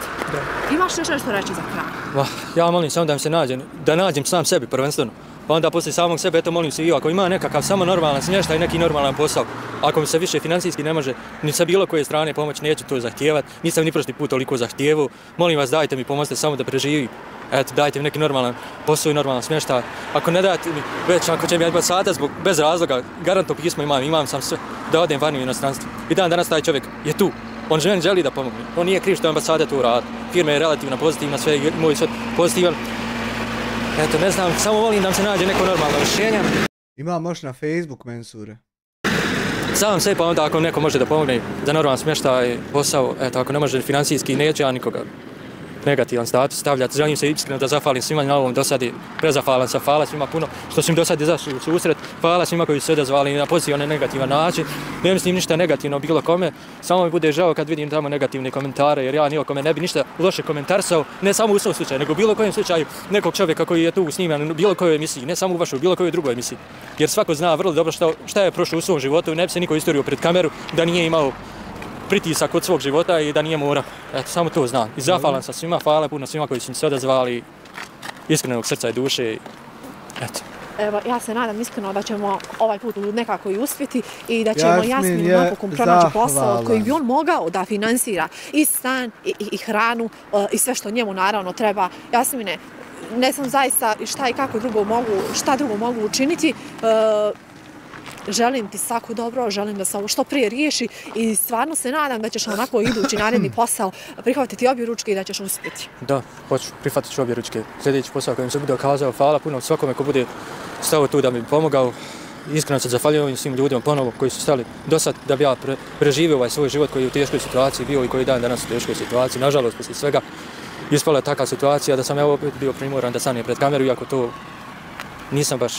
Imaš još nešto reći za kraj? Ja molim samo da mi se nađem sam sebi prvenstveno. Pa onda poslije samog sebe, eto molim se i ako ima nekakav samo normalan smještaj i neki normalan posao, ako mi se više financijski ne može ni sa bilo koje strane pomoći, neću to zahtijevati, nisam ni prošli put toliko zahtijevao, molim vas dajte mi pomozite samo da preživim, eto dajte mi neki normalan posao i normalan smještaj, ako ne date mi, već ako će mi jedva sata bez razloga, garantno pismo imam sam sve, da odem vani u inostranstvo. I dan danas taj čovjek je tu, on želi da pomogne, on nije kriv što je ambasada tu radi, firma je relativno pozitivna, sve je moj sve pozitivan. Eto, ne znam, samo volim da mi se nađe neko normalno rješenje. Ima moš na Facebook, Mensure. Sam sve, pa onda ako neko može da pomogne za normalan smještaj, posao, eto, ako ne može financijski, neće ja nikoga negativan status stavljati. Želim se iskreno da zahvalim svima na ovom dosadi, prezahvalan sam, hvala svima puno što su im dosadi izašli u susret, hvala svima koji su se odazvali na pozitivan i negativan način. Ne mislim ništa negativno bilo kome, samo mi bude žao kad vidim tamo negativne komentare, jer ja ni o kome ne bi ništa loše komentarsao, ne samo u svom slučaju, nego u bilo kojem slučaju nekog čovjeka koji je tu sniman u bilo kojoj emisiji, ne samo u vašoj, u bilo kojoj drugoj emisiji. Jer svako zna vrlo dobro šta je prošlo u svom životu, ne bi se niko istorio pred kameru da nije imao pritisak od svog života i da nije morao. Eto, samo to znam. I zahvalan sam svima, hvala puno svima koji su mi se odazvali iskrenog srca i duše. Eto. Evo, ja se nadam iskreno da ćemo ovaj put nekako i uspjeti i da ćemo Jasminu napokon pronaći posao od kojeg bi on mogao da finansira i stan, i hranu, i sve što njemu naravno treba. Jasmine, ne znam zaista šta i kako šta drugo mogu učiniti. Želim ti svako dobro, želim da se ovo što prije riješi i stvarno se nadam da ćeš onako idući naredni posao prihvatiti obje ručke i da ćeš uspjeti. Da, hoću, prihvatit ću obje ručke. Sljedeći posao kojem se bude okazao, hvala puno svakome ko bude stao tu da mi pomogao. Iskreno se zahvaljujem svim ljudima ponovo koji su stali do sad da bi ja preživio ovaj svoj život koji je u teškoj situaciji bio i koji dan danas u teškoj situaciji. Nažalost, poslije svega ispala je takva situacija da sam ja opet bio primoran da stanem pred kameru, iako to nisam baš...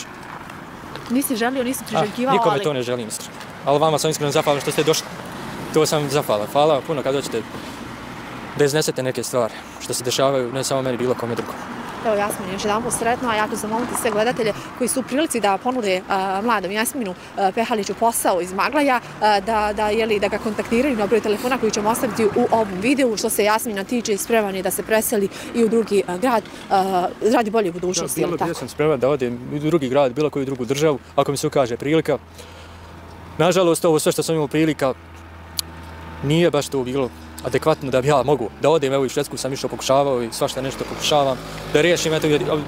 Nisi želio, nisi priželjkivao, ali... Nikome to ne želim iskreno. Ali vama sam iskreno zahvalan što ste došli. To sam zahvalan. Hvala puno kad doćete da iznesete neke stvari što se dešavaju, ne samo meni, bilo kome drugom. Evo Jasmin, još jedan put sretno, a ja ću zamoliti sve gledatelje koji su u prilici da ponude mladom Jasminu Pehaliću posao iz Maglaja, da ga kontaktiraju na broj telefona koji ćemo ostaviti u ovom videu. Što se Jasmina tiče, spreman je da se preseli i u drugi grad radi bolje budućnosti. Ja sam spreman da odem u drugi grad, bilo koju drugu državu, ako mi se ukaže prilika. Nažalost, ovo sve što sam imao prilika nije baš to bilo adekvatno da bi ja mogu da odem, evo i Švedsku sam išao pokušavao i svašta nešto pokušavam da riješim, eto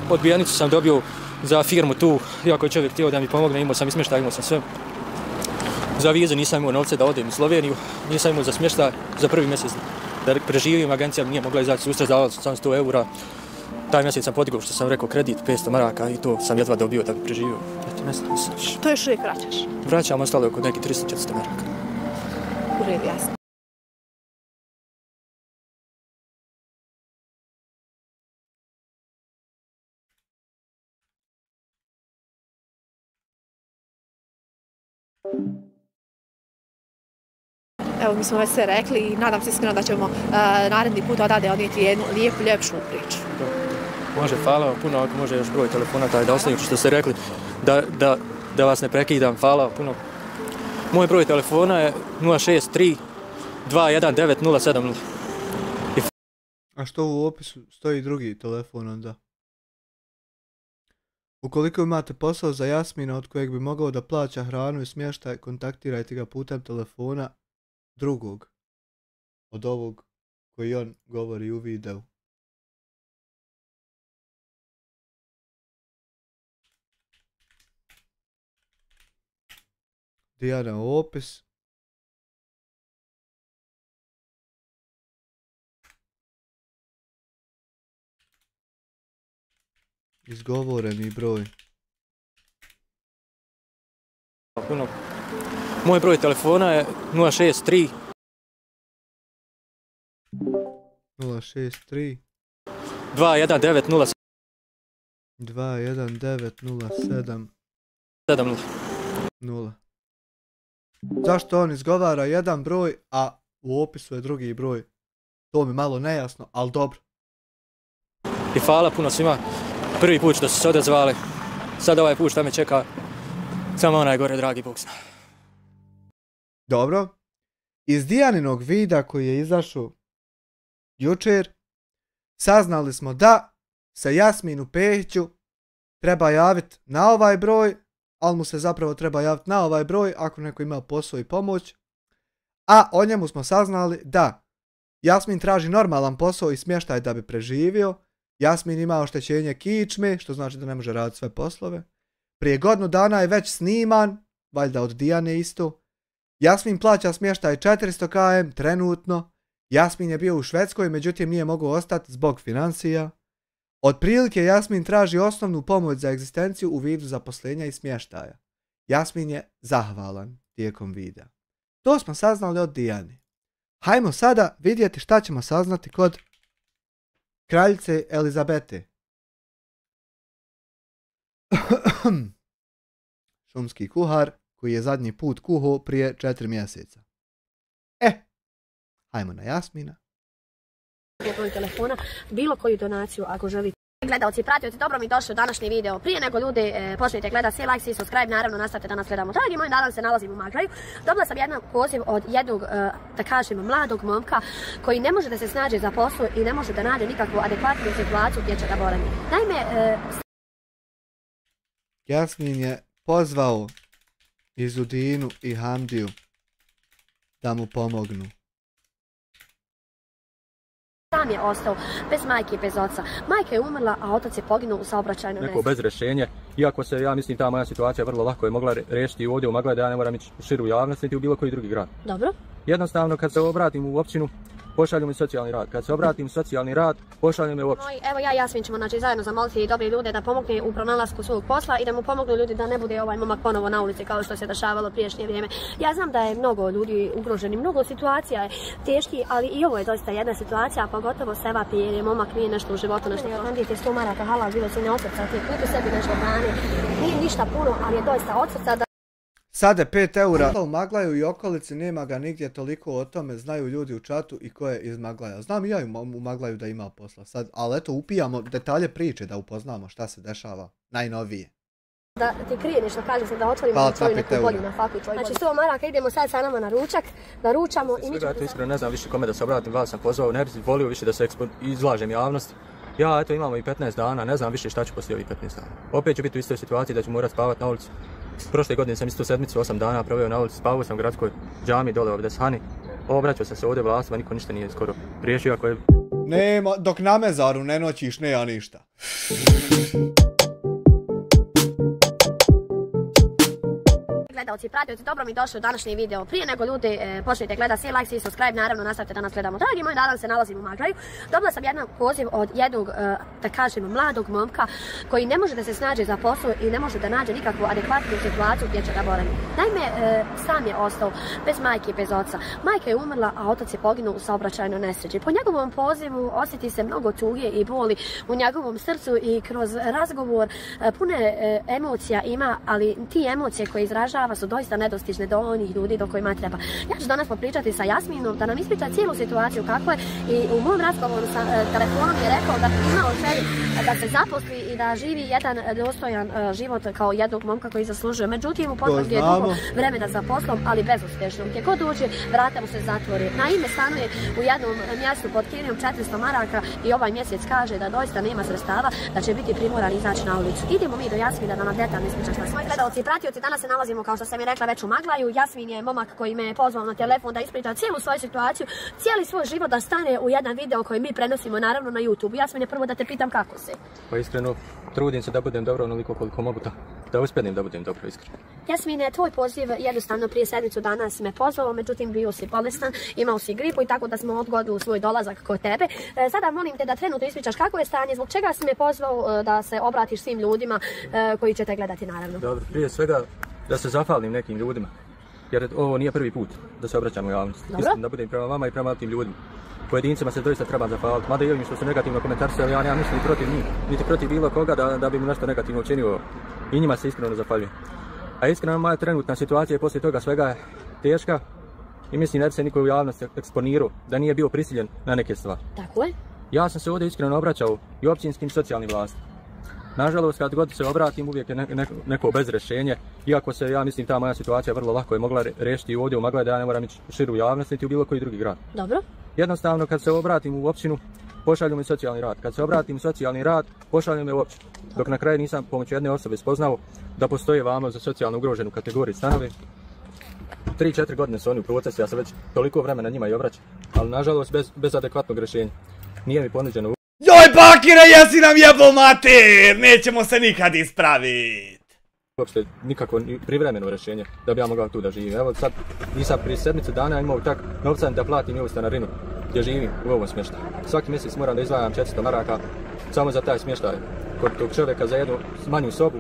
odbijenicu sam dobio za firmu tu, iako je čovjek htio da mi pomogne, imao sam i smještaj, imao sam sve. Za vizu nisam imao novce da odem u Sloveniju, nisam imao za smještaj, za prvi mjesec da preživim, agencija mi nije mogla izaći susret, davao sam 100 eura, taj mjesec sam podigao što sam rekao kredit 500 maraka i to sam jedva dobio da bi preživio. To još uvijek vraćaš? Vraćam, ostalo je oko neki 300-400 maraka. U redu, jasno. Evo, mi smo već sve rekli i nadam se iskreno da ćemo naredni put odavde odnijeti jednu lijepu, ljepšu priču. Može, hvala vam puno, ako može još broj telefona taj da ostavim što ste rekli, da vas ne prekidam, hvala vam puno. Moj broj telefona je 063 219 070. A što u opisu stoji drugi telefon onda? Ukoliko imate posao za Jasmina od kojeg bi mogao da plaća hranu i smještaj, kontaktirajte ga putem telefona drugog od ovog koji on govori u videu. Dijana opis. Izgovoreni broj. Puno. Moj broj telefona je 063 219 070. Zašto on izgovara jedan broj, a u opisu je drugi broj? To mi malo nejasno, ali dobro. I hvala puno svima. Prvi put što su se odazvali. Sad ovaj put šta me čeka, samo onaj gore, dragi Bog zna. Dobro. Iz Dijaninog videa koji je izašao jučer, saznali smo da se Jasminu Pehiću treba javiti na ovaj broj, ali mu se zapravo treba javiti na ovaj broj ako neko ima posao i pomoć. A o njemu smo saznali da Jasmin traži normalan posao i smještaj da bi preživio. Jasmin ima oštećenje kičme, što znači da ne može raditi sve poslove. Prije godinu dana je već sniman, valjda od Dijane isto. Jasmin plaća smještaj 400 km trenutno. Jasmin je bio u Švedskoj, međutim nije mogao ostati zbog financija. Otprilike Jasmin traži osnovnu pomoć za egzistenciju u vidu zaposlenja i smještaja. Jasmin je zahvalan tijekom videa. To smo saznali od Dijane. Hajmo sada vidjeti šta ćemo saznati kod kraljice Elizabete. Šumski kuhar koji je zadnji put kuhao prije 4 mjeseca. Hajmo na Jasmina. Telefona, bilo koju donaciju ako želite. Gledalci, pratioci, dobro mi došli u današnji video. Prije nego ljudi počnete gledati, sve like, svi subscribe, naravno nastavite da nas gledamo. Dragi moji, danas se nalazim u Maglaju. Dobila sam jedan poziv od jednog, da kažem, mladog momka koji ne može da se snađe za posao i ne može da nađe nikakvu adekvatnu situaciju gdje će da boravi. Naime, Jasmin je pozvao Izudinu i Hamdiju da mu pomognu. Sam je ostao bez majke i bez oca. Majka je umrla, a otac je poginuo u saobraćajnoj nesreći. Neko bez rješenje, iako se, ja mislim, ta moja situacija vrlo lako je mogla riješiti ovdje u Maglaji, da ja ne moram ići u širu javnost niti u bilo koji drugi grad. Dobro. Jednostavno, kad se obratim u općinu, pošalju mi socijalni rad. Kad se obratim u socijalni rad, pošalju me u općinu. Evo ja i Jasmin ćemo zajedno zamoliti dobri ljude da pomogne u pronalasku svog posla i da mu pomognu ljudi da ne bude ovaj momak ponovo na ulici kao što se dešavalo priješnje vrijeme. Ja znam da je mnogo ljudi ugroženi, mnogo situacija je teški, ali i ovo je doista jedna situacija, pogotovo sevap jer je momak nije nešto u životu, nešto. Handite 100 maraka halal, bilo si ne od srca, ti kupi sebi nešto hrane. Nije ništa puno, ali je doista od srca da... Sada 5 eura. U Maglaju i okolici nema ga nigdje toliko o tome, znaju ljudi u čatu i ko je iz Maglaja. Znam i ja u Maglaju da ima posla sad, ali eto upijamo detalje priče da upoznamo šta se dešava najnovije. Da ti krije nešto, kaže se da otvorimo svoju neku bolju na faku. Znači 100 maraka, idemo sad sa nama na ručak, da ručamo i mi ćemo... Ja iskreno ne znam više kome da se obratim, vas sam pozvao, ne bih volio više da se izlažem javnosti. Ja, eto, imamo i 15 dana, ne znam više šta ću poslije ovih 15 dana. Opet ću biti u istoj situaciji da ću morat spavati na ulici. Prošle godine sam isto sedmicu, 8 dana proveo na ulici, spavao sam u gradskoj džami dole ovdje Shani. Obraćao sam se ovdje vlastima, niko ništa nije skoro riješio ako je... Nema, dok na mezaru ne noćiš, nema ništa. Gledalci, pratioci, dobro mi došli u današnji video. Prije nego ljudi počnete gledati, svi like, svi subscribe, naravno nastavite da nas gledamo. Dragi moji, danas se nalazim u Maglaju. Dobila sam jedan poziv od jednog, da kažem, mladog momka koji ne može da se snađe za posao i ne može da nađe nikakvu adekvatnu situaciju gdje će da boravi. Naime, sam je ostao bez majke i bez oca. Majka je umrla, a otac je poginuo u saobraćajnoj nesreći. Po njegovom pozivu osjeti se mnogo tuge i boli u njegovom srcu i kroz razgovor pune emocija ima, ali ti emocije koje izražava su doista nedostižne do onih ljudi do kojima treba. Ja ću danas popričati sa Jasminom da nam ispriča cijelu situaciju kako je i u mom razgovoru sa telefonom je rekao da imao želju da se zaposli i da živi jedan dostojan život kao jednog momka koji zaslužuje. Međutim, u potrebi je dugo vremena za poslom, ali bezuspješno. Gdje god dođe, vrata mu se zatvori. Naime, stanuje u jednom mjestu pod Kirijom 400 maraka i ovaj mjesec kaže da doista nema sredstava, da će biti primoran izaći na ulicu. Idemo mi do Jasmina da nam detaljno ispriča šta se. Moji gledalci i pratioci, danas se nalazimo, kao što sam je rekla, već u Maglaju. Jasmin je momak koji me je pozvao na telefon da ispriča cijelu svoju situaciju, cijeli svoj život da stane u jedan video koji mi prenosimo naravno na YouTube. Jasmin, je prvo da te pitam kako si. Pa iskreno, trudim se da budem dobro onoliko koliko mogu da uspjenim da budem dobro, iskreno. Jasmine, tvoj poziv jednostavno prije sedmicu dana si me pozvao, međutim bio si bolestan, imao si gripu i tako da smo odgodili svoj dolazak kod tebe. Sada molim te da trenutno ispričaš kako je stanje, zbog čega si me pozvao da se obratiš svim ljudima koji će te gledati naravno. Dobro, prije svega da se zahvalim nekim ljudima, jer ovo nije prvi put da se obraćam u javnosti. Mislim da budem prema vama i prema tim ljudima. Pojedincima se doista treba zahvaliti, mada i ovim što su negativno komentarisali, ja nemam ništa ni protiv njih, niti protiv bilo koga da bi mu nešto negativno učinio i njima se iskreno zahvaljujem. A iskreno moja trenutna situacija poslije toga svega je teška i mislim da bi se niko u javnosti eksponirao da nije bio prisiljen na neke stvari. Tako je. Ja sam se ovdje iskreno obraćao i općinskim socijalnim vlastima. Nažalost, kad god se obratim, uvijek je neko bez rješenje, iako se, ja mislim, ta moja situacija vrlo lako je mogla riješiti ovdje u Maglaji, da ja ne moram ići u širu javnost niti u bilo koji drugi grad. Dobro. Jednostavno, kad se obratim u općinu, pošalju mi socijalni rad. Kad se obratim u socijalni rad, pošalju me u općinu. Dok na kraju nisam pomoću jedne osobe spoznao da postoji vama za socijalno ugroženu kategoriju stanovi. 3-4 godine su oni u procesu, ja sam već toliko vremena njima i obraćam, ali nažalost bez adekvatnog rješenja. Nije mi ponuđeno. Joj Bakire, jesi nam jebo mater, nećemo se nikad ispravit. Uopšte nikako privremeno rješenje da bi ja mogao tu da živim. Evo sad nisam prije sedmice dana imao tak novca da platim i ovu stanarinu gdje živim u ovom smještaju. Svaki mjesec moram da izdvajam 400 maraka samo za taj smještaj. Kod tog čovjeka za jednu manju sobu,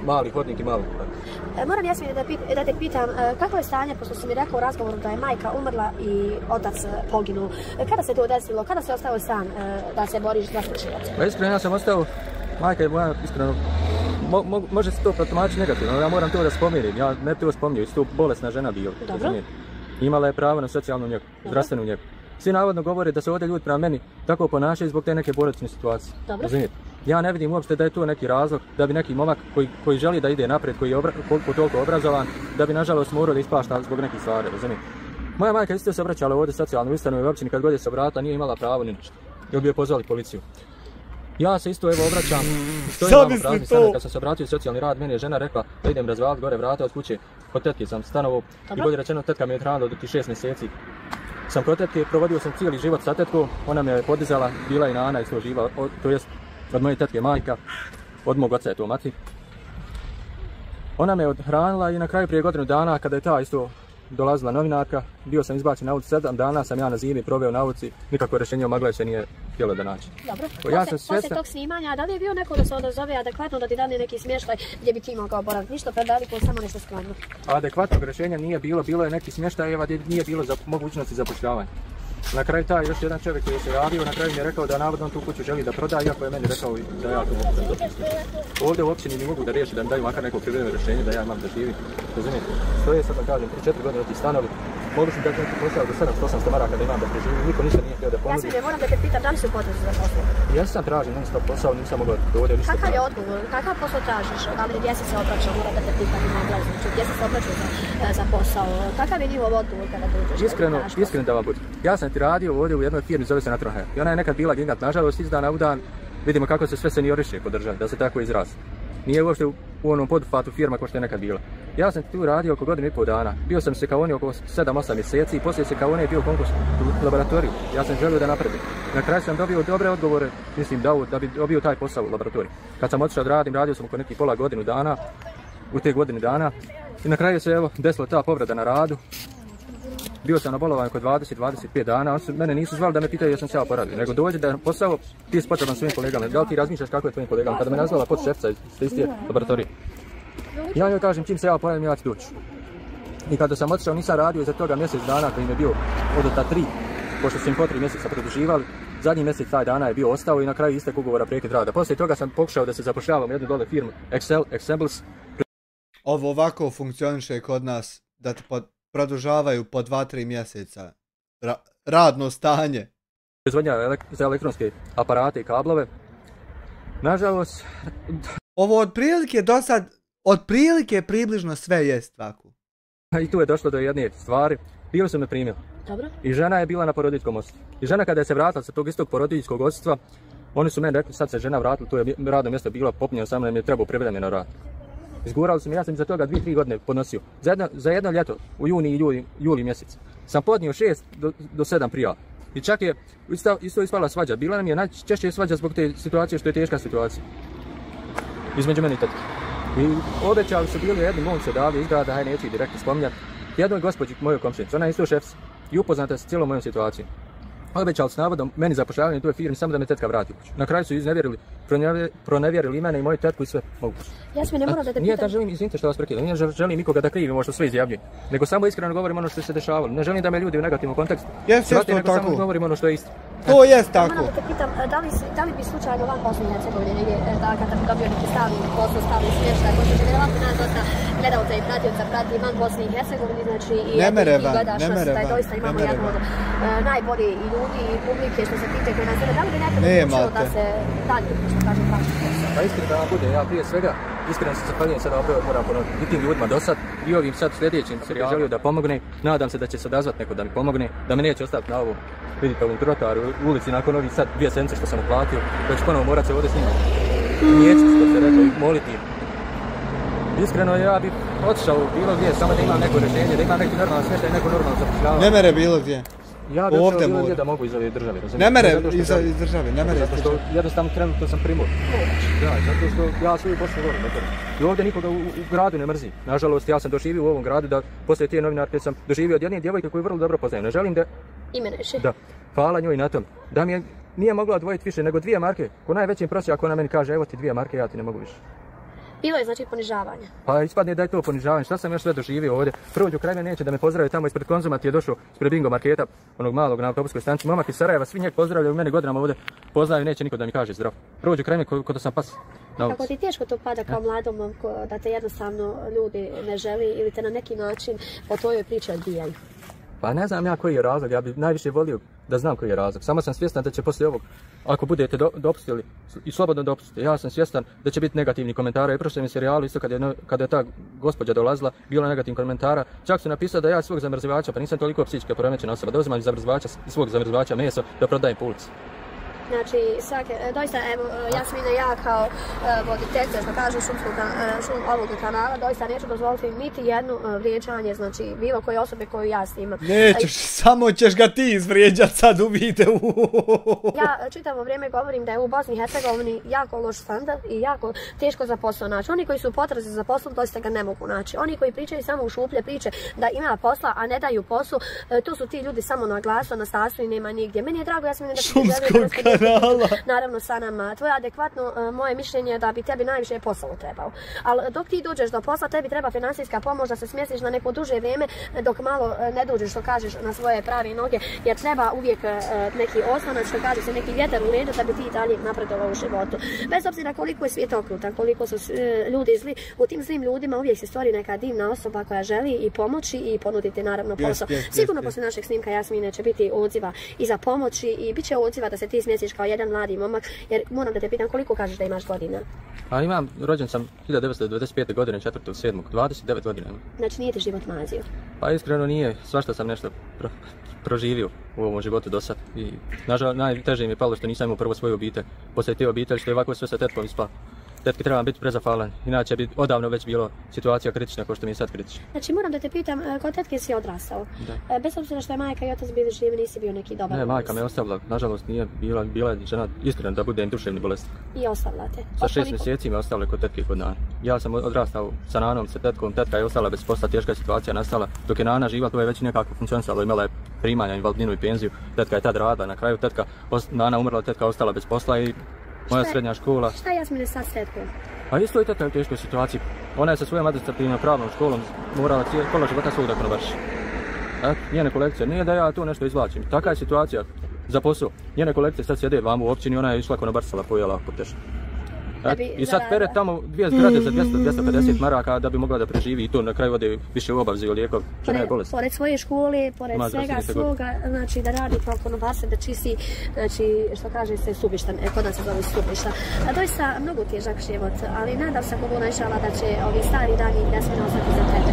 mali hodnik i malu kuću. Moram Jasmin da te pitam, kako je stanje, pošto si mi rekao u razgovoru da je majka umrla i otac poginuo. Kada se to desilo? Kada si ostao sam da se boriš za svoj život? Pa iskreno ja sam ostao, majka je moja iskreno, može se to protumačiti negativno, ja moram to da spomirim, ja ne to spominjao, isto bolesna žena bila. Dobro. Imala je pravo na socijalnu njegu, zdravstvenu njegu. Svi navodno govore da se ovdje ljudi prema meni tako ponašaju zbog te neke porodične situacije. Razumijete? Ja ne vidim uopšte da je to neki razlog da bi neki momak koji želi da ide naprijed, koji je toliko obrazovan, da bi nažalost morao da ispašta zbog nekih stvari, razumijete? Moja majka isto se obraćala ovdje socijalnoj ustanovi u općini, kad god je se obratila nije imala pravo ni ništa. Jer bi je pozvali policiju. Ja se isto evo obraćam, stojim vam u prazni stanar, kad sam se obratio u socijalni rad, meni je žena rekla da idem razvaliti gore vrata od kuće, kod tetke sam stanovo i bolje rečeno tetka mi je hranila do 6 mjeseci. Sam kod tetke, provodio sam cijeli život sa tetkom, ona me je podizala, bila i Nana isto živa, to jest od moje tetke majka, od mog oca je to mati. Ona me je odhranila i na kraju prije godinu dana kada je ta isto dolazila novinarka, bio sam izbačen na ulici, 7 dana sam ja na zimi proveo na ulici, nikako rješenje o Maglaju se nije htjelo da naći. Dobro, poslije tog snimanja, da li je bio neko da se odazove adekvatno da ti dane neki smještaj gdje bi ti mogao boraviti? Ništa preveliko, samo nešto skromno. Adekvatnog rješenja nije bilo, bilo je neki smještajeva gdje nije bilo mogućnosti zapošljavanja. Na kraju taj još jedan čovjek koji se javio, na kraju mi je rekao da navodno tu kuću želi da proda, iako je meni rekao da ja to mogu dopustiti. Ovdje u općini mi mogu da riješi, da mi daju makar neko privremeno rješenje da ja imam da živim. Razumijete? To je sad vam kažem, 3-4 godine ti stanovi. Mogli sam dati neki posao do 700-800 maraka da imam da preživim, niko ništa nije htio da ponudi. Ja se moram da te pitam, da li si u potrebi za posao? Ja sam tražio non-stop posao, nisam mogao dovoljno ništa. Kakav je odgovor? Kakav posao tražiš? Da li gdje si se obraćao? Moram da te pitam, imam gledati, znači gdje si se obraćao za posao? Kakav je njihov odgovor kada dođeš? Iskreno da vam budem. Ja sam ti radio ovdje u jednoj firmi, zove se Natrohair. I ona je nekad bila gigant, nažalost iz dana u dan vidimo kako se sve senioriše podržati, da se tako izrazi. Nije uopšte u onom poduhvatu firma kao što je nekad bila. Ja sam tu radio oko 1,5 dana. Bio sam se kao oni oko 7-8 mjeseci i poslije se kao oni je bio konkurs u laboratoriju. Ja sam želio da napredim. Na kraju sam dobio dobre odgovore, mislim da bi dobio taj posao u laboratoriju. Kad sam otišao da radim, radio sam oko nekih pola godinu dana, u te godine dana. I na kraju se evo desila ta povreda na radu. Bio sam na bolovanju oko 20-25 dana, mene nisu zvali da me pitaju jesam se ja oporavio, nego dođe da posao ti si potreban svojim kolegama, da li ti razmišljaš kako je tvojim kolegama, kada me nazvala podšefca iz iste laboratorije. Ja njoj kažem čim se ja oporavim ja ću doći. I kada sam otišao nisam radio iza toga mjesec dana koji mi je bio od ta 3, pošto su im po 3 mjeseca produživali, zadnji mjesec taj dana je bio ostao i na kraju istek ugovora prekid rada. Poslije toga sam pokušao da se zapošljavam u jednu dole firmu Exables. Ovo ovako funkcioniše kod nas, da te produžavaju po 2-3 mjeseca radno stanje. Proizvodnja za elektronske aparate i kablove. Nažalost... Ovo otprilike do sad, otprilike približno sve jest tako. I tu je došlo do jedne stvari. Bili su me primili. Dobro. I žena je bila na porodiljskom odstvu. I žena kada je se vratila sa tog istog porodiljskog odstva, oni su meni rekli sad se žena vratila, tu je radno mjesto bilo popunjeno, samo nam je trebao privremeno rad. Izgurali su mi, ja sam za toga 2-3 godine podnosio. Za jedno ljeto, u juni i juli mjesec, sam podnio 6 do 7 prijava. I čak je isto ispala svađa. Bila nam je najčešće svađa zbog te situacije što je teška situacija. Između meni i tetke. I obećali su bili jedni momci odavde iz grada, haj neću ih direktno spominjati, jednoj gospođi mojoj komšinici, ona je isto šefca i upoznata sa cijelom mojom situacijom. Obećali su navodom meni zapošljavanje u toj firmi samo da me tetka vrati u kuću. Na kraju su pronevjerili i mene i moju tetku i sve moguće. Jasmin, ne moram da te pitam. Nije da želim, izvinite što vas prekidam, nije želim nikoga da krivim ovo što sve izjavljujem, nego samo iskreno govorim ono što se dešavalo. Ne želim da me ljudi u negativnom kontekstu shvate, nego samo govorim ono što je isto. To jest tako. Moram da te pitam, da li bi slučajno van Bosne i Hercegovine negdje, kada bi dobio neki stalni posao, stalni smještaj, koji će vjerovatno nas dosta gledalca i pratioca prati van Bosne i Hercegovine, znači i gledaš nas, da doista imamo jedno od najbolji i ljudi i publike što se tiče koji nas gleda, da li bi nekada učeo da se dalje, što kaže, praći posao? Pa iskreno da vam bude, ja prije svega iskreno se zahvaljujem sada opet moram ponoviti i tim ljudima do sad i ovim sad sljedećim serijalom želio da pomogne, nadam se da će se odazvati neko da mi pomogne, da me neće ostati na ovom, vidite ovom trotoaru u ulici nakon ovih sad 2 sedmice što sam uplatio, da ću ponovo morat se ovdje snimati. Neću što se rekao i moliti. Iskreno ja bih otišao bilo gdje, samo da imam neko rješenje, da imam neki normalan smještaj i neko normalno zapošljavanje. Ne mere bilo gdje. Ja bih otišao bilo gdje da mogu iz ove države, razumijete? Ne mere iz države, ne mere. Zato što jednostavno trenutno sam primor. Da, zato što ja svoju Bosnu volim. I ovdje nikoga u gradu ne mrzi. Nažalost, ja sam doživio u ovom gradu da poslije te novinarke sam doživio od jedne djevojke koju vrlo dobro poznajem. Ne želim da... Imenuješ je? Da. Hvala njoj na tom. Da mi nije mogla odvojiti više nego 2 marke. Ko najvećim prosjak ona meni kaže evo ti 2 marke, ja ti ne mogu više. Bilo je znači ponižavanje. Pa ispadne da je to ponižavanje. Šta sam još sve doživio ovdje? Prođu kraj mene neće da me pozdrave tamo ispred Konzuma ti je došao ispred Bingo marketa, onog malog na autobuskoj stanici. Momak iz Sarajeva, svi njeg pozdravljaju, mene godinama ovdje poznaju, neće niko da mi kaže zdrav. Prođu kraj mene kod da sam pas. Kako ti teško to pada kao mladom momku da te jednostavno ljudi ne želi ili te na neki način po tvojoj priči odbijaju? Pa ne znam ja koji je razlog, ja bih najviše volio da znam koji je razlog. Samo sam svjestan da će poslije ovog, ako budete dopustili i slobodno dopustite, ja sam svjestan da će biti negativni komentara. I prošle mi serijalu isto kada je ta gospođa dolazila, bilo negativnih komentara. Čak su napisali da ja svog zamrzivača, pa nisam toliko psihički poremećena osoba, da uzimam iz svog zamrzivača meso da prodajem po ulici. Znači, doista, evo, Jasmina i ja kao voditeljica, što kažu ovog kanala, doista neću dozvoliti niti jedno vrijeđanje, znači, bilo koje osobe koju ja snimam. Nećeš, samo ćeš ga ti izvrijeđat sad u videu. Ja čitavo vrijeme govorim da je u Bosni i Hercegovini jako loš standard i jako teško za posao naći. Oni koji su u potrazi za poslom, doista ga ne mogu naći. Oni koji pričaju samo u šuplje priče da ima posla, a ne daju poslu, to su ti ljudi samo na glasu, na stasu i nema nigdje. Meni je drago, Jasmine, da Šumskog kanala. Naravno sa nama. Tvoje adekvatno moje mišljenje je da bi tebi najviše posao trebao. Ali dok ti dođeš do posla, tebi treba financijska pomoć da se smjestiš na neko duže vrijeme dok malo ne dođeš, što kažeš, na svoje prave noge, jer treba uvijek neki oslonac, što kaže se, neki vjetar u leđa da bi ti dalje napredovao u životu. Bez obzira koliko je svijet okrutan, koliko su ljudi zli, u tim zlim ljudima uvijek se stvori neka divna osoba koja želi i pomoći i ponuditi naravno posao. Sigurno poslije našeg snimka, Jasmine, će biti odziva i za pomoći i bit će odziva da se ti smjestiš kao jedan mladi momak, jer moram da te pitam koliko kažeš da imaš godina? A imam, rođen sam 1995. godine, 4.7. 29 godina. Znači nije ti život mazio? Pa iskreno nije, svašta sam nešto proživio u ovom životu do sad. I nažalost najteže mi je palo što nisam imao prvo svoju obitelj. Poslije te obitelji što je ovako sve sa tetkom ispalo. Tetki trebam biti prezahvalan, inače bi odavno već bilo situacija kritična kao što mi je sad kritična. Znači moram da te pitam, kod tetke si odrastao. Da. Bez obzira što je majka i otac bili živi, nisi bio neki dobar. Ne, majka me ostavila, nažalost nije bila je žena iskreno da budem duševni bolesnik. I ostavila te? Sa 6 mjeseci me ostavila kod tetke kod Nane. Ja sam odrastao sa Nanom, sa tetkom, tetka je ostala bez posla, teška situacija nastala. Dok je Nana živa, to je već nekako funkcionisalo, imala je primanja, invalidninu i penziju. Tetka je tad radila, na kraju Nana umrla, tetka ostala bez posla i moja srednja škola. Šta je Jasmine sad s tetkom? A isto je teta u teškoj situaciji. Ona je sa svojom administrativnom pravnom školom morala pola života svog da konverši. Njene kolekcije, nije da ja tu nešto izvlačim. Taka je situacija za posao. Njene kolekcije sad sjede vam u općini, ona je išla konobarsala, pojela po teško. I sad pere tamo dvije zgrade za 200-250 maraka da bi mogla da preživi i to na kraju ode više u obavzi o lijekov. Pored svoje škole, pored svega svoga, znači da radi kao konobarse, da čisti, znači što kaže se subištan, kod nas se zove subišta. Doista mnogo težak život, ali nadam se kako najšala da će ovi stari dani Jasmina ostati za tebe.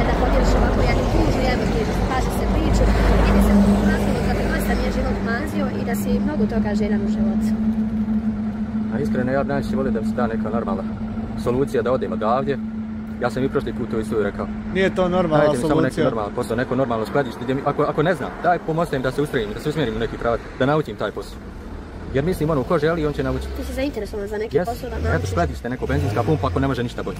Da podijeliš ovako jednu tužu, jednu knjižu, što kaže se priču, i da se razgovor da te doista nije život mazio i da si mnogo toga željan u životu. A iskreno, ja najčešće volim da mi se da neka normalna solucija da odem odavdje. Ja sam i prošli put to isto rekao. Nije to normalna solucija. Samo neki normalan posao, neko normalno skladište. Ako ne znam, daj pomozite im da se ustrojim, da se usmjerim u neki pravac, da naučim taj posao. Jer mislim, ono, ko želi, on će naučiti. Ti si zainteresovan za neki posao da naučiš? Eto, skladište, neko benzinska pumpa, ako ne može ništa bolje.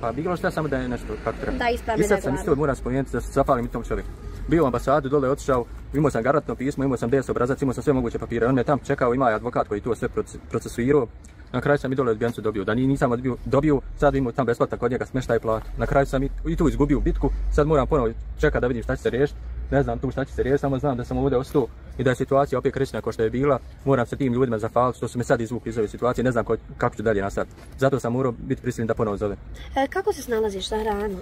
Pa bilo šta, samo da je nešto kako treba. Da ispravi. I sad sam isto moram spomenuti da se zahvalim i tom čovjeku. Bio u ambasadu, dole otišao, imao sam garantno pismo, imao sam DS obrazac, imao sam sve moguće papire. On me tam čekao, ima advokat koji to sve procesuirao. Na kraju sam i dole odbijancu dobio. Da nisam dobio, sad imao tam besplatan kod njega smještaj i platu. Na kraju sam i tu izgubio bitku, sad moram ponovo čekati da vidim šta će se riješiti. Ne znam tu šta će se riješiti, samo znam da sam ovdje ostao i da je situacija opet kritična kao što je bila. Moram se tim ljudima zahvaliti što su me sad izvukli iz ove situacije, ne znam kako ću dalje nastaviti. Zato sam morao biti prisiljen da ponovo zovem. Kako se snalaziš za hranu,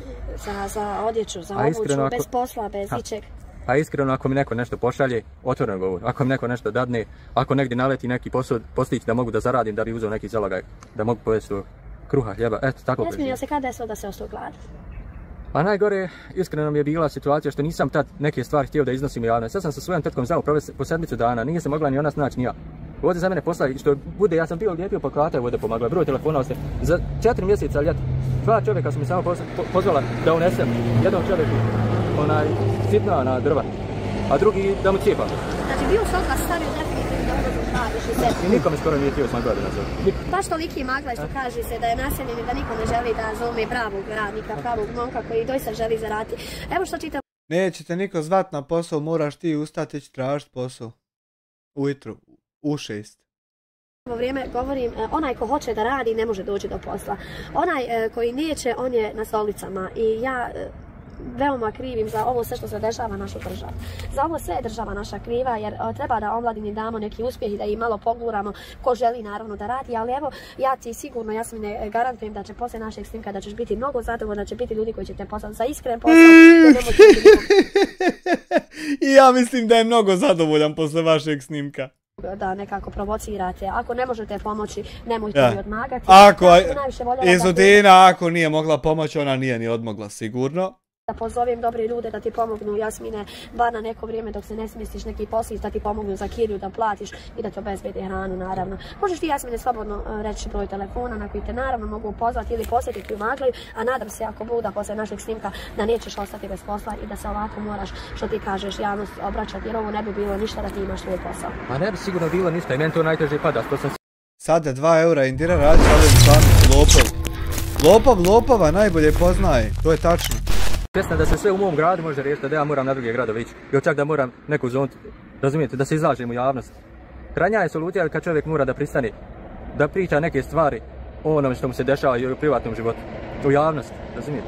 za odjeću, za obuću, bez posla, bez ičeg? A iskreno, ako mi neko nešto pošalje, otvoreno govor. Ako mi neko nešto dadne, ako negdje naleti neki postić da mogu da zaradim, da bi uzeo neki zalogaj, da mogu pojesti kruha, hljeba, eto, tako preživim. Jasmine, se kada desilo da se ostao glad? A najgore, iskreno mi je bila situacija što nisam tad neke stvari htio da iznosim javno. Sad sam sa svojom tetkom znao provesti po 7 dana, nije se mogla ni ona snaći, ni ja. Ovdje za mene posla, što bude, ja sam bio lijepio plakata i ovdje pomagala, broj telefona ostaje. Za 4 mjeseca ljeta, 2 čovjeka su mi samo pozvala da unesem jednom čovjeku sitna na drva, a drugi da mu cijepam. Znači bio se od vas stavio definitivno da odlazu radiš i sebi. I nikome skoro nije htio smagla da nazove. Baš toliki magla što kaže se da je naseljen i da niko ne želi da zove pravog radnika, pravog momka koji doista želi zaraditi. Evo što čitam. Neće te niko zvat na posao, moraš ti ustati i tražiti posao. Ujutru, u 6. Ovo vrijeme govorim, onaj ko hoće da radi ne može doći do posla. Onaj koji neće, on je na stolicama i ja veoma krivim za ovo sve što se dešava našu državu. Za ovo sve je država naša kriva jer treba da omladini damo neki uspjeh i da ih malo poguramo ko želi naravno da radi, ali evo ja ti sigurno, ja sam ne garantujem da će poslije našeg snimka da ćeš biti mnogo zadovoljna, da će biti ljudi koji će te poslati za iskren posao. I ja mislim da je mnogo zadovoljan posle vašeg snimka. Da nekako provocirate, ako ne možete pomoći, nemojte mi odmagati. Izutina, ako nije mogla pomoći, ona nije ni odmogla sigurno. da pozovem dobre ljude da ti pomognu, Jasmine, bar na neko vrijeme dok se ne smjestiš neki poslić, da ti pomognu za kiriju, da platiš i da ti obezbede hranu, naravno. Možeš ti, Jasmine, slobodno reći broj telefona na koji te naravno mogu pozvati ili posjetiti u Maglaju, a nadam se ako Bog da posle našeg snimka da nećeš ostati bez posla i da se ovako moraš, što ti kažeš, javnost obraćati, jer ovo ne bi bilo ništa da ti imaš svoj posao. Pa ne bi sigurno bilo ništa i meni to najteže pada, što sam... Sada 2 eura Indira radi, ali stvarno lopov. Lopova najbolje poznaje, to je tačno. Svjesna da se sve u mom gradu može riješiti, da ja moram na druge gradove ići. Ili čak da moram neku zonu, razumijete, da se izlažem u javnost. Krajnja je solucija kad čovjek mora da pristane, da priča neke stvari o onome što mu se dešava i u privatnom životu, u javnosti, razumijete.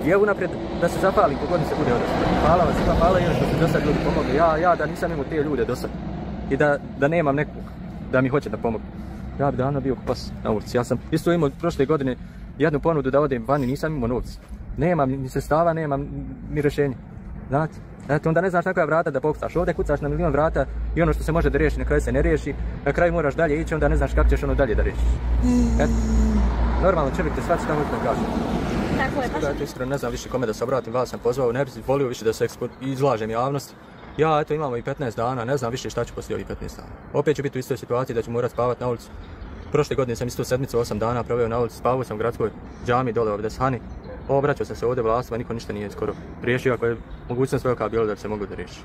I evo unaprijed da se zahvalim kogod mi se bude odnosno. Hvala vam svima, hvala i ono što su dosad ljudi pomogli. Ja da nisam imao te ljude dosad i da nemam nekog da mi hoće da pomogu. Ja bi davno bio pas na ulici. Ja sam isto imao prošle godine jednu ponudu da odem vani, nisam imao novca. Nemam ni sredstava, nemam ni rješenja. Znate? Eto, onda ne znaš na koja vrata da pokucaš. Ovdje kucaš na milion vrata i ono što se može da riješi, na kraju se ne riješi. Na kraju moraš dalje ići, onda ne znaš kako ćeš ono dalje da riješiš. Eto. Normalno čovjek te shvati šta hoće da kaže. Tako je, baš. Iskreno ne znam više kome da se obratim, vas sam pozvao, ne bih volio više da se izlažem javnosti. Ja, eto, imamo i 15 dana, ne znam više šta ću poslije ovih 15 dana. Opet ću biti u istoj situaciji da ću morat spavat na ulicu. Prošle godine sam isto sedmicu 8 dana proveo na ulici, spavao sam u gradskoj džami dole ovdje Hani. Obraćao sam se ovdje vlastima, niko ništa nije skoro riješio, ako je mogućnost velika bilo da bi se moglo da riješi.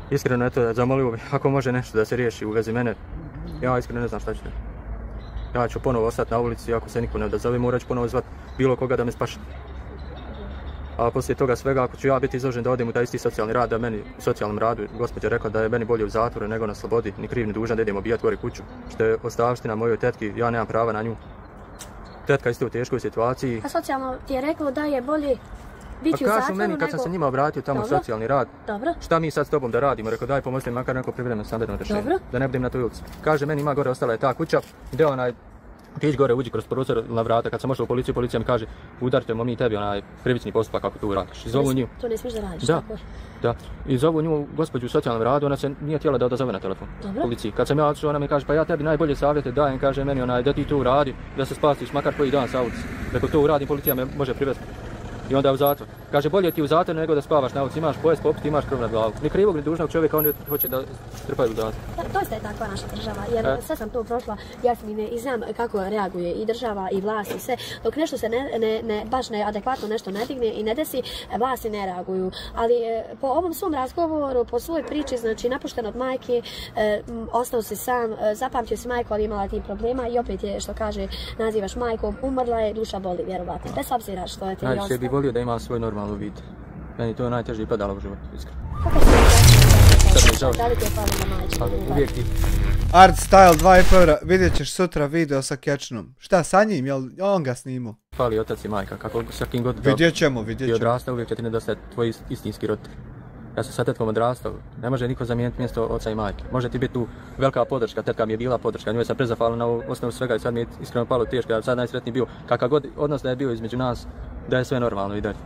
Iskreno, eto, zamolio bih, ako može nešto da se riješi u vezi mene, ja iskreno ne znam šta ću da. Ja ću ponovo ostati na ulici, ako se niko ne odazove, morat ću ponovo zvati bilo koga da me spaša. A poslije toga svega, ako ću ja biti izložen da odem u taj isti socijalni rad, da meni u socijalnom radu gospođa rekla da je meni bolje u zatvoru nego na slobodi, ni kriv ni dužan da idem obijati gore kuću, što je ostavština mojoj tetki, ja nemam prava na nju. Tetka isto u teškoj situaciji. A socijalno ti je reklo da je bolje biti u zatvoru nego... Kažu meni kad sam se njima obratio tamo u socijalni rad, šta mi sad s tobom da radimo, rekao daj pomozite makar neko privremeno stambeno rješenje, da ne budem na toj ulici. Kaže meni ima gore ostala je ta kuća, gdje onaj ti gore uđi kroz prozor na vrata, kad sam ošao u policiju, policija mi kaže udarite mi tebi onaj krivični postupak kako tu radiš. I zovu nju. To ne smiješ da radiš, tako je. Da, i zovu nju gospođu u socijalnom radu, ona se nije htjela da odazove na telefon policiji. Kad sam ja otišao, ona mi kaže pa ja tebi najbolje savjete dajem, kaže meni onaj da ti to uradi, da se spasiš makar koji dan sa ulici. Rekao to uradim, policija me može privesti. I onda u zatvor. Kaže bolje ti u zatvor nego da spavaš na ulici, imaš pojest, popiti, imaš krv nad glavu. Ni krivog ni dužnog čovjeka oni hoće da strpaju u zatvor. Doista je takva naša država, jer sve sam to prošla, Jasmine, i znam kako reaguje i država i vlast i sve. Dok nešto se baš adekvatno nešto ne digne i ne desi, vlasti ne reaguju. Ali po ovom svom razgovoru, po svojoj priči, znači napušten od majke, ostao si sam, zapamtio si majku, ali imala ti problema i opet je, što kaže, nazivaš majkom, umrla je, duša boli, vjerovatno. Bez obzira što je ti ostalo. Volio da ima svoj normalnu vid. Meni to je najteže i padalo u životu, iskreno. Kako se da li ti je falila majčina? Uvijek ti. Art Style 2 eura, vidjet ćeš sutra video sa Kečnom. Šta sa njim, jel on ga snimao? Fali otac i majka, kako sa kim god vidjet ćemo. Ti odrastao, uvijek će ti nedostati tvoj istinski roditelj. Ja sam sa tetkom odrastao, ne može niko zamijeniti mjesto oca i majke. Može ti biti tu velika podrška, tetka mi je bila podrška, njoj sam prezahvalan na osnovu svega i sad mi je iskreno palo teško, ja sam sad najsretniji bio. Kakav god odnos da je bio između nas, da je sve normalno i dalje.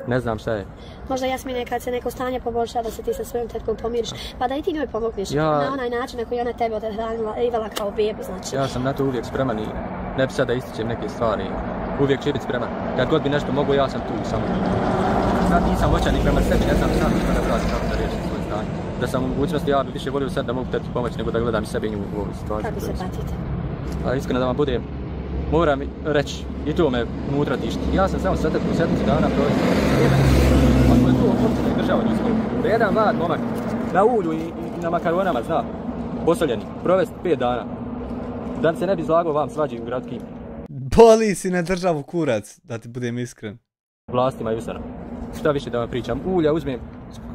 Ne znam šta je. Možda Jasmine kad se neko stanje poboljša da se ti sa svojom tetkom pomiriš, pa da i ti njoj pomogneš na onaj način na koji ona tebe odhranila i vala kao bebu, znači. Ja sam na to uvijek spreman i ne bi sad da ističem neke stvari. Uvijek će biti spreman. Kad god bi nešto mogu, ja sam tu samo. Sad nisam moćan ni prema sebi, ne znam sam što da pratim kako da riješim svoje stanje. Da sam u mogućnosti, ja bi više volio sad da mogu tetki pomoći nego da gledam i sebe i nju u ovoj situaciji. Kako se patite? A iskreno da vam budem, moram reći, i to me unutra tišti. Ja sam samo sad u sedmicu dana provesti. Ako je to općina i država nismo, da jedan mlad momak na ulju i na makaronama zna, posoljeni, provesti 5 dana, da se ne bi izlagao vam svađi u gradskim. Boli si na državu kurac, da ti budem iskren. Vlastima i usanom. Šta više da vam pričam, ulja uzmem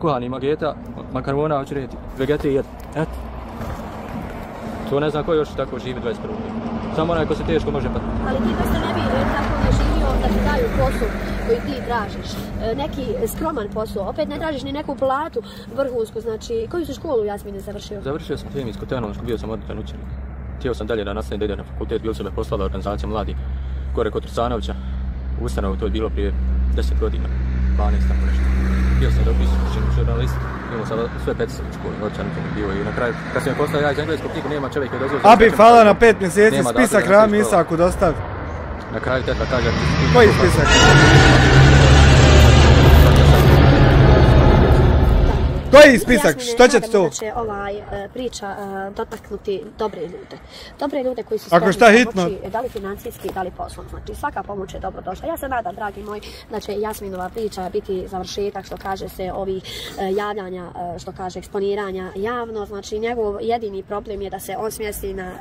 kuhani mageta, makarona, hoću rediti, vegete i jed. Eto. To ne znam ko još tako živi 21. Samo onaj ko se teško može patiti. Ali ti dosta ne bi tako ne živio da ti daju posao koji ti tražiš. Neki skroman posao, opet ne tražiš ni neku platu vrhunsku, znači koju si školu Jasmine završio? Završio sam hemijsko-tehnološku, bio sam odličan učenik. Htio sam dalje da nastavim da idem na fakultet, bilo se me poslala organizacija mladih gore kod Trcanovića. U ustanovu to je bilo prije 10 godina, 12 tako nešto. Bio sam dopisni žurnalist, imao sam sve 5 u školi, odličan učenik bio i na kraju, kad sam je poslao ja iz engleskog knjigu, nema čovjek koji dozvoli... Abi, hvala na 5 mjeseci, spisak Rami Isaku dostav. Na kraju tetka kaže... Koji spisak? Koji spisak? Što ćete tu? Da će priča dotaknuti dobre ljude. Dobre ljude koji su spremni pomoći, da li financijski, da li poslovno. Znači svaka pomoć je dobro došla. Ja se nadam, dragi moji, da će Jasminova priča biti završetak, što kaže se, ovih javljanja, što kaže eksponiranja javno. Znači njegov jedini problem je da se on smjesti na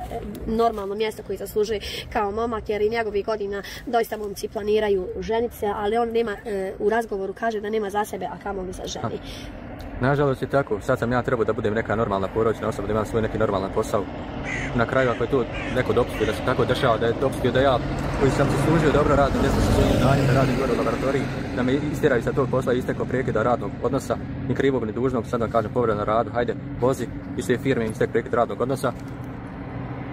normalno mjesto koji zaslužuje kao momak, jer i njegovih godina doista momci planiraju ženiti se, ali on nema, u razgovoru kaže da nema za sebe, a kamoli za ženi. Nažalost je tako, sad sam ja trebao da budem neka normalna porodična osoba, da imam svoj neki normalan posao. Na kraju ako je to neko dopustio da se tako dešava, da je dopustio da ja, koji sam se služio dobro radim, mjesto sa svojim znanjem, da radim gore u laboratoriji, da me istiraju sa tog posla i isteklo prekida radnog odnosa, ni krivog ni dužnog, sad vam kažem povreda na radu, hajde, vozi, iz te firme istek prekid radnog odnosa.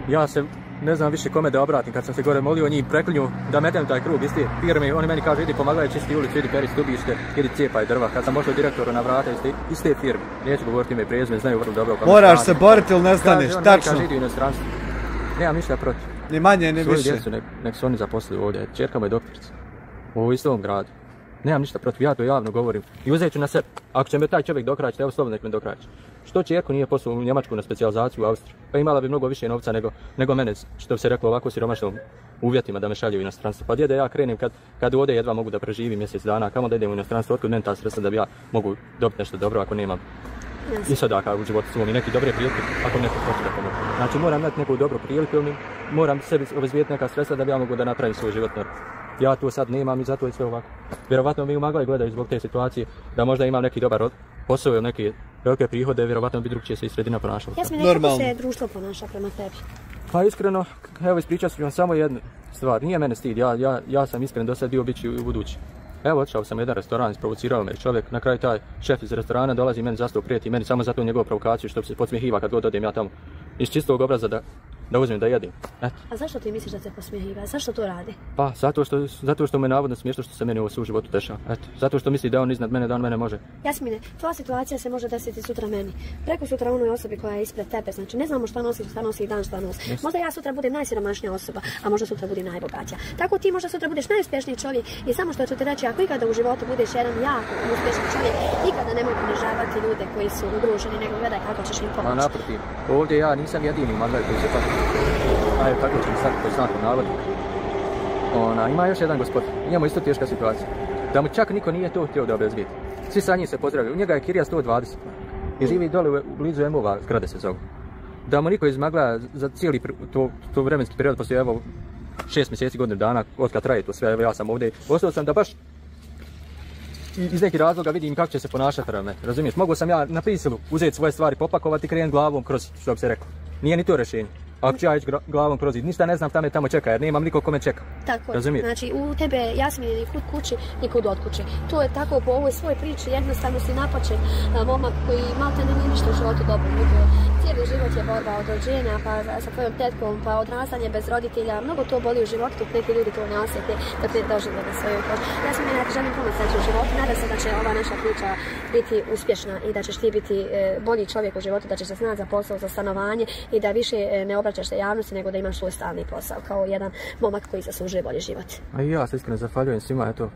Ja se ne znam više kome da obratim, kad sam se gore molio njih preklinju da metem taj krug iz te firme, oni meni kažu idi pomagaj čisti ulicu, idi peri stubište, idi cijepaj drva. Kad sam došao direktoru na vrata iz te firme, neću govoriti ime i prezime, znaju vrlo dobro. Moraš se boriti ili ne staneš, tačno. Kaže idi u inostranstvo. Nemam ništa protiv. Ni manje, ni više. Svoju djecu nek su oni zaposlili ovdje, čerka mu je doktorica. U istom gradu. Nemam ništa protiv, ja to javno govorim. I uzet ću na sebe. Ako će me taj čovjek dokraći, evo slobodno nek me dokraći. Što čerku nije poslao u Njemačku na specijalizaciju u Austriju? Pa imala bi mnogo više novca nego mene, što bi se reklo ovako siromašnom uvjetima da me šalju u inostranstvo. Pa djede ja krenem kad ovdje jedva mogu da preživim mjesec dana, kamo da idem u inostranstvo, otkud meni ta sredstva da bi ja mogu dobiti nešto dobro ako nemam i sadaka u životu svom i neke dobre prilike ako neko hoće da pomoći. Znači moram imati neku dobru priliku ili moram sebi obezbijeti neka sredstva da bi ja mogu da napravim svoj život normalno. Ja to sad nemam i zato je sve ovako. Vjerovatno mi umagali gledaju zbog te situacije da možda imam neki dobar posao ili neke velike prihode, vjerovatno bi drugčije se i sredina ponašala. Jasmine, kako se društvo ponaša prema tebi? Pa iskreno, evo ispričat ću vam samo jednu stvar. Nije mene stid, ja sam iskren do sad bio bit ću i u budući. Evo, otišao sam u jedan restoran, isprovocirao me čovjek, na kraju taj šef iz restorana dolazi meni za stol prijeti meni samo za tu njegovu provokaciju što se podsmijehiva kad god odem ja tamo. Iz čistog obraza da uzmem da jedim. Eto. A zašto ti misliš da se posmijehiva? Zašto to radi? Pa, zato što me navodno smiješno što se meni ovo sve u životu dešava. Eto, zato što misli da on iznad mene, da on mene može. Jasmine, tvoja situacija se može desiti sutra meni. Preko sutra onoj osobi koja je ispred tebe, znači ne znamo šta nosi i dan šta nosi. Yes. Možda ja sutra budem najsiromašnija osoba, a možda sutra budem najbogatija. Tako ti možda sutra budeš najuspješniji čovjek i samo što ću ti reći, ako ikada u životu budeš jedan jako uspješan čovjek, ikada nemoj ponižavati ljude koji su ugroženi, nego gledaj kako ćeš im pomoći. A naprotiv, ovdje ja nisam jedini magaj koji se ajde, tako ćemo sad po znaku navodu. Ima još jedan gospodin, njemu isto teška situacija. Da mu čak niko nije to htio da obezbijeti. Svi sa njim se pozdravljaju, u njega je kirija 120 i živi dole blizu Emova, zgrade se zovu. Da mu niko iz Maglaja za cijeli to vremenski period, poslije evo 6 mjeseci, godinu dana, otkad traje to sve, evo ja sam ovdje, ostao sam da baš iz nekih razloga vidim kako će se ponašati prema meni, razumiješ? Mogu sam ja na prisilu uzeti svoje stvari, popakovati i krenuti glavom kroz, što bi se reklo. Nije ni to rješenje. Ako ću ja ići glavom kroz zid, ništa ne znam tamo čeka jer nemam nikog kome čeka. Tako je, znači u tebe Jasmine ni kud kući, ni kud od kuće. To je tako po ovoj svojoj priči, jednostavno si napačen momak koji malte ne nije ništa u životu dobro. Cijeli život je borba od rođenja, pa sa tvojom tetkom, pa odrastanje bez roditelja. Mnogo to boli u životu, dok neki ljudi to ne osjete, dok ne dožive na svojoj koži. Jasmine, ja ti želim puno sreće u životu, nadam se da će ova naša priča biti uspješna i da ćeš ti biti bolji čovjek u životu, da ćeš se znati za posao, za stanovanje i da više ne obraćaš se javnosti, nego da imaš svoj stalni posao kao jedan momak koji zaslužuje bolji život. A i ja se iskreno zahvaljujem svima, eto,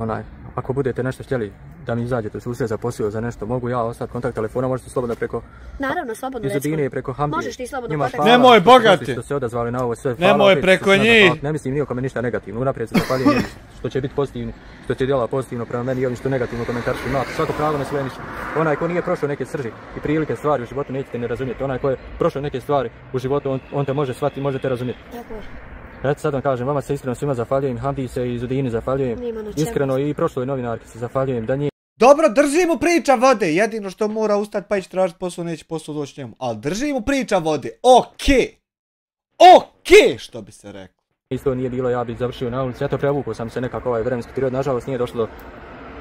ako budete nešto htjeli da mi izađete u susret za posao za nešto, mogu ja ostati kontakt telefona, možete slobodno preko naravno, slobodno Izudine, preko Hambije. Možeš ti slobodno kontakt. Nemoj bogati! Što se odazvali na ovo sve. Nemoj preko njih! Ne mislim nikome ništa negativno, unaprijed se zahvaljujem što će biti pozitivni, što će djela pozitivno prema meni i ovim što negativno komentarišu. Imate svako pravo na svoje mišljenje. Onaj ko nije prošao neke srži i prilike stvari u životu nećete ne razumjeti. Onaj ko je prošao neke stvari u životu, on te može shvatiti, možete razumjeti. Tako je. Eto sad vam kažem, vama se iskreno svima zahvaljujem, Hamdi se i Izudini zahvaljujem. Iskreno i prošloj novinarki se zahvaljujem da nije. Dobro, drži mu priča vode, jedino što mora ustati pa ići tražiti posao, neće posao doći njemu. Ali drži mu priča vode, okej, što bi se reklo. Isto nije bilo, ja bih završio na ulici, eto prevukao sam se nekako ovaj vremenski period, nažalost nije došlo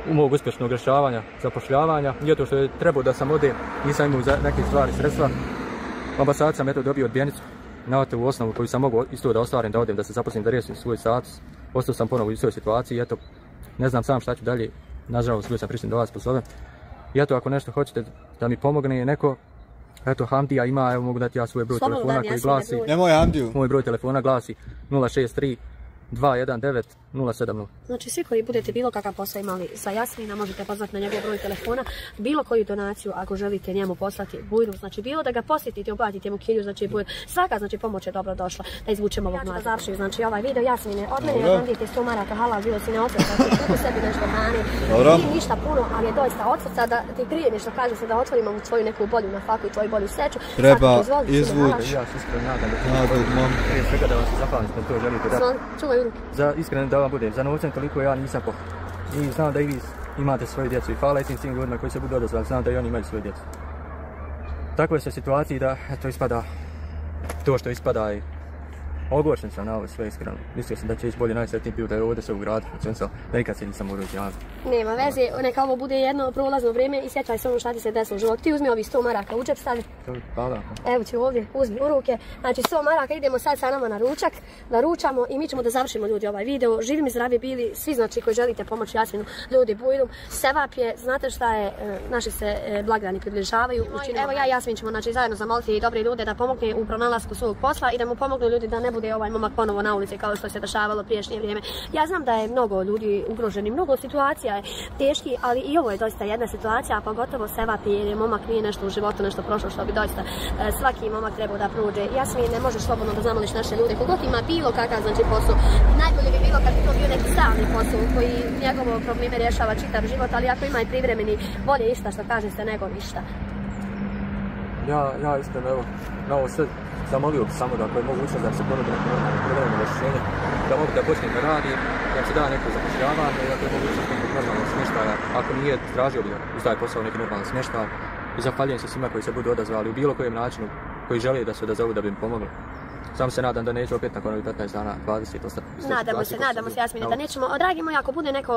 u mog uspješnog rješavanja, zapošljavanja, nije to što je trebao da sam ode, nisam imao za neke stvari sredstva. Ambasad sam eto dobio odbijenicu na u osnovu koju sam mogao isto da ostvarim, da odem, da se zaposlim, da riješim svoj status. Ostao sam ponovo u svojoj situaciji, eto, ne znam sam šta ću dalje, nažalost bio sam prišten do vas poslovem. I eto, ako nešto hoćete da mi pomogne neko, eto Hamdija ima, evo mogu dati ja svoj broj telefona koji glasi... Nemoj Hamdiju. Moj broj telefona glasi 063 219 070. Znači svi koji budete bilo kakav posao imali sa Jasmina, možete pozvati na njegov broj telefona, bilo koju donaciju ako želite njemu poslati bujru, znači bilo da ga posjetite, uplatite mu kilju, znači bujru, svaka znači pomoć je dobro došla da izvučemo ovog mlada. Završim znači ovaj video, Jasmine, od mene bandite 100 maraka halal, bilo si ne od srca, znači kupi sebi nešto hrane, nije ništa puno, ali je doista od srca da ti prije nešto kaže se da otvorimo svoju neku bolju na faku i tvoju bolju sreću. Treba izvući. Ja se iskreno nadam prije svega da vam se zahvalim što to želite da... Čuvaj u ruke. Iskreno da vam budem, za novcem toliko ja nisam pohod. I znam da i vi imate svoju djecu i hvala svim ljudima koji se budu odazvali, znam da i oni imaju svoju djecu. Tako je se situaciji da to ispada, to što ispada i ogorčen sam na ovo sve iskreno. Mislio sam da će ići bolje najsretniji put da je ovdje se u gradu, da nikad se nisam morao izjaviti. Nema veze, neka ovo bude jedno prolazno vrijeme i sjećaj se ono šta ti se desilo u životu. Ti uzmi ovi 100 maraka u džep stavi. Hvala. Evo ću ovdje, uzmi u ruke. Znači 100 maraka, idemo sad sa nama na ručak, da ručamo i mi ćemo da završimo ljudi ovaj video. Živi mi zdravi bili, svi znači koji želite pomoći Jasminu, ljudi bujrum. Sevap je, znate šta je, naši se blagdani približavaju. Evo ja i Jasmin ćemo znači zajedno zamoliti dobre ljude da pomogne u pronalasku svog posla i da mu pomognu ljudi da ne bude ovaj momak ponovo na ulici kao što se dešavalo priješnje vrijeme. Ja znam da je mnogo ljudi ugroženi, mnogo situacija je teški, ali i ovo je doista jedna situacija, a pogotovo sevap jer je momak nije nešto u životu, nešto prošlo što bi doista svaki momak trebao da prođe. Jasmin, ne možeš slobodno da zamoliš naše ljude, kogod ima bilo kakav znači posao. Najbolje bi bilo kad bi to bio neki stalni posao koji njegovo probleme rješava čitav život, ali ako ima i privremeni, bolje išta što kaže se nego ništa. Ja iskreno evo, na ovo sve zamolio bi samo da ako je mogućnost da se ponudi neko privremeno rješenje, da mogu da počnem da radim, da se da neko zapošljavanje i ako je mogućnost nekog normalnog smještaja, ako nije tražio bi uz taj posao neki normalan smještaj. I zahvaljujem se svima koji se budu odazvali u bilo kojem načinu, koji žele da se odazovu da bi im pomogli. Samo se nadam da neću opet nakon ovih 15 dana, 20 ostati. Nadamo se Jasmine da nećemo. Dragi moji, ako bude neko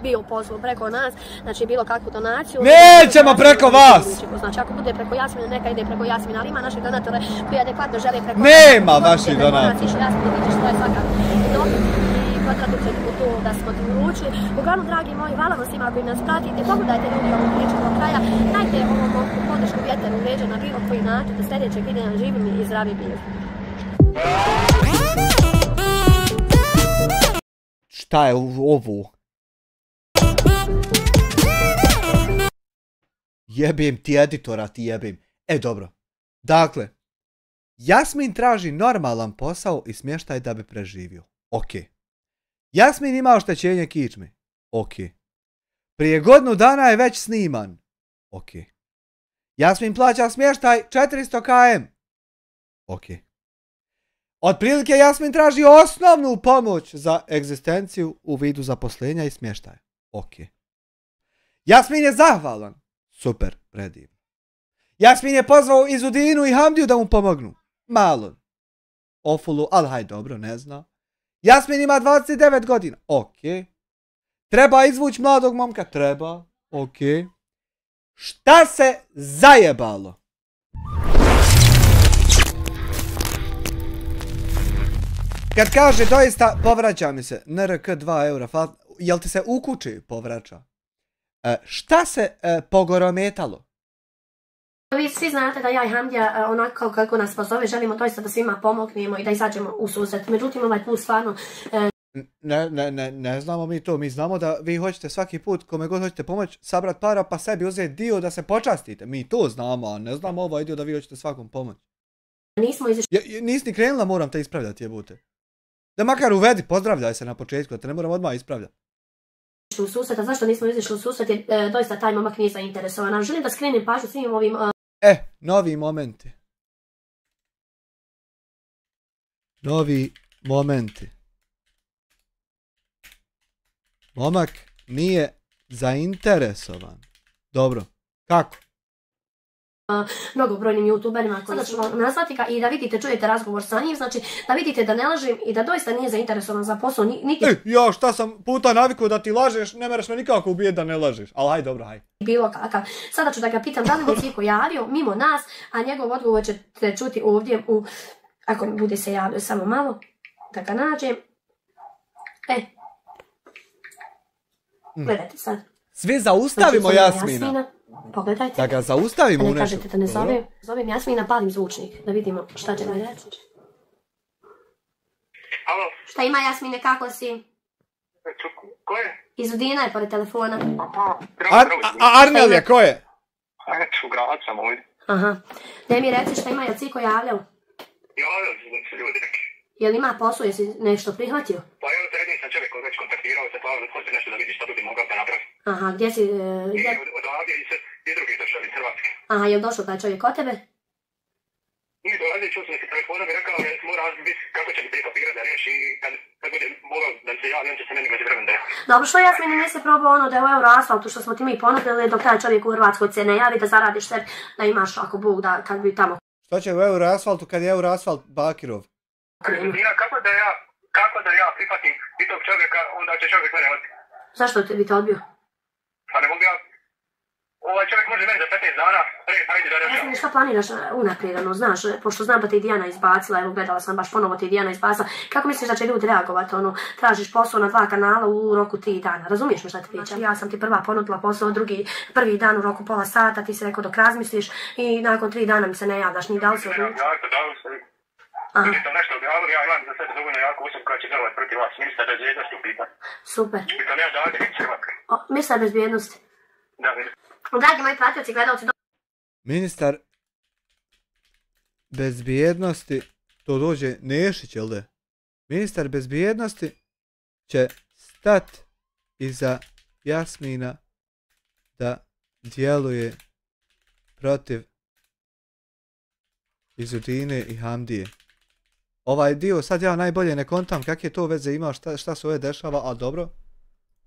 bio pozvao preko nas, znači bilo kakvu donaciju... Nećemo preko vas! Znači ako bude preko Jasmine, neka ide preko Jasmine, ali ima naših donatora koji adekvatno žele preko... Nema vaših donatora! Jasmine, vidiš što je svaka dobro i kontratuće u to da smo ti uručili. Uglavnom, dragi moji, hvala vam svima koji nas pratite, pogledajte ljudi ovu priču do kraja, dajte ovom podršku vjetar u leđa na bilo koji način, do sljedećeg videa živim i zdravi bili. Šta je ovo? Jebim ti editora, ti jebim. Dobro. Dakle, Jasmin traži normalan posao i smještaj da bi preživio. Ok. Jasmin ima oštećenje kičme. Ok. Prije godinu dana je već sniman. Ok. Jasmin plaća smještaj 400 km. Ok. Otprilike Jasmin traži osnovnu pomoć za egzistenciju u vidu zaposlenja i smještaja. Ok. Jasmin je zahvalan. Super, predivno. Jasmin je pozvao Izudinu i Hamdiju da mu pomognu. Malo. Ofulu, ali haj dobro, ne zna. Jasmin ima 29 godina. Ok. Treba izvući mladog momka? Treba. Ok. Šta se zajebalo? Kad kaže doista povraća mi se NRK 2 eura, jel ti se u kući povraća? Šta se pogorometalo? Vi svi znate da ja i Hamdija, onako kako nas pozove, želimo doista da svima pomognemo i da izađemo u susret. Međutim, ovaj put stvarno... Ne znamo mi to. Mi znamo da vi hoćete svaki put, kome god hoćete pomoći, sabrat para pa sebi uzeti dio da se počastite. Mi to znamo, a ne znamo ovaj dio da vi hoćete svakom pomoći. Nismo izašli... Nisi ni krenula, moram te ispravljati, jebute. Da makar uvedi, pozdravljaj se na početku, da te ne moram odmah ispravljati. U susret, a zašto nismo izašli u susret, jer doista taj momak nije zainteresovan. Želim da skrenem pažnju svim ovim... Novi momenti. Novi momenti. Momak nije zainteresovan. Dobro. Kako? Mnogobrojnim youtuberima koji ću vam nazvati i da vidite, čujete razgovor sa njim, znači da vidite da ne lažem i da doista nije zainteresovan za posao niti... Ja šta sam puta navikao da ti lažeš, ne mereš me nikako ubijeti da ne lažeš, ali haj dobro, haj. Bilo kakav. Sada ću da ga pitam da li mu Ciko javio mimo nas, a njegov odgovor ćete čuti ovdje ako mi bude se javio samo malo, da ga nađem. Gledajte sad. Svi zaustavimo Jasmina. Pogledajte. Da ga zaustavimo u nešto. Ne kažete da ne zovem. Zovem Jasmina, palim zvučnik. Da vidimo šta će mi reći. Alo? Šta ima Jasmine, kako si? Ko je? Iz Udina je pored telefona. Arnelija, ko je? Eto, u grad sam ovdje. Aha. Daj mi reci šta ima, jel Ciko javljao? Javljao se ljudi neki. Jel ima posao, jesi nešto prihvatio? Pa evo, srednji sam čovjek koji već kontaktirao se, pa hoće nešto da vidi šta ljudi mogu da napravi. Aha, gdje si... Odavdje i drugi došli iz Hrvatske. Aha, je li došao taj čovjek od tebe? Nije dolazi, čuo sam neki telefona, mi rekao, mora biti kako će mi te papire da riješi i kad bude mogao da se javi, on će se meni među vremen da je. Dobro, što Jasmini nisi probao ono da je u Euroasfaltu što smo ti mi ponudili dok taj čovjek u Hrvatskoj se ne javi da zaradiš sebi, da imaš ako Bog da kad bi tamo. Što će u Euroasfaltu kad je Euroasfalt Bakirov? Kako da ja prihvatim i tog čovjeka, onda će čovjek mene odbiti. Zašto bi te odbio? Pa ne mogu ja... Ovaj čovjek može meni za 15 dana, hajde da rešam. Jasmini, šta planiraš unaprijed, ono, znaš, pošto znam da te i Dijana izbacila, evo gledala sam baš ponovo te i Dijana izbacila, kako misliš da će ljudi reagovati, ono, tražiš posao na 2 kanala u roku 3 dana, razumiješ mi šta ti pričam? Ja sam ti prva ponudila posao, prvi dan u roku pola sata, ti si rekao dok razmisliš i nakon 3 dana mi se ne javljaš, ni da li se odluči. Ljudi sam nešto objavili, ja imam za sebe dovoljno jako osobu koja će djelovati protiv vas, ministar bezbjednosti u pitanju. Super. I to nema davati biti Hrvatske. Ministar bezbjednosti? Da, vidim. Dragi moji pratioci, gledalci... Ministar bezbjednosti, to dođe Nešić, jel da? Ministar bezbjednosti će stat iza Jasmina da djeluje protiv Izudine i Hamdije. Ovaj dio sad ja najbolje ne kontam kakve to veze ima, šta se ovdje dešava, ali dobro.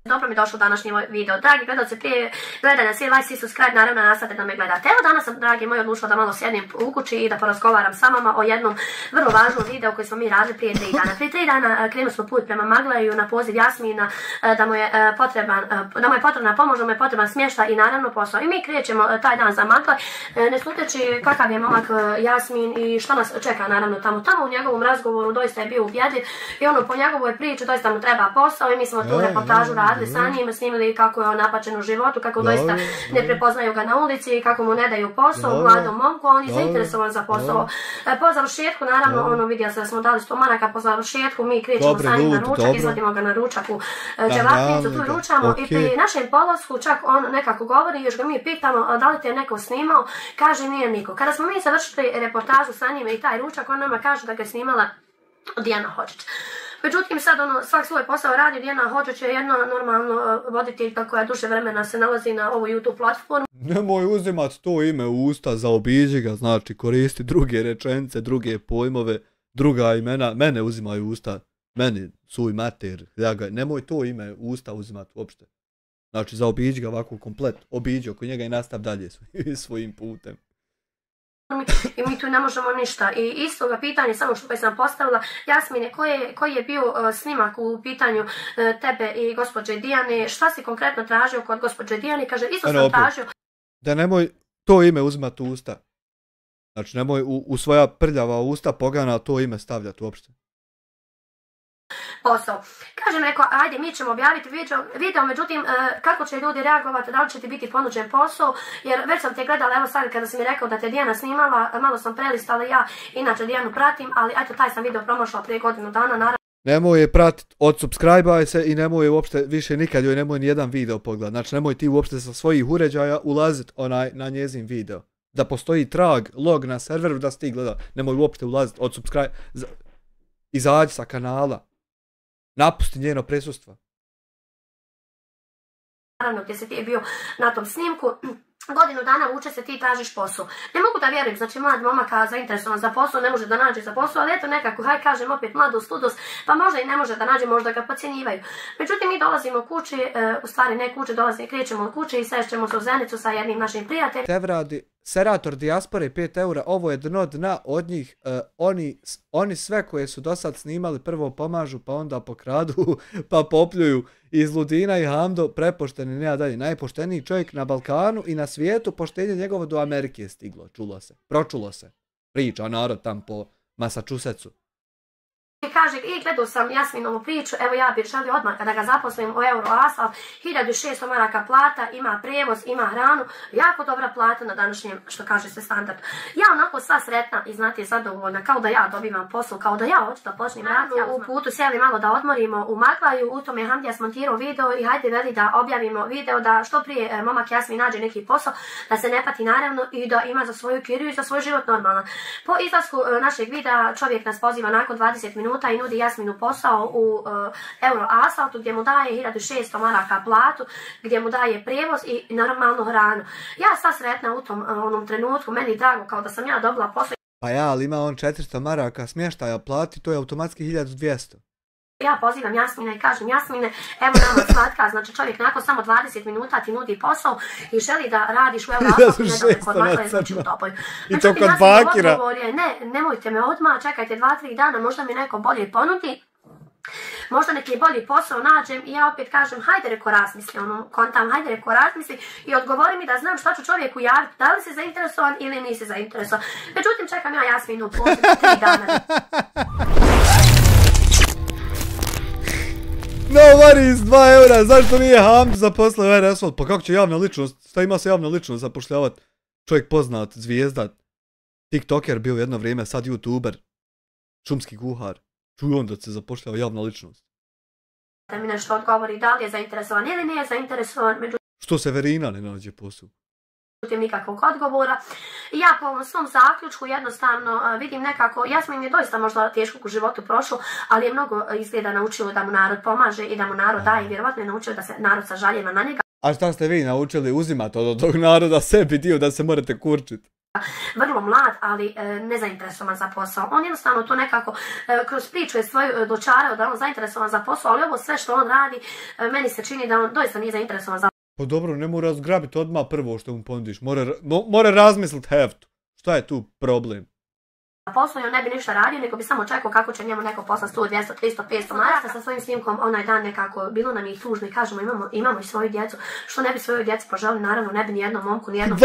Dobro mi došlo današnji video. Dragi gledalci, prije gledanja svi like, svi subscribe, naravno nastavite da me gledate. Evo danas sam, dragi moji, odlučila da malo sjednem u kući i da porazgovaram sa vama o jednom vrlo važnom videu koji smo mi radili prije 3 dana. Prije 3 dana krenuli smo put prema Magleju na poziv Jasmina da mu je potrebna pomoć, da mu je potreban smještaj i naravno posao. I mi krećemo taj dan za Magle, ne sluteći kakav je momak Jasmin i što nas čeka naravno tamo. Tamo u njegovom razgovoru doista je bio ubjedljiv i ono po njegovoj priči doista mu treba posao i mi smo tu reportažu radili sa njim, snimili kako je on napačen u životu, kako doista ne prepoznaju ga na ulici, kako mu ne daju posao, mladom momku, on je zainteresovan za posao. Po završetku, naravno, ono vidjela se da smo dali 100 maraka, po završetku mi krećemo sa njim na ručak, izvadimo ga na ručak u dželatnicu, tu ručamo i pri našem polasku čak on nekako govori, još ga mi pitamo da li te je neko snimao, kaže nije niko. Kada smo mi završili reportažu sa njim i taj ručak, on nama kaže da ga je snimala Dijana Hođić. Međutim, sad svak svoj posao radi, Dijana Hođić je jedna normalno voditeljka koja duže vremena se nalazi na ovoj YouTube platformu. Nemoj uzimat to ime u usta, zaobiđi ga, znači koristi druge rečenice, druge pojmove, druga imena, mene uzimaju u usta, meni suj mater, nemoj to ime u usta uzimat uopšte. Znači zaobiđi ga ovako komplet, obiđi oko njega i nastav dalje svojim putem. I mi tu ne možemo ništa. I istoga pitanje, samo što sam postavila, Jasmine, koji je bio snimak u pitanju tebe i gospođe Dijane, šta si konkretno tražio kod gospođe Dijane? Kaže, isto sam tražio... Da nemoj to ime uzimati u usta. Znači, nemoj u svoja prljava usta pogana to ime stavljati uopšte. Posao. Kažem, rekao, ajde, mi ćemo objaviti video, međutim, kako će ljudi reagovati, da li će ti biti ponuđen posao, jer već sam te gledala, evo sad kada si mi rekao da te Dijana snimala, malo sam prelistala, ja inače Dijanu pratim, ali eto, taj sam video promašala prije godinu dana, naravno. Nemoj je pratiti, odsubscribe-aj se i nemoj je uopšte više nikad joj nemoj nijedan video pogledati. Znači, nemoj ti uopšte sa svojih uređaja ulaziti na njezin video. Da postoji trag, log na serveru da si ti gleda, nemoj uopšte ulaziti, odsubscribe, izađi sa kanala. Napusti njeno prisustvo. Naravno, gdje si ti bio na tom snimku, godinu dana vuče se ti tražiš posao. Ne mogu da vjerujem, znači mlad momaka zainteresovan za posao, ne može da nađe za posao, ali eto nekako, haj kažem opet mladost, ludost, pa možda i ne može da nađe, možda ga podcjenjivaju. Međutim, mi dolazimo kući, u stvari ne kući, krećemo od kuće i sešćemo se u Zenicu sa jednim našim prijateljem. Tevradi, Serator dijaspore 5 eura, ovo je dno dna od njih, oni sve koje su do sad snimali prvo pomažu, pa onda pokradu, pa popljuju. Iz Ludina i Hamdo prepošteni, nema dalje, najpošteniji čovjek na Balkanu i na svijetu, poštenje njegovo do Amerike je stiglo, čulo se, pročulo se, priča narod tam po Massachusettsu. I kaže, gledao sam Jasminovu priču, evo ja bih želio odmah kada ga zaposlim u Euroasfalt, 1600 maraka plata, ima prijevoz, ima hranu, jako dobra plata na današnjem, što kaže se, standardu. Ja onako sva sretna i znate zadovoljna, kao da ja dobivam posao, kao da ja hoću da počnem raditi. U putu sjeli malo da odmorimo u Maglaju, u tome Hamdija smontirao video i hajde veli da objavimo video da što prije momak Jasmin nađe neki posao, da se ne pati naravno i da ima za svoju kiriju i za svoj život normalan. Po izlasku našeg videa čovjek nas poziva nakon 20 minuta i nudi Jasminu posao u Euroasfaltu gdje mu daje 1600 maraka platu, gdje mu daje prijevoz i normalnu hranu. Ja sva sretna u tom onom trenutku, meni drago kao da sam ja dobila posao. Pa ja, ali ima on 400 maraka smještaja plati, to je automatski 1200. Ja pozivam Jasmina i kažem, Jasmine, evo nama slatka, znači čovjek nakon samo 20 minuta ti nudi posao i želi da radiš u Euroasfaltu, ne da kod Maglaj, znači u Topoju. I to kod bakira. Ne, nemojte me odmah, čekajte 2-3 dana, možda mi neko bolje ponudi. Možda neki bolji posao nađem i ja opet kažem, hajde reko razmisli, kontam, hajde reko razmisli i odgovori mi da znam šta ću čovjeku javiti, da li si zainteresovan ili nisi zainteresovan. Međutim, čekam ja Jasminu poziv 3 dana. No worries, 2 eura, zašto nije Hamd zaposlio Euroasfalt? Pa kako će javna ličnost, šta ima se javna ličnost zapošljavati? Čovjek poznat, zvijezda, tiktoker bio jedno vrijeme, sad youtuber, šumski kuhar. Čuj on da se zapošljava javna ličnost. Da mi nešto odgovori da li je zainteresovan ili nije zainteresovan, što Severina ne nađe posao? Međutim nikakvog odgovora. I ja po ovom svom zaključku jednostavno vidim nekako, Jasmin je doista možda teško u životu prošlo, ali je mnogo izgleda naučilo da mu narod pomaže i da mu narod daje i vjerovatno je naučio da se narod sažaljeva na njega. A šta ste vi naučili uzimati od tog naroda sebi dio da se morate kurčiti? Vrlo mlad, ali nezainteresovan za posao. On jednostavno to nekako kroz priču je svoju dočarao da on zainteresovan za posao, ali ovo sve što on radi, meni se čini da on doista nije zainteresovan za posao. Pa dobro, ne mora zgrabiti odmah prvo što mu ponudiš, mora razmisliti heftu. Šta je tu problem? Posao on ne bi ništa radio, nego bi samo čekao kako će njemu neko poslati 100, 200, 300, 500 maraka. Sa svojim snimkom onaj dan nekako bilo nam ih tužno i kažemo imamo i svoju djecu. Što ne bi svoju djecu poželili, naravno ne bi nijednom momku, nijednom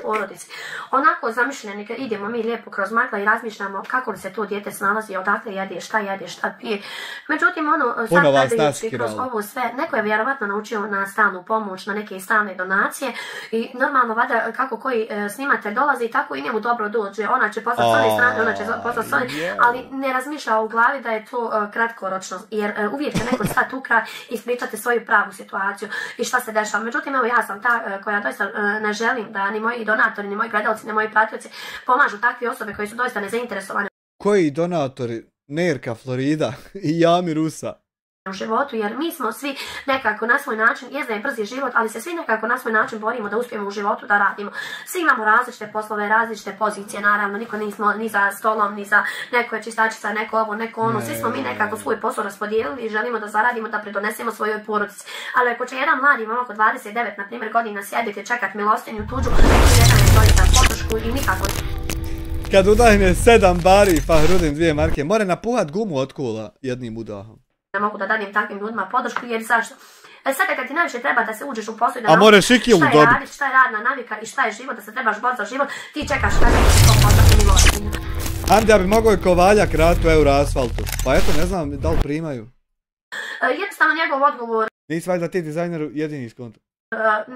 porodici. Onako zamišljeni, idemo mi lijepo kroz Magla i razmišljamo kako li se to dijete snalazi, odakle jede, šta pije. Međutim, sad gledajući kroz ovo sve, neko je vjerovatno naučio na stalnu pomoć, na neke stalne donacije i normalno vada kako koji snimatelj dolazi, tako i njemu dobro dođe. Ona će poslati s one strane, ona će poslati s one, ali ne razmišlja u glavi da je to kratkoročno, jer uvijek će neko stati u kraj i ispričati svoju pravu situaciju i šta se dešava. Međutim, evo ja sam ta koja doista ne želim da ni moji donatori, ni moji gledalci, ni moji pratioci pomažu takve osobe koji su doista nezainteresovane. Koji donatori? Nerka Florida i Jami Rusa. U životu, jer mi smo svi nekako na svoj način, jezda je brzi život, ali se svi nekako na svoj način borimo da uspijemo u životu da radimo. Svi imamo različite poslove, različite pozicije, naravno, niko nismo ni za stolom, ni za neko je čistačica, neko ovo, neko ono, svi smo mi nekako svoj posao raspodijelili i želimo da zaradimo, da pridonesemo svojoj porodici. Ali ako će jedan mladi momak od 29, na primjer, godina sjediti, čekat milostinju tuđu, jedan je doista podršku i nikako. Kad udahne 7 bari, Fahrudin 2 marke, more napuhat gumu od kula jednim udahom. Ne mogu da dadim takvim ljudima podršku, jer zašto? Sada kad ti najviše treba da se uđeš u posao i da naučiš šta je radna navika i šta je život, da se trebaš boriti za život, ti čekaš kada će se to poslati milostinju. Hamdija bi mogao i Kovaljak raditi u Euroasfaltu. Pa eto, ne znam da li primaju. Jednostavno njegov odgovor... Nisi valjda ti dizajner jedini iz konta?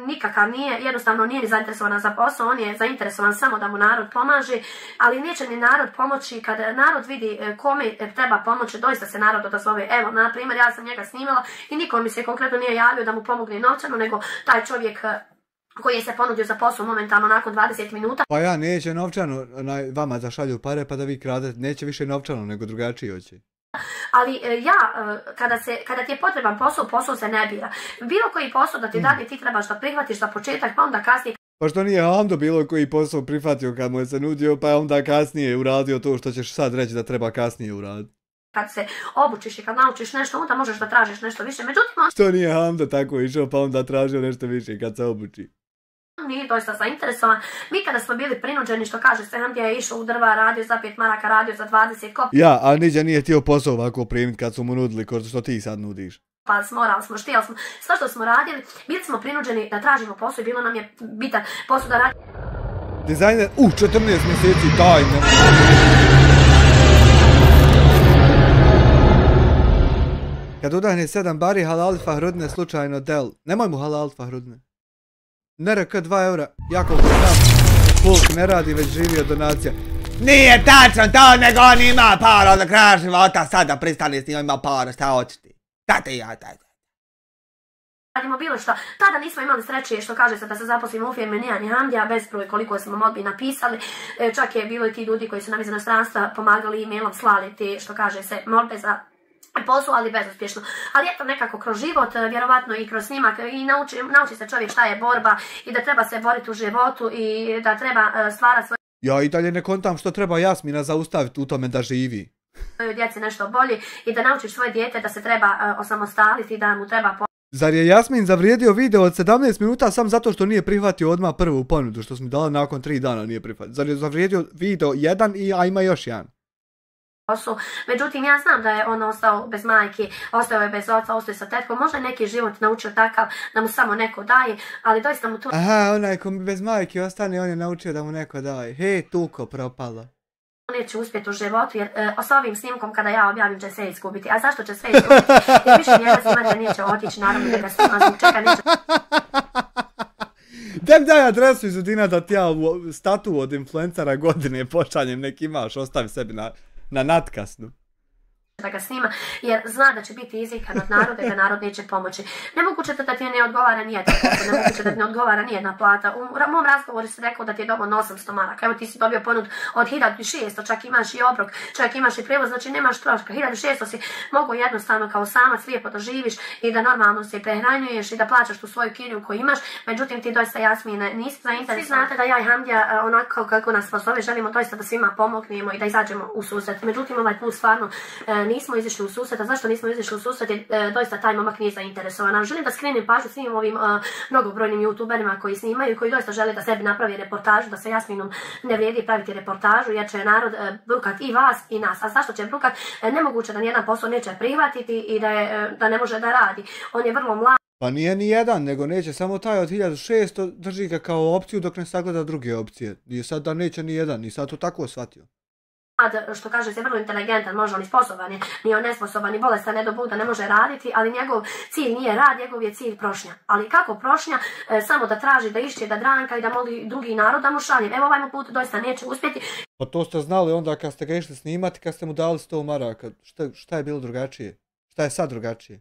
Nikakav nije, jednostavno nije ni zainteresovan za posao, on je zainteresovan samo da mu narod pomaže, ali neće ni narod pomoći kad narod vidi kome treba pomoći, doista se narod odazove. Evo, na primjer, ja sam njega snimala i niko mi se konkretno nije javio da mu pomogne novčano, nego taj čovjek koji je se ponudio za posao momentalno nakon 20 minuta. Pa ja, neće novčano, vama zašalju pare pa da vi kradete, neće više novčano nego drugačije hoće. Ali kada ti je potreban posao, posao se ne bira. Bilo koji posao da ti dade, ti trebaš da prihvatiš za početak, pa onda kasnije... Pa što nije Hamdo bilo koji posao prihvatio kad mu je se nudio, pa onda kasnije uradio to što ćeš sad reći da treba kasnije uraditi. Kad se obučiš i kad naučiš nešto, onda možeš da tražiš nešto više. Međutim, što nije Hamdo tako išao, pa onda tražio nešto više kad se obuči. Nije doista zainteresovan. Mi kada smo bili prinuđeni, što kaže se, Hamdija je išao u drva, radio za 5 maraka, radio za 20 kop. Ja, a Niđa nije htio posao ovako primiti kad su mu nudili, kao što ti sad nudiš. Pa morali smo, štijali smo, sve što smo radili, bili smo prinuđeni da tražimo posao i bilo nam je bitan posao da radimo. Dizajner, 14 mjeseci, daj ne. Kad udahne 7 bari halal fahrudne slučajno del. Nemoj mu halal fahrudne. NRK 2 eura. Jako znam. Pulk ne radi, već živi od donacija. Nije tačno to, nego on ima para do kraja života. Sada pristani s njim, ima para, šta hoćeš ti? Tate ja, tate. Radimo bilo što, tada nismo imali sreće što kaže se da se zaposlimo u firme Nija ni Hamdija, bezbroj koliko smo molbi napisali, čak je bilo i ti ljudi koji su nam iz inostranstva pomagali e-mailom, slali ti što kaže se molbe za posao, ali bezuspješno. Ali eto nekako kroz život, vjerovatno i kroz snimak, i nauči se čovjek šta je borba i da treba se boriti u životu i da treba stvarati svoje... Ja i dalje ne kontam što treba Jasmina zaustaviti u tome da živi. Djeci nešto bolje i da naučiš svoje dijete da se treba osamostaliti, da mu treba... Zar je Jasmin zavrijedio video od 17 minuta sam zato što nije prihvatio odmah prvu ponudu što smo dali nakon 3 dana nije prihvatio? Zar je zavrijedio video jedan a ima još jedan? Međutim, ja znam da je on ostao bez majke, ostao je bez oca, ostao je sa tetkom, možda je neki život naučio takav da mu samo neko daje, ali doista mu tu... Aha, onaj ko bez majke ostane, on je naučio da mu neko daje. Hej, tuko, propalo. Neće uspjeti u životu, jer s ovim snimkom kada ja objavim će sve izgubiti. A zašto će sve izgubiti? Jer više njega snimatelj neće otići, naravno da ga snima, zbog čega neće... Daj adresu iz Udina da ti ja statu od influencera godine pošaljem, neki imaš, ostavi sebi na natkasnu. Da ga snima, jer zna da će biti izvikan od naroda i da narod neće pomoći. Nemoguće da ti ne odgovara nijedan posao, nemoguće da ti ne odgovara nijedna plata. U mom razgovoru si rekao da ti je dovoljno 800 maraka, evo ti si dobio ponud od 1600, čak imaš i obrok, čak imaš i prevoz, znači nemaš troška. 1600 si mogu jednostavno kao samac lijepo da živiš i da normalno se prehranjuješ i da plaćaš tu svoju kiriju koju imaš, međutim ti doista Jasmine nisi zainteresovana. Svi znate da ja i Hamdija onako kako nas pozove želimo doista da svima pomognemo i da izađemo u susret. Međutim ovaj put stvarno nismo izišli u susret, a zašto nismo izišli u susret je doista taj momak nije zainteresovan. Želim da skrenem pažnju svim ovim mnogobrojnim youtuberima koji snimaju i koji doista žele da sebi napravi reportažu, da se Jasminom ne vrijedi praviti reportažu jer će narod brukat i vas i nas. A zašto će brukat? Nemoguće da nijedan posao neće prihvatiti i da ne može da radi. On je vrlo mlad. Pa nije ni jedan, nego neće samo taj od 1600 drži ga kao opciju dok ne sagleda druge opcije. I sad da neće ni jedan, ni sad to tako shvatio. Što kaže se vrlo inteligentan, možda on i sposoban je, nije on nesposoban i bolestan, ne do Bog da ne može raditi, ali njegov cilj nije rad, njegov je cilj prošnja. Ali kako prošnja? Samo da traži, da išće, da dranka i da moli drugi narod da mu šalje. Evo ovaj mu put doista neće uspjeti. Pa to ste znali onda kad ste ga išli snimati, kad ste mu dali 100 maraka. Šta je bilo drugačije? Šta je sad drugačije?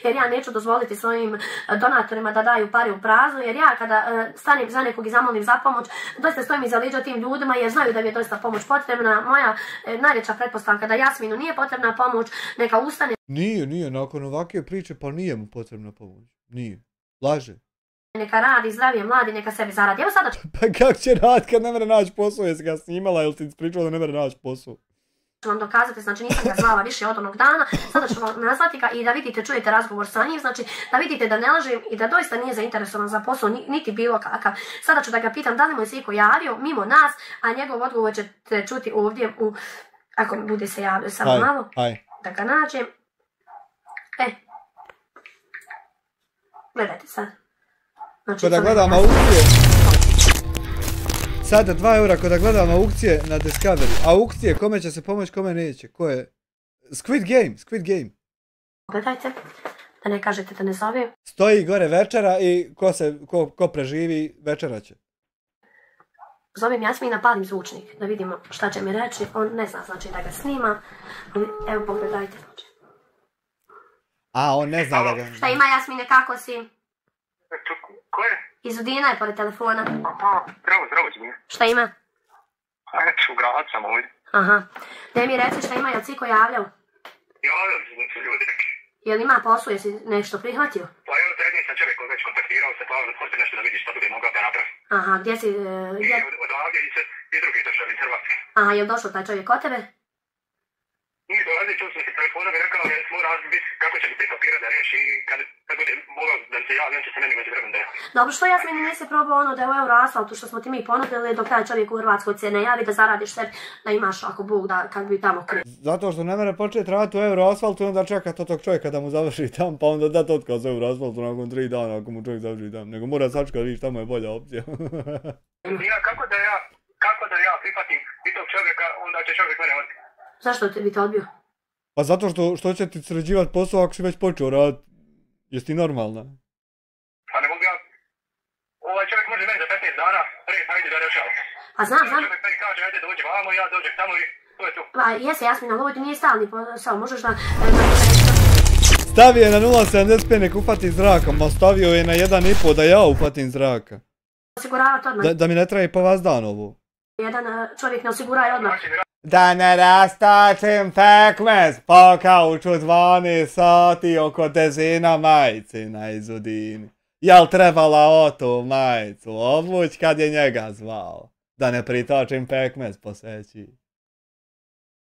Jer ja neću dozvoliti svojim donatorima da daju pare u prazno, jer ja kada stanem za nekog i zamolim za pomoć, doista stojim iza leđa tim ljudima jer znaju da mi je doista pomoć potrebna. Moja najveća pretpostavka da Jasminu nije potrebna pomoć, neka ustane. Nije, nakon ovakve priče pa nije mu potrebna pomoć. Nije. Laže. Neka radi, zdravije, mladi, neka sebi zaradi. Evo sada ću... Pa kako će raditi kad ne mere naći posao, jesi ga snimala ili ti pričala da ne mere naći posao? Vam dokazati, znači nisam ga znala više od onog dana, sada ću vam nazvati ga i da vidite, čujete razgovor sa njim, znači da vidite da ne lažem i da doista nije zainteresovan za posao, niti bilo kakav. Sada ću da ga pitam da li mu je sviko javio mimo nas, a njegov odgovor ćete čuti ovdje ako mi bude se javio samo malo, da ga nađem. Gledajte sad. Znači, kada gledam aukcije, sada 2 eura kada gledam aukcije na Discovery. Aukcije, kome će se pomoći, kome neće. Ko je? Squid Game. Gledajte, da ne kažete da ne zove. Stoji gore večera i ko preživi večera će. Zovem Jasmina, palim zvučnik, da vidimo šta će mi reći. On ne zna, znači da ga snima. Evo pogledajte. A, on ne zna da ga... Šta ima Jasmine, kako si? Ko je? Iz Udina je pored telefona. Zdravo ti nije. Šta ima? U grad sam ovdje. Aha. Daj mi reci šta ima, jel si ko javljao? Javljali su ljudi neki. Jel ima posao, jesi nešto prihvatio? Pa evo srednji sam čovjek koji već kontaktirao se, pa hoće nešto da vidiš šta bude mogao da napravi. Aha, gdje si... Odavdje i drugi državi iz Hrvatske. Aha, jel došao taj čovjek od tebe? Nije dolazi, čuo sam neki telefona mi rekao da mora biti kako će mi te papira da reši i kad bude mogao da se javi, on će se meni među vremen da je. Dobro, što Jasmini nisi probao ono da je u Euroasfaltu što smo ti mi ponudili dok taj čovjek u Hrvatskoj se ne javi da zaradiš sebi da imaš ako Bog da kad bi tamo krenuo. Zato što ne mere početi raditi u Euroasfaltu i onda čeka tog čovjeka da mu završi tam pa onda dati otkaz u Euroasfaltu nakon 3 dana ako mu čovjek završi tam. Nego mora sačekati da vidiš tamo je bolja opcija. Kako da ja prihvatim i tog čovjeka, onda će čovjek mene odbiti. Zašto bi te odbio? Pa zato što će ti sređivat posao ako si već počeo raditi. Jesi ti normalna? Pa ne mogu ja... Ovaj čovjek može meni za 15 dana reći, ajde da rešava. A znam. Čovjek meni kaže, ajde dođe vamo, ja dođem tamo i to je to. Pa jesi, Jasmin, ali ovo ti nije stalni posao, možeš da... Stavio je na 0,75 nek upati zrakom, a stavio je na 1,5 da ja upatim zraka. Osiguravati odmah. Da mi ne traje po vas dan ovo. Jedan čovjek ne osiguraje odmah. Da ne rastačem pekmez po kauču 12 sati oko dezina majcina iz Udini. Jel trebala o tu majicu odluć kad je njega zvao? Da ne pritočim pekmez po seći.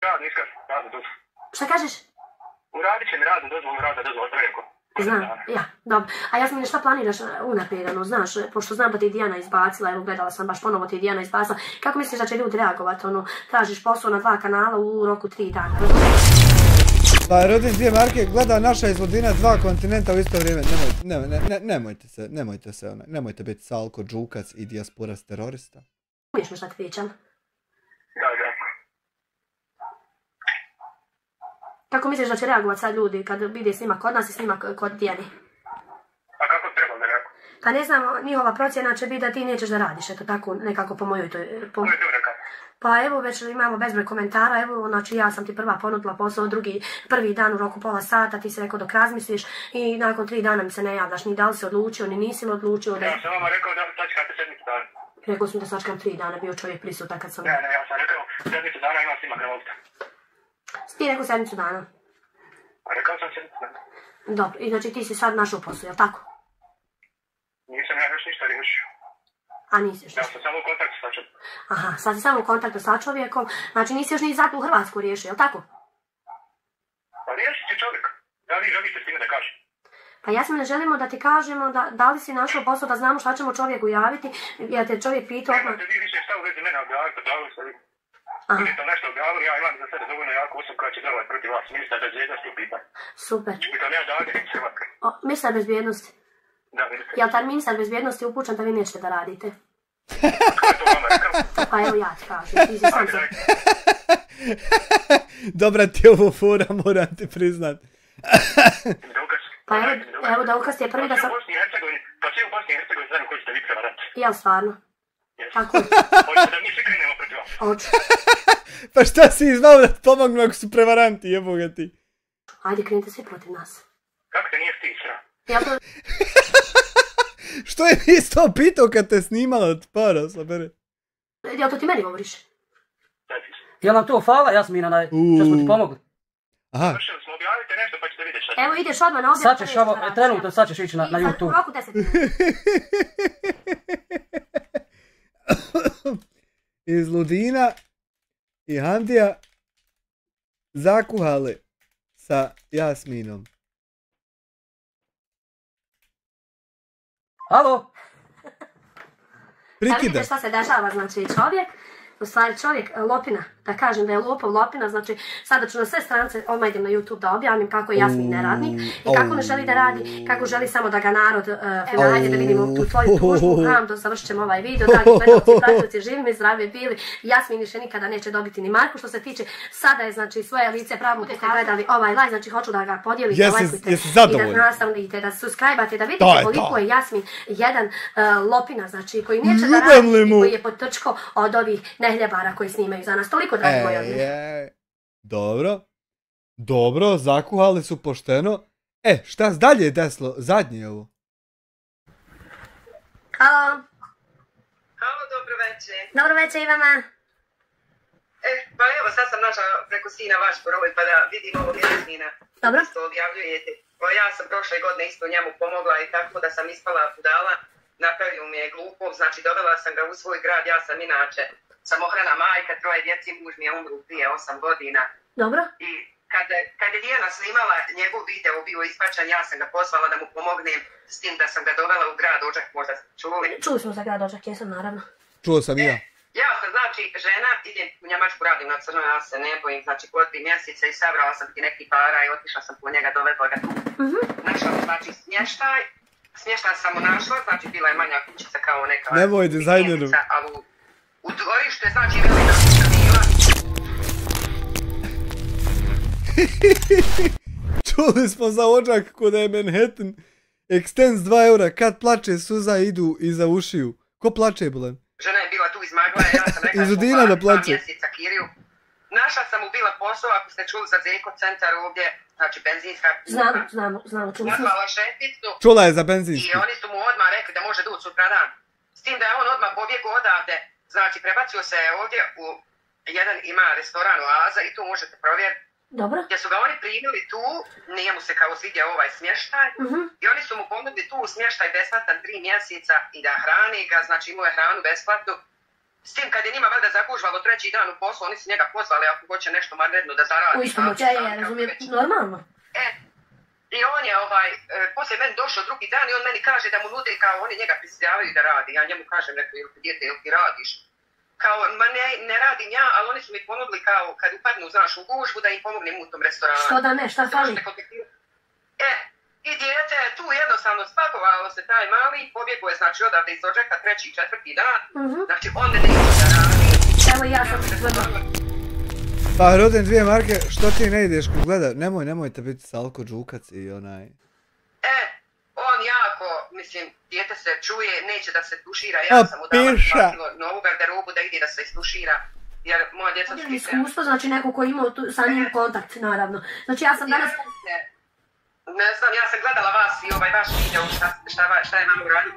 Radni iskaz, radni dozvol. Šta kažeš? Uradit će mi radni dozvol, preko. Znam, ja, dobro. A Jasmine, šta planiraš unaprijed, znaš, pošto znam da ti je Dijana izbacila, evo gledala sam baš ponovo ti je Dijana izbacila, kako misliš da će ljudi reagovati, tražiš posao na 2 kanala u roku 3 dana? Pa rodin dvije marke gleda naša iz Udine 2 kontinenta u isto vrijeme, nemojte biti Salko, Đukac i dijasporas terorista. Umiješ mi šta ti pričam? Da. Kako misliš da će reagovat sad ljudi kad vide snimak kod nas i snimak kod Dijani? A kako treba da reaguju? Pa ne znam, njihova procjena će biti da ti nećeš da radiš, eto tako nekako po mojoj toj... Pa evo već imamo bezbroj komentara, evo znači ja sam ti prva ponudila posao, prvi dan u roku pola sata, ti si rekao dok razmisliš i nakon 3 dana mi se ne javljaš, ni da li si odlučio, ni nisi li odlučio. Ja sam vama rekao da sačekate 7 dana. Rekao sam da sačekam 3 dana, bio čovjek prisutan kad sam... Ne, ja sam rekao 7 dana imam snimak revolta. Ti rekao 7 dana? A rekao sam 7 dana. Dobro, i znači ti si sad našao posao, jel tako? Nisam ja još ništa riješio. A nisi još ništa? Ja sam samo u kontaktu sa čovjekom. Aha, sad si samo u kontaktu sa čovjekom, znači nisi još ni zato u Hrvatsku riješio, jel tako? Pa riješit će čovjek. Da vi želite s time da kažem. Pa Jasmine, želimo da ti kažemo da li si našao posao, da znamo šta ćemo čovjeku javiti, jer te čovjek pitao... Nemate vi više šta u vezi mene objaviti, objavili ste vi. Bili sam nešto objavili, ja imam za sebe dovoljno jako osob koja će djelovati protiv vas, ministar bezbjednosti u pitanju. Super. Pitam ja davde iz Hrvatske. Ministar bezbjednosti? Da, ministar. Jel tad ministar bezbjednosti upućan da vi nećete da radite? Tko je to vama rekao? Pa evo ja ti kažem, ti si sam se... Dobra ti ovo fora, moram ti priznat. Pa evo da ukaz ti je prvi da sam... Pa svi u Bosni i Hercegovini znaju koji ste vi prevaranti. Jel stvarno? Tako je. Hoćete da mi svi krenemo protiv vas? Hoću. Pa šta si znao da ti pomognu ako su prevaranti, jeboga ti? Ajde, krenite svi protiv nas. Kako te nije stid, sra? Jel to... Što je isto pitao kad te snimala od para, sabere? Jel to ti meni govoriš? Jel nam to hvala, Jasmina, što smo ti pomogli? Aha. Vršili smo objaviti nešto pa ćete vidjeti šta. Evo ideš odmah na objav. Sad ćeš ovo, trenutno sad ćeš ići na YouTube. U roku 10 minuta. Iz Ludina i Handija zakuhali sa Jasminom. Halo? Evo vidite šta se dešava, znači čovjek, u stvari čovjek lopina, da kažem da je lopov lopina, znači sada ću na sve strance, odmah idem na YouTube da objavim kako je Jasmin neradnik i kako ne želi da radi, kako želi samo da ga narod, evo ajde da vidimo tu tvoju tužbu, to završit ćemo ovaj video, dragi gledalci, pratioci, živimo i zdravi bili, Jasmin više nikada neće dobiti ni marku, što se tiče, sada je znači svoje lice pravo ste gledali ovaj live, znači hoću da ga podijelite, lajkujte i da nastavite, da subscribe-ate, da vidite koliko je Jasmin jedan lopina, znači koji neće da radi i koji je potrčko od ovih nehljebara koji snimaju za nas, toliko dragi moji od njih. Dobro, zakuhali su pošteno. Šta dalje je desilo? Zadnje ovo. Halo. Halo, dobro večer. Dobro večer i vama. Pa evo, sad sam našla preko sina vaš broj, pa da vidim ovo Jasmina. Dobro. Isto objavljujete. Pa ja sam prošle godine isto njemu pomogla i tako da sam ispala budala. Napravio mi je glupov, znači dovela sam ga u svoj grad, ja sam inače samohrana majka, 3 djeci, muž mi je umru prije 8 godina. Dobro. I kad je Dijana snimala njegov video bio ispačan, ja sam ga pozvala da mu pomognem s tim da sam ga dovela u grad Odžak, možda čuli. Čuli smo za grad Odžak, jesam naravno. Čuo sam i ja. Ja sam znači žena, idem u Njemačku, radim na crno, ja se ne bojim, znači po 3 mjeseca i sabrala sam ti neki para i otišla sam po njega, dovedla ga tu. Našla znači smještaj sam mu našla, znači bila je manja kućica kao neka... Nemoj dizajneru. Ali u dvorištu je znači velika kuća bila. Čuli smo za ođak kod je Manhattan. Extends 2 eura, kad plače suza idu iza ušiju. Ko plače, Bulan? Žena je bila tu iz Magla, ja sam rekla iz Udina da plače. Mjeseca Kiriju. Našla sam mu bila posao, ako ste čuli za Zeko centar ovdje, znači benzinska. Znamo, čuli smo. Nazvala šeficu. Čula je za benzinsku. I oni su mu odmah rekli da može doći sutradan. S tim da je on odmah pobjegao odavde, znači prebacio se ovdje u jedan ima restoran Oaza i tu možete provjeriti. Dobro. Gdje su ga oni primili tu, nije mu se kao svidio ovaj smještaj, i oni su mu ponudili tu smještaj besplatan 3 mjeseca i da hrani ga, znači imao je hranu besplatnu. S tim kad je njima valjda zagužvalo 3. dan u poslu, oni su njega pozvali ako hoće nešto marredno da zaradi. U ispomoć, ja razumijem, normalno. I on je poslije meni došao drugi dan i on meni kaže da mu nude kao oni njega prisiljavaju da radi. Ja njemu kažem, rekao, jel ti dijete, jel ti radiš? Kao, ma ne radim ja, ali oni su mi ponudili kao kad upadnu, znaš, u gužbu da im pomognem u tom restoranu. Što da ne, šta fali? I dijete tu jednostavno spakovalo se taj mali, pobjegao je znači odavde iz Odžeka 3. i 4. dan, znači on ne ide da radi. Evo ja sam gledala. Pa Roden 2 marke, što ti ne ideš ko gleda? Nemojte biti Salko Đukac i onaj... On jako, mislim, dijete se čuje, neće da se tušira, ja sam mu dala shvatilo novu garderobu da ide da se istušira, jer moja djeca su... Iskustvo, znači neko ko je imao sa njim kontakt, naravno. Znači ja sam danas... Ne znam, ja sam gledala vas i ovaj vaš video šta je mama uradio.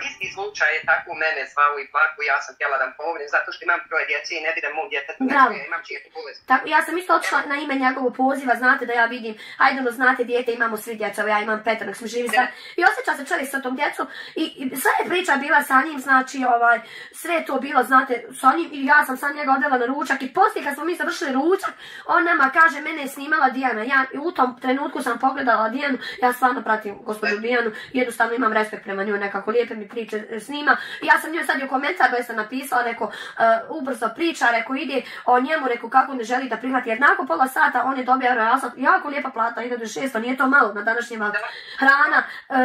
Isti slučaj je tako u mene zvao i plaku, ja sam htjela da mu pomognem zato što imam 3 djece i ne vidim mog djetetu nešto, imam čijetu bolest. Ja sam isto otišla na ime njegovog poziva, znate da ja vidim, ajde znate dijete, imamo svi djeca, ja imam 5, nek smo živi sad. I osjeća se čovjek sa tom djecom i sve je priča bila sa njim, znači sve je to bilo, znate, sa njim i ja sam sa njega odvela na ručak i poslije kad smo mi završili ručak, on nama kaže, mene je snimala Dijana, ja u tom trenutku sam pogledala Dijanu, ja stvarno pratim gospođu Dijanu, jednostavno imam respekt prema njoj, nekako lijepe mi priče snima. I ja sam njoj sad u komentar doista napisala, rekao, ubrzo priča, rekao, ide o njemu, rekao, kako ne želi da prihvati, jer nakon pola sata on je dobio jako lijepa plata, 1600, nije to malo na današnjem valtu. Hrana,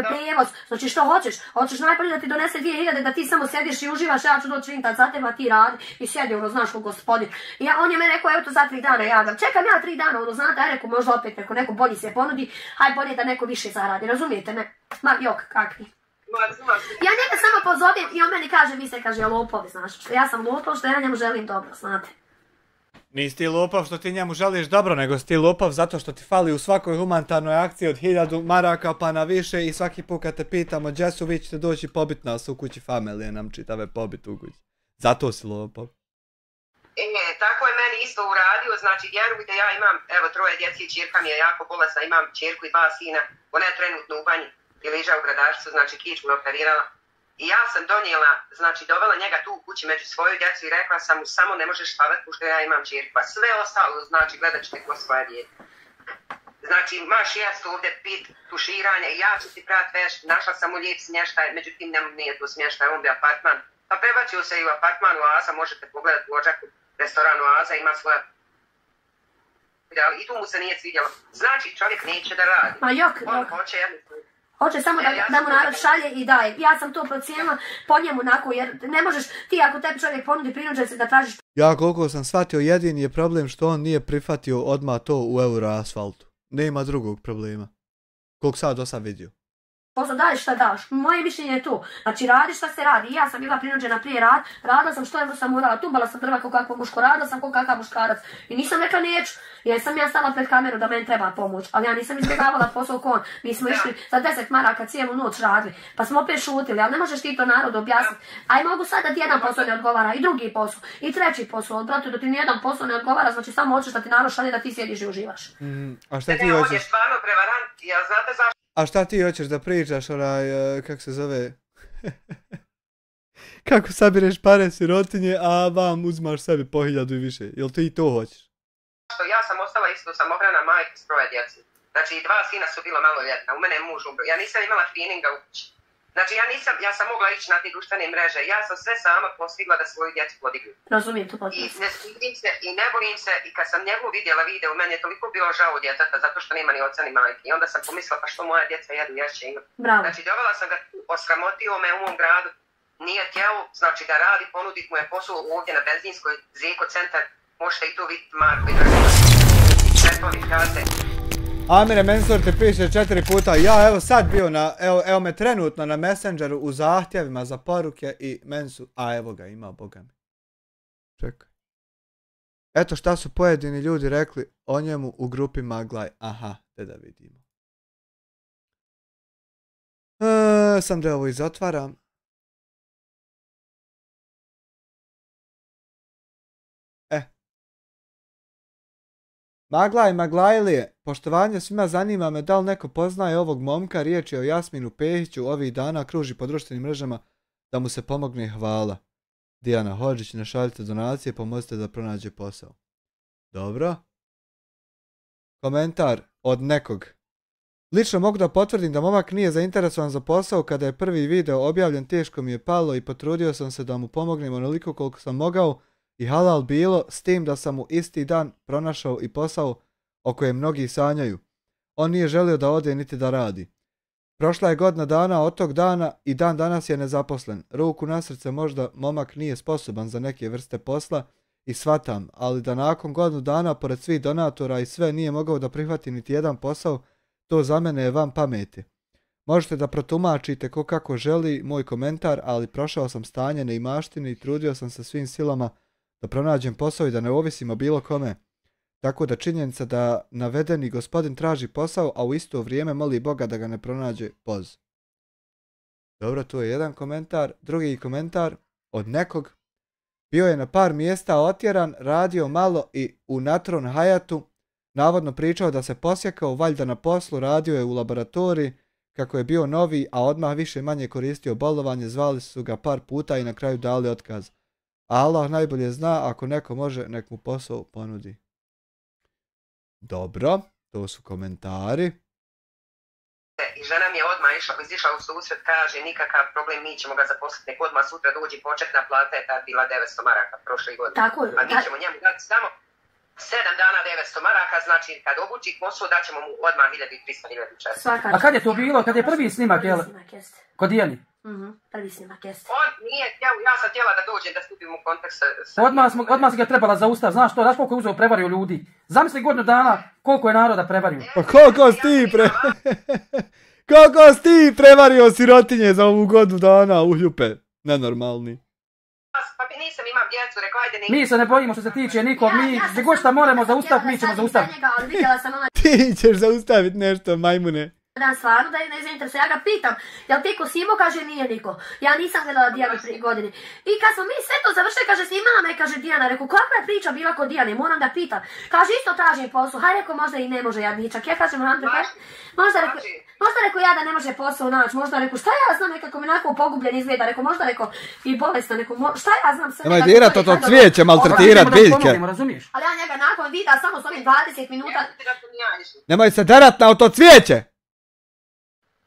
prijevoz, znači što hoćeš? Hoćeš najbolje da ti donese 2000, da ti samo sjediš i uživaš, ja ću doći vintat za teba, ti radi i sjedi, znaš, u gospodin. I on je me rekao, evo to za 3 dana javljam. Čekam ja 3 dana, znate, aj rekao, možda opet neko bolji se ponudi, aj bolje da neko više zaradi, razumijete me? Ma jok, kakvi. Ja njega samo pozovem i on meni kaže, vi se kaže lopovi, znaš, što ja sam lopov, što ja njemu želim dobro, znate. Nisi ti lopov što ti njemu želiš dobro, nego si ti lopov zato što ti fali u svakoj humanitarnoj akciji od 1000 maraka pa na više i svaki put kad te pitamo gdje su, vi ćete doći pobit nas u kući familije, nam čitave pobit u kući. Zato si lopov. Tako je meni isto uradio, znači vjerujte, ja imam, evo 3 djeci i čirka mi je jako bolesna, imam čirku i 2 sina, ona je trenutno u banji i liža u gradašcu, znači kičmu je operirala. I ja sam donijela, znači dovela njega tu u kući među svoju djecu i rekla sam mu samo ne možeš spavati pošto ja imam čirku, a sve ostalo znači gledat ćete ko svoje dijete. Znači imaš jest ovdje pit, tuširanje i ja ću ti prat veš, našla sam mu lijep smještaj, međutim nije tu smještaj, on bi apartman. Pa prebacio se i u apartman Oaza, možete pogledati u Odžaku, restoran Oaza ima svoja... I tu mu se nije svidjelo. Znači čovjek neće da radi. Ma jok. On hoće jednostavno. Hoće samo da mu narod šalje i daje. Ja sam to procijenila po njemu onako, jer ne možeš ti ako tebi čovjek ponudi prinuđen se da tražiš... Ja koliko sam shvatio, jedini je problem što on nije prihvatio odmah to u Euroasfaltu. Nema drugog problema. Koliko sad do sad vidio. Posao daješ šta daš, moje mišljenje je to. Znači radi šta se radi, ja sam bila prinuđena prije radila sam što sam morala, tumbala sam drva kao kakvo muško, radila sam kao kakav muškarac. I nisam rekla neću, jer sam ja stala pred kameru da meni treba pomoć, ali ja nisam izbjegavala posao kon. Mi smo išli za 10 maraka cijelu noć radili, pa smo opet šutili, ali ne možeš ti to narodu objasniti. Aj mogu sad da ti jedan posao ne odgovara, i drugi posao, i treći posao, ali brate da ti nijedan posao ne odgovara, znači samo hoćeš da ti narod šalje da ti sjediš i uživaš. A šta ti hoćeš? On je stvarno prevarant, ja znate zašto? A šta ti hoćeš da pričaš, kako se zove, kako sabireš pare sirotinje, a vam uzmaš sebi po 1000 i više, jel ti to hoćeš? Ja sam ostala isto samohrana majka s 3 djece, znači 2 sina su bila maloljetna, u mene je muž umro, ja nisam imala treninga u kući, znači ja sam mogla ići na te društvene mreže, ja sam sve sama postigla da svoju djecu podignu. Razumijem to potpuno. I ne stidim se i ne bolim se i kad sam njegu vidjela video, meni je toliko bilo žao djeteta zato što nema ni oca ni majke i onda sam pomislila pa što moja djeca jedu, ja će imati. Znači dovela sam ga, osramotio me u mom gradu, nije htjelo, znači da radi, ponudit mu je posao ovdje na benzinskoj Zeko centar, možete i to vidjeti Marko i Šefovi, kaže. Amire Mensur ti piše 4 puta, ja evo sad bio na, evo me trenutno na Messengeru u zahtjevima za poruke i Mensur, a evo ga ima, boga mi. Čekaj. Eto šta su pojedini ljudi rekli o njemu u grupi Maglaj, aha, te da vidimo. Sam da ovo izotvaram. Maglaj, Maglajlije, poštovanje svima, zanima me da li neko poznaje ovog momka, riječ je o Jasminu Pehiću, ovih dana kruži po društvenim mrežama da mu se pomogne, hvala. Dijana Hodžić, ne šaljite donacije, pomozite da pronađe posao. Dobro. Komentar od nekog. Lično mogu da potvrdim da momak nije zainteresovan za posao, kada je prvi video objavljen teško mi je palo i potrudio sam se da mu pomognem onoliko koliko sam mogao i halal bilo, s tim da sam mu isti dan pronašao i posao o kojem mnogi sanjaju. On nije želio da ode niti da radi. Prošla je godina dana od tog dana i dan danas je nezaposlen. Ruku na srce, možda momak nije sposoban za neke vrste posla i shvatam, ali da nakon godinu dana pored svih donatora i sve nije mogao da prihvati niti jedan posao, to za mene je van pameti. Možete da protumačite ko kako želi moj komentar, ali prošao sam stanje neimaštine i trudio sam se svim silama da pronađem posao i da ne ovisim o bilo kome. Tako da činjenica da navedeni gospodin traži posao, a u isto vrijeme moli Boga da ga ne pronađe, poz. Dobro, tu je jedan komentar. Drugi komentar od nekog. Bio je na par mjesta otjeran, radio malo i u Natron Hayatu, navodno pričao da se posjekao, valjda na poslu, radio je u laboratoriji, kako je bio novi, a odmah više manje koristio bolovanje, zvali su ga par puta i na kraju dali otkaz. A Allah najbolje zna, ako neko može, nek mu posao ponudi. Dobro, to su komentari. I žena mi je odmah izišla u susret, kaže nikakav problem, mi ćemo ga zaposliti, nek odmah sutra dođi, početna plata je tad bila 900 maraka prošle godine. Tako je. A mi ćemo njemu dati samo 7 dana 900 maraka, znači kad obuči posao daćemo mu odmah 1300-1400. A kad je to bilo? Kad je prvi snimak, jel? Kod Dijani? Prvi snimak, jeste. On nije htjel, ja sam htjela da dođem, da stupim u kontakt sa... Odmah si ga trebala zaustaviti, znaš to, znaš koliko je uzeo prevario ljudi. Zamisli godinu dana koliko je naroda prevario. Pa koliko si ti prevario sirotinje za ovu godinu dana, uhljupe, nenormalni. Pa nisam, imam djecu, rekla ajde ne... Mi se ne bojimo što se tiče nikog, mi gdje god šta moramo zaustaviti, mi ćemo zaustaviti. Ti ćeš zaustaviti nešto, majmune. Dan stvarno da je nezainteresan, ja ga pitam, jel ti ko Simo, kaže nije niko. Ja nisam gledala Dijanu prije godine. I kad smo mi sve to završili, kaže snimala me, kaže Dijana, rekao kakva je priča bila kod Dijane, moram da pitam. Kaže isto tražim posao, haj rekao možda i ne može jadničak. Ja kažem Andrej, možda rekao ja da ne može posao naći, možda rekao šta ja znam, nekako mi onako pogubljen izgleda, rekao možda rekao i bolestan, rekao šta ja znam sve. Nemoj dirat od cvijeće, maltretirat biljke. Ali ja njega nakon videa samo s ovim 20 minuta. Nemoj se derat na auto cvijeće!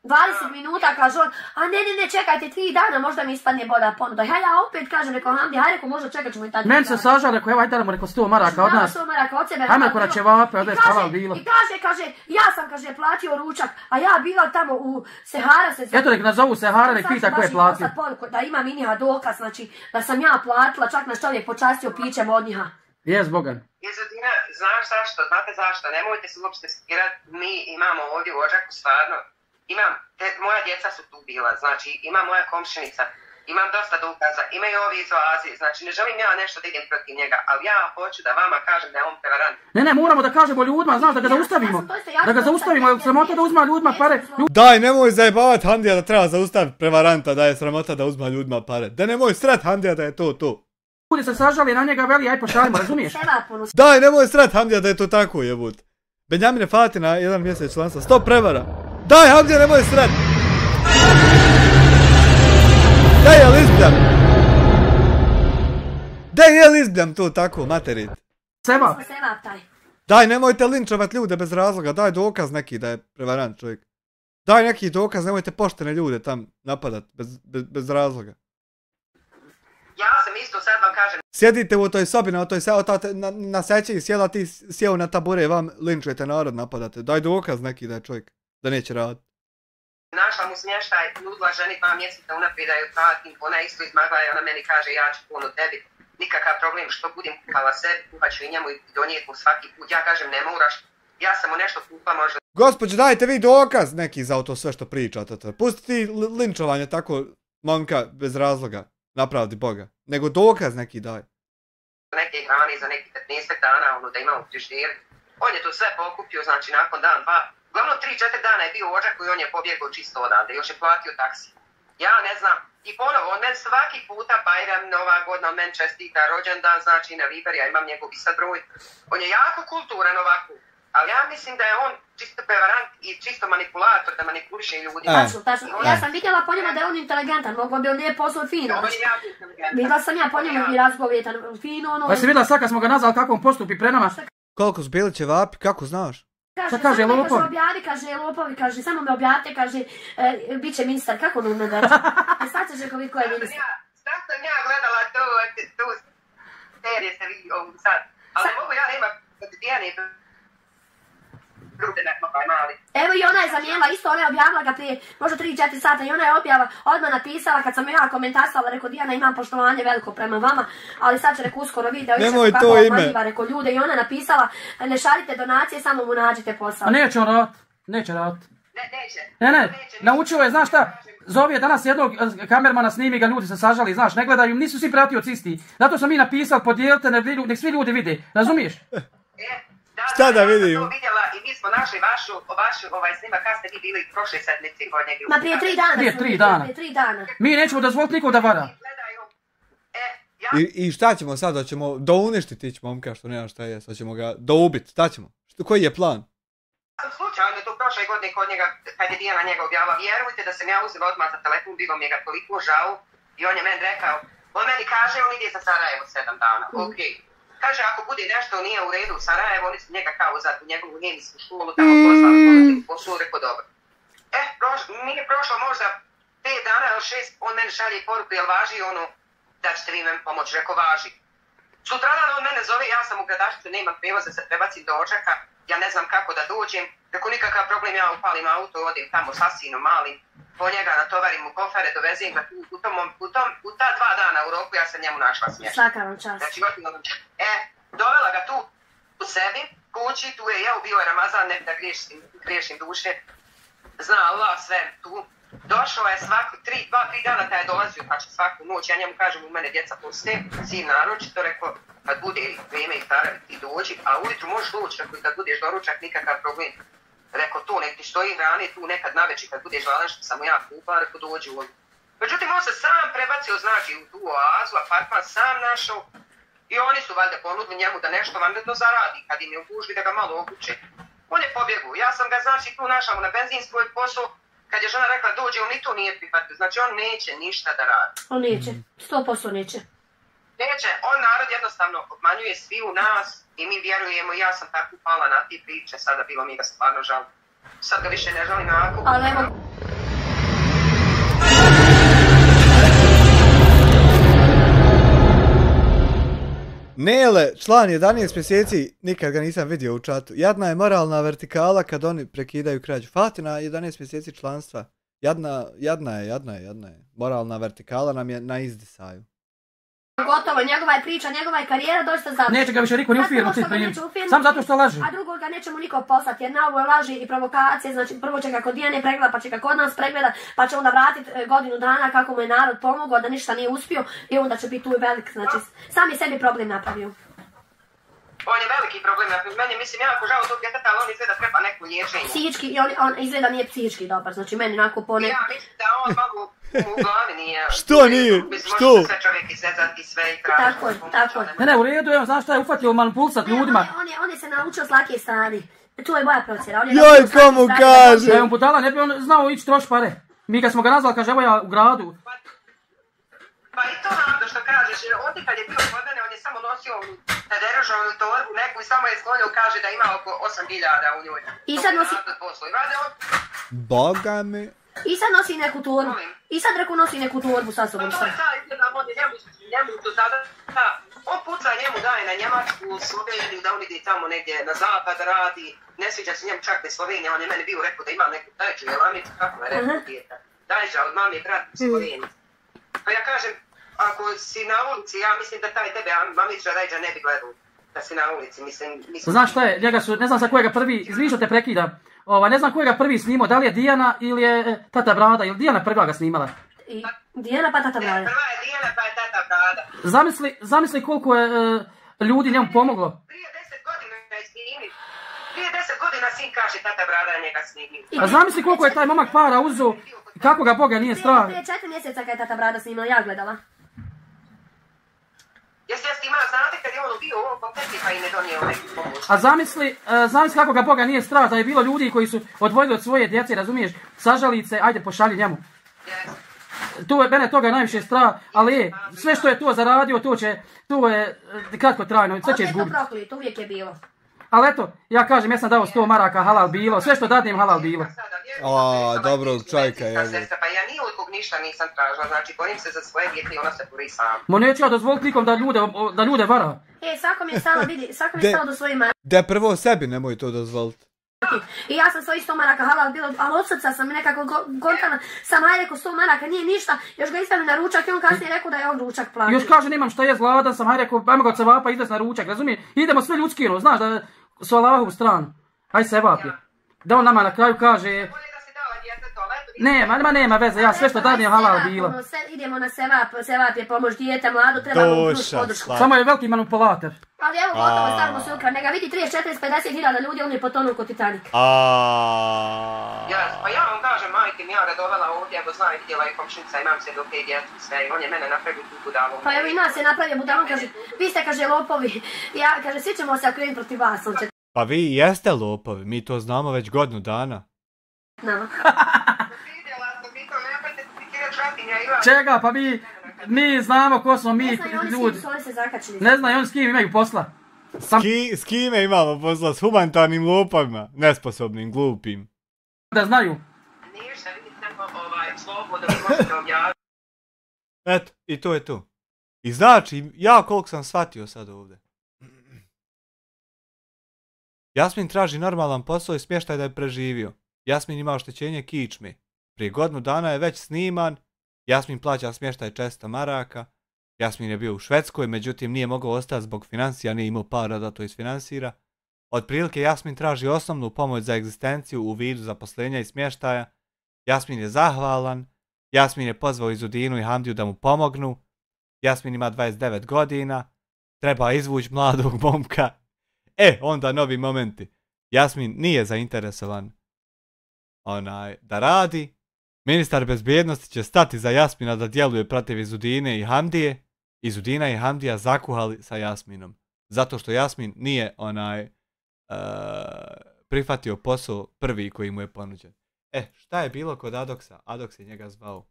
20 minuta, kaže on, a ne, čekajte 3 dana, možda mi ispadne bolja ponuda. Ja opet kažem, rekao Hamdi, haj rekao, možda čekat ćemo i tad. Meni se sažao, rekao, evo, hajde damo, rekao, 100 maraka od nas. 100 maraka od sebe. Hajme ko na ćevape, ovdje je halal bilo. I kaže, ja sam, kaže, platio ručak, a ja bila tamo u Sehara se... Eto, nek nazovu Sehara, nek pita ko je platio. Da ima miniha dokaz, znači, da sam ja platila, čak naš čovjek počastio pićem od njiha. Jes, Bogan. Jezodina, znaš zašto, znate zašto, nemojte se uopšte skirati, mi imamo ovdje u Ožaku stvarno. Moja djeca su tu bila, znači ima moja komšinica, imam dosta dokaza, imaju ovi iz Oazije, znači ne želim ja nešto da idem protiv njega, ali ja hoću da vama kažem da je on prevarant. Ne, moramo da kažemo ljudima, znaš, da ga zaustavimo, jer sramota da uzma ljudima pare. Daj, nemoj zajebavat Handija da treba zaustaviti prevaranta, da je sramota da uzma ljudima pare, da nemoj srat Handija da je to. Ljudi se sažali na njega, veli, aj pošaljimo, razumiješ? Daj, nemoj srat Handija da je to tako, jebut. Benjamine fati na 1 mjesec članstva, 100 prevara. Daj, Hamdija, nemoj srat! Daj, je li izbljam to tako, materit? Sevap taj. Daj, nemojte linčovat ljude bez razloga, daj dokaz neki da je prevarant čovjek. Daj neki dokaz, nemojte poštene ljude tam napadat, bez razloga. Ja sam isto, sad vam kažem. Sjedite u toj sobi, na seći sjela ti sjeo na tabure, vam linčujete narod, napadate. Daj dokaz neki da je čovjek. Da neće raditi. Našla mu smještaj, nudila ženi 2 mjeseca unaprijed da ju pratim, ona isto izmagla i ona meni kaže ja ću puno tebi, nikakav problem što budem kuhala sebi, kuhat ću i njemu i donijeti mu svaki put, ja kažem ne moraš, ja sam mu nešto kupla možda. Gospođo, dajte vi dokaz neki za to sve što pričate. Pusti ti linčovanje tako momka bez razloga, napravdi Boga. Nego dokaz neki daj. Neke hrane za neki 15 dana, ono da imamo frižider. On je to sve pokupio, znači nakon dan, dva. Uglavnom 3-4 dana je bio u Odžaku i on je pobjegao čisto odande, još je platio taksi. Ja ne znam. I ponovo, on meni svaki puta Bajram, Nova godina, on meni čestita rođendan, znači na Viber, ja imam njegov sad broj. On je jako kulturan ovako. Ali ja mislim da je on čisto prevarant i čisto manipulator, da manipuliše ljudi. Tačno. Ja sam vidjela po njemu da je on inteligentan, mogo bi on nije posao fino. On je jako inteligentan. Vidjela sam ja po njemu i razgovjetan, fino ono. Pa si vidjela sad kad smo ga nazvali kako on postupi pre nama? Koliko su bili ćevapi, kako znaš? Šta kaže lopov? Kaže lopovi, kaže samo me objavite, kaže bit će ministar, kako ono ne reći? Sad ćeš rekovi ko je ministar. Sad sam ja gledala tu serije se vidi ovu sad. Ali mogu ja nema Dijane grude nekakvaj mali. Evo i ona je zamijenila, isto ona je objavila ga prije možda 3-4 sata i ona je objava odmah napisala kad sam ja komentarsala, rekao Dijana imam poštovanje veliko prema vama, ali sad će reko uskoro video nemoj to obmanjiva, rekao ljude i ona je napisala ne šaljite donacije, samo mu nađite posao. A neće on rad, neće rad. Ne, naučio je, znaš šta, zove je danas jednog kamermana, snimi ga, ljudi se sažali, znaš, ne gledaju, nisu svi pratioci isti. Zato sam mi napisali, podijelite, nek svi ljudi vide, razumiješ? Šta da vidim? Ja sam to vidjela i mi smo našli vašu snimak kad ste vi bili prošle sedmice kod njega. Ma prije 3 dana. Prije 3 dana. Mi nećemo dozvoliti nikog da vara. I šta ćemo sad? Hoćemo douništiti ići momka što nema šta jest. Hoćemo ga doubiti. Šta ćemo? Koji je plan? Ja sam slučajno tu prošle godine kod njega, kad je Dijana njega objavila, vjerujte da sam ja uzela odmah za telefon, bilo mi je ga toliko žao i on je meni rekao, on meni kaže, on ide za Sarajevo 7 dana, okej. Kaže, ako bude nešto nije u redu u Sarajevo, oni su njega kao za njegovu njemijsku školu, tamo poslali poslu, rekao dobro. Nije prošlo možda 5 dana ili 6, on meni šalje poruku, jel važi ono, da ćete vi meni pomoći, rekao važi. Sutradan on mene zove, ja sam u Gradašcu, nemam prijevoza, se prebacim do Odžaka, ja ne znam kako da dođem, rekao nikakav problem, ja upalim auto, odim tamo sa sinom malim, po njega natovarim u kofere, dovezim ga tu, u ta 2 dana u roku ja sam njemu našla smještaj. Svaka vam čast. Znači, dovela ga tu u sebi, kući, tu je jeo, bio je Ramazan, ne bi da griješim duše, zna Allah sve tu. Došao je svaki 2-3 dana taj je dolazio, znači svaku noć, ja njemu kažem u mene djeca puste, sin naročito, rekao, kad bude vrijeme i tara, ti dođi, a ujutru možeš doći, rekao, kad budeš doručak, nikakav problem. Rekao, to nek ti stoji hrane, tu nekad navečer, kad budeš gladan, što sam ja kupa, rekao, dođi u ovdje. Međutim, on se sam prebacio, znači, u tu oazu, apartman sam našao, i oni su valjda ponudili njemu da nešto vanredno zaradi, kad im je ugužili da ga malo obuče. On je pobjegao, ja sam ga, znači, tu našao na benzinskoj posao. Kad je žena rekla dođe, on ni to nije prihvatio. Znači on neće ništa da radi. On neće, 100% neće. Neće, on narod jednostavno obmanjuje svi u nas i mi vjerujemo, ja sam tako pala na ti priče, sada bilo mi ga stvarno žal. Sad ga više ne žalim jako. Ali evo... Nele, član 11 mjeseci, nikad ga nisam vidio u čatu. Jadna je moralna vertikala kad oni prekidaju krađu. Fatina, 11 mjeseci članstva. Jadna je. Moralna vertikala nam je na izdisaju. Gotovo, njegova je priča, njegova je karijera dosta završena. Neće ga više niko ni u firmu primiti, sam zato što laži. A drugog ga nećemo niko poslati, jer na ovo je laži i provokacije, znači prvo će ga kod Dijane pregleda, pa će ga kod nas pregleda, pa će onda vratiti godinu dana kako mu je narod pomogao da ništa nije uspio i onda će biti tu velik, znači sami sebi problem napravio. On je veliki problem, meni mislim jako žao tog djeteta, ali on izgleda treba neku liječenje. Psihički, on izgleda nije psihički dobar, znači meni onako pone... Ja mislim da on malo u glavi nije... Što nije? Što? Može se sve čovjek izvezati i sve i tražiti. Tako je. Ne, u redu, evo, znaš šta je uhvatio manipulisat ljudima. On je se naučio s lake strane. To je moja procjena. Joj, komu kaže? Da je on budala, ne bi on znao ići troši pare. Mi kad smo ga nazvali, kaže, evo ja u gradu. Pa i to nado što kažeš, jer ovdje kad je bio kod mene, on je samo nosio deružovnu torbu neku i samo je sklonio, kaže da ima oko 8.000 u njoj. I sad nosi... Boga mi... I sad nosi neku torbu. I sad reko nosi neku torbu sa sobom. Pa to je taj, njemu to sada... On puca njemu daje na Njemačku, Sloveniju, da on ide tamo negdje na zapad radi. Ne sviđa se njemu čak ni Slovenija, on je meni bio rekao da ima neku dajču jelamicu, kako je rekao djeta. Dajča od mami brat u Sloveniji. Pa ja kažem, ako si na ulici, ja mislim da taj tebe mamića Rajđa ne bi gledao. da si na ulici, mislim... Znaš šta je, njega su, ne znam sa kojega prvi, izvini što te prekidam, ne znam kojega prvi snimao, da li je Dijana ili je Tata Brada, ili Dijana prva ga snimala? Dijana pa Tata Brada. Prva je Dijana pa je Tata Brada. Zamisli koliko je ljudi njemu pomoglo. Prije 10 godina je snimio. Prije 10 godina sin kaže Tata Brada je njega snimio. A zamisli koliko je taj momak para uzeo, kako ga Boga nije strah. Prije 4 mjeseca kad je Tata Brada snimala, ja gledala. Jeste imala, znate kad je on bio u ovom kompletu pa i ne donio neki pomoć. A zamisli kako ga Boga nije strah, da je bilo ljudi koji su odvojili od svoje djece, razumiješ, sažalice, ajde pošalji njemu. Tu je mene toga najviše strah, ali sve što je to zaradio, to je kratko trajno, sve će izgubiti. Opet to proklit, uvijek je bilo. Ali eto, ja kažem, ja sam dao 100 maraka halal bilo, sve što dadnem halal bilo. Dobrog čajka, je. Pa ja nijednog ništa nisam tražila, znači borim se za svoje djete i ona se bori sama. Mo neću ja dozvoliti nikom da ljude vara. Svakom je stalo, vidi, svakom je stalo do svojih maraka. Da prvo sebi nemoj to dozvoliti. I ja sam svojih 100 maraka halal bilo, ali od srca sam nekako gontana, sam rekao 100 maraka, nije ništa, još ga istavim na ručak i on kasnije rekao da je on ručak platio. Još kaže nemam šta je gladan, sam rekao, ajmo ga od sevapa izvesti na ručak, razumije? Idemo sve ljudskino, znaš da su Allahovu stranu. Aj sevap je. Da on nama na kraju kaže... Nema veze, ja sve što dadnem halal bilo. Idemo na sevap je pomoć dijete, mlado, treba mu plus podršku. Samo je veliki manipulator. Ali evo gotovo, stavimo se ukra, neka vidi 30, 40, 50 hiljada ljudi, on je potonuo kod Titanika. Pa ja vam kažem, majke mi ja ga dovela ovdje, ako zna i vidjela i komšinica, imam se do 5 djecu sve i on je mene napravio tu budalu. Pa evo i nas je napravio budalu, kaže, vi ste, kaže, lopovi. Ja, kaže, svi ćemo se okrenuti protiv vas, on će... Pa vi jeste lopovi, mi to znamo već godinu dana. Nama. Čega, pa mi znamo ko smo mi ljudi. Ne znaju oni s kim imaju posla. S kime imamo posla? S humanitarnim lopovima, nesposobnim, glupim. Da znaju. Eto, i to je to. I znači, ja koliko sam shvatio sad ovdje. Jasmin traži normalan posao i smještaj da je preživio. Jasmin ima oštećenje kičme. Prije godinu dana je već sniman. Jasmin plaća smještaj 400 maraka. Jasmin je bio u Švedskoj, međutim nije mogao ostati zbog financija, nije imao para da to isfinansira. Otprilike Jasmin traži osnovnu pomoć za egzistenciju u vidu zaposlenja i smještaja. Jasmin je zahvalan. Jasmin je pozvao Izudinu i Hamdiju da mu pomognu. Jasmin ima 29 godina. Treba izvući mladog momka. Onda novi momenti. Jasmin nije zainteresovan da radi. Ministar bezbjednosti će stati za Jasmina da djeluje protiv Izudine i Hamdije. Izudina i Hamdija zakuhali sa Jasminom. Zato što Jasmin nije prihvatio posao prvi koji mu je ponuđen. Šta je bilo kod Adoksa? Adoks je njega zvao.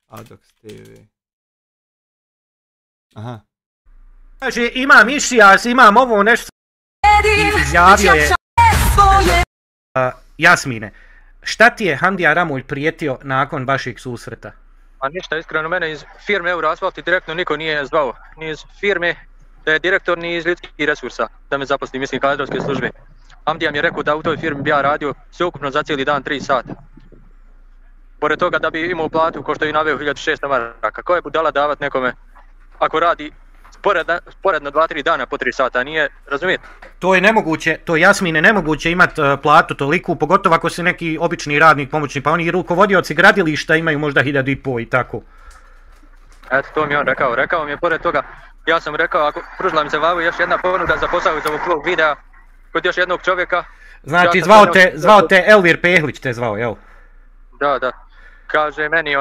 Adoks TV. Aha. Znači imam mišija, imam ovo nešto. Izjavio je Jasmine. Šta ti je Hamdija Ramulj prijetio nakon vašeg susreta? Pa ništa, iskreno mene iz firme Euroasfalt direktno niko nije zvao. Ni iz firme, da je direktor, ni iz ljudskih resursa da me zaposli, mislim kadrovske službe. Hamdija mi je rekao da u toj firmi bi ja radio sveukupno za cijeli dan 3 sata. Pored toga da bi imao platu ko što je naveo 1600 maraka. Ko je budala davat nekome ako radi sporedno 2-3 dana po 3 sata, nije, razumijete? To je nemoguće, to Jasmine nemoguće imati platu toliku, pogotovo ako si neki obični radnik pomoćni, pa oni rukovodioci gradilišta imaju možda 1500 i tako. Eto, to mi je on rekao. Rekao mi je pored toga, ja sam rekao, ako pružila mi se vavu još jedna ponuda za posao iz ovog videa kod još jednog čovjeka. Znači, zvao te Elvir Pehlić te zvao, jel? Da. Kaže meni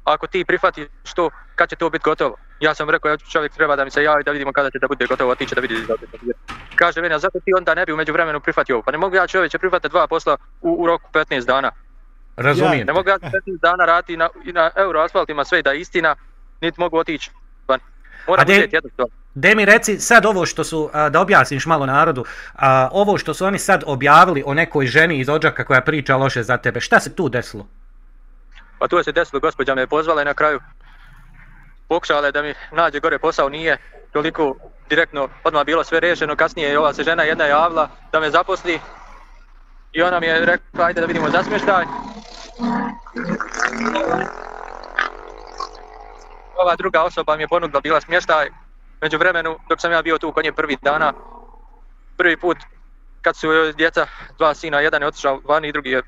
ako ti prihvatiš to, kad će to biti gotovo? Ja sam rekao, čovjek treba da mi se javi da vidimo kada će da bude gotovo, otiće da vidi. Kaže meni, a zato ti onda ne bi u međuvremenu prihvatio ovo. Pa ne mogu ja čovječe prihvatiti 2 posla u roku 15 dana. Razumijem. Ne mogu ja 15 dana raditi na Euroasfaltima sve da je istina, niti mogu otići. Moram uzeti jedno to. De mi reci sad ovo što su, da objasniš malo narodu, ovo što su oni sad objavili o nekoj ženi iz Odžaka koja priča loše za tebe, šta se tu desilo? Pa tu se desilo, gospođa me je pozvala i na kraju pokušala je da mi nađe gore posao, nije toliko direktno odmah bilo sve rešeno, kasnije je ova se žena jedna javila da me zaposli i ona mi je rekla ajde da vidimo za smještaj. Ova druga osoba mi je ponudila bila smještaj Među vremenu, dok sam ja bio tu kod nje prvih dana, prvi put kad su djeca, dva sina, jedan je otišao vani i drugi je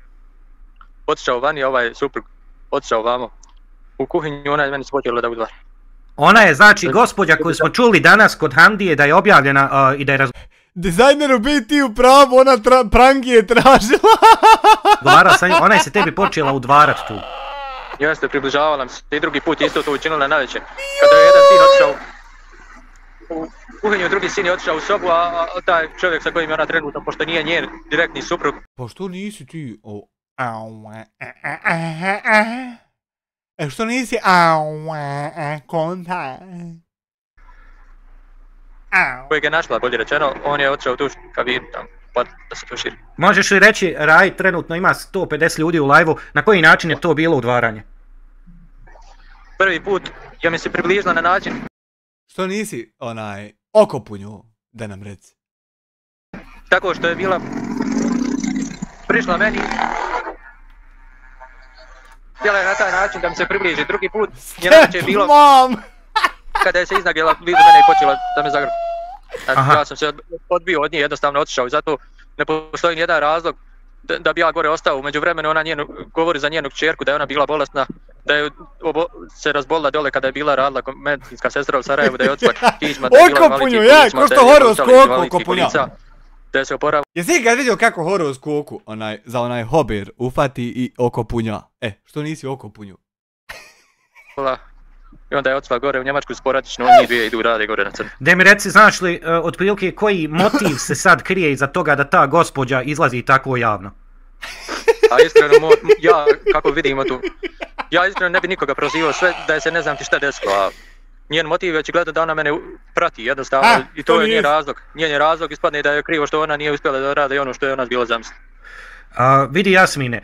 otišao vani, ovaj suprug otišao vamo u kuhinju, ona je meni se počela da udvar. Ona je znači gospođa koju smo čuli danas kod Hamdije da je objavljena i da je Dizajneru biti u pravu, ona prangi je tražila. Ona je se tebi počela udvarat tu. Jeste, približavala se i drugi put isto to učinila navečer. Kada je jedan sin otišao u kuhinju, drugi sin je otišao u sobu, a taj čovjek sa kojim je ona trenutno, pošto nije njen direktni suprug. Pa što nisi ti što nisi konta? Kojeg je našla, bolje rečeno, on je otišao u tu kabinu tamo, pa da se to širi. Možeš li reći, Raj trenutno ima 150 ljudi u live-u, na koji način je to bilo udvaranje? Prvi put ja mi se približila na način... Što nisi okopunju, da nam reci? Tako što je bila prišla meni, htjela je na taj način da mi se približi. Drugi put je bilo kada je se iznagljela blizu mene i počela da me zagrbi. Ja sam se odbio od nje, jednostavno otišao i zato ne postoji nijedan razlog da bi ja gore ostao. Umeđu vremenu ona govori za njenu kćerku da je ona bila bolesna, da je se razbolila dole kada je bila radila medicinska sestra u Sarajevu, da je otišla kisma, da je bila okopunju, ja, ko što horoskopu okopunja. Da je se oporavila. Jesi ikad vidio kako horoskopu za onaj hober ufati i okopunja? Što nisi okopunju? I onda je otišla gore u Njemačku sporadično, njih dvije idu rade gore na crno. Da mi reci, znaš li otprilike koji motiv se sad krije iza toga da ta gospođa izlazi tako javno? A iskreno, ja kako vidimo tu, ja iskreno ne bi nikoga prozivao, sve da je se ne znam ti šta desilo, a njen motiv je očigledno da ona mene prati jednostavno i to je njen razlog. Njen je razlog, ispadne da je krivo što ona nije uspjela da rade ono što je ona bila zamislila. Vidi Jasmine,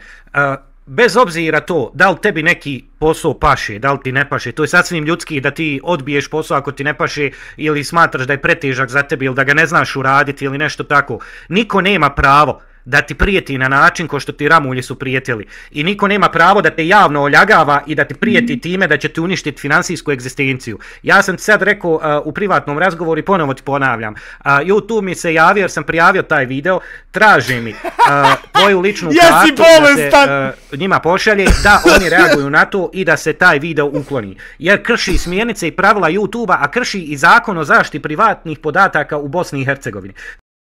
bez obzira to, da li tebi neki posao paše, da li ti ne paše, to je sasvim ljudski da ti odbiješ posao ako ti ne paše ili smatraš da je pretežak za tebi ili da ga ne znaš uraditi ili nešto tako. Niko nema pravo da ti prijeti na način ko što ti Ramulji su prijetili. I niko nema pravo da te javno oljagava i da ti prijeti time da će ti uništiti financijsku egzistenciju. Ja sam ti sad rekao u privatnom razgovoru i ponovo ti ponavljam. YouTube mi se javio jer sam prijavio taj video. Traže mi tvoju ličnu kartu da se njima pošalje, da oni reaguju na to i da se taj video ukloni. Jer krši smjernice i pravila YouTube-a, a krši i zakon o zaštiti privatnih podataka u Bosni i Hercegovini.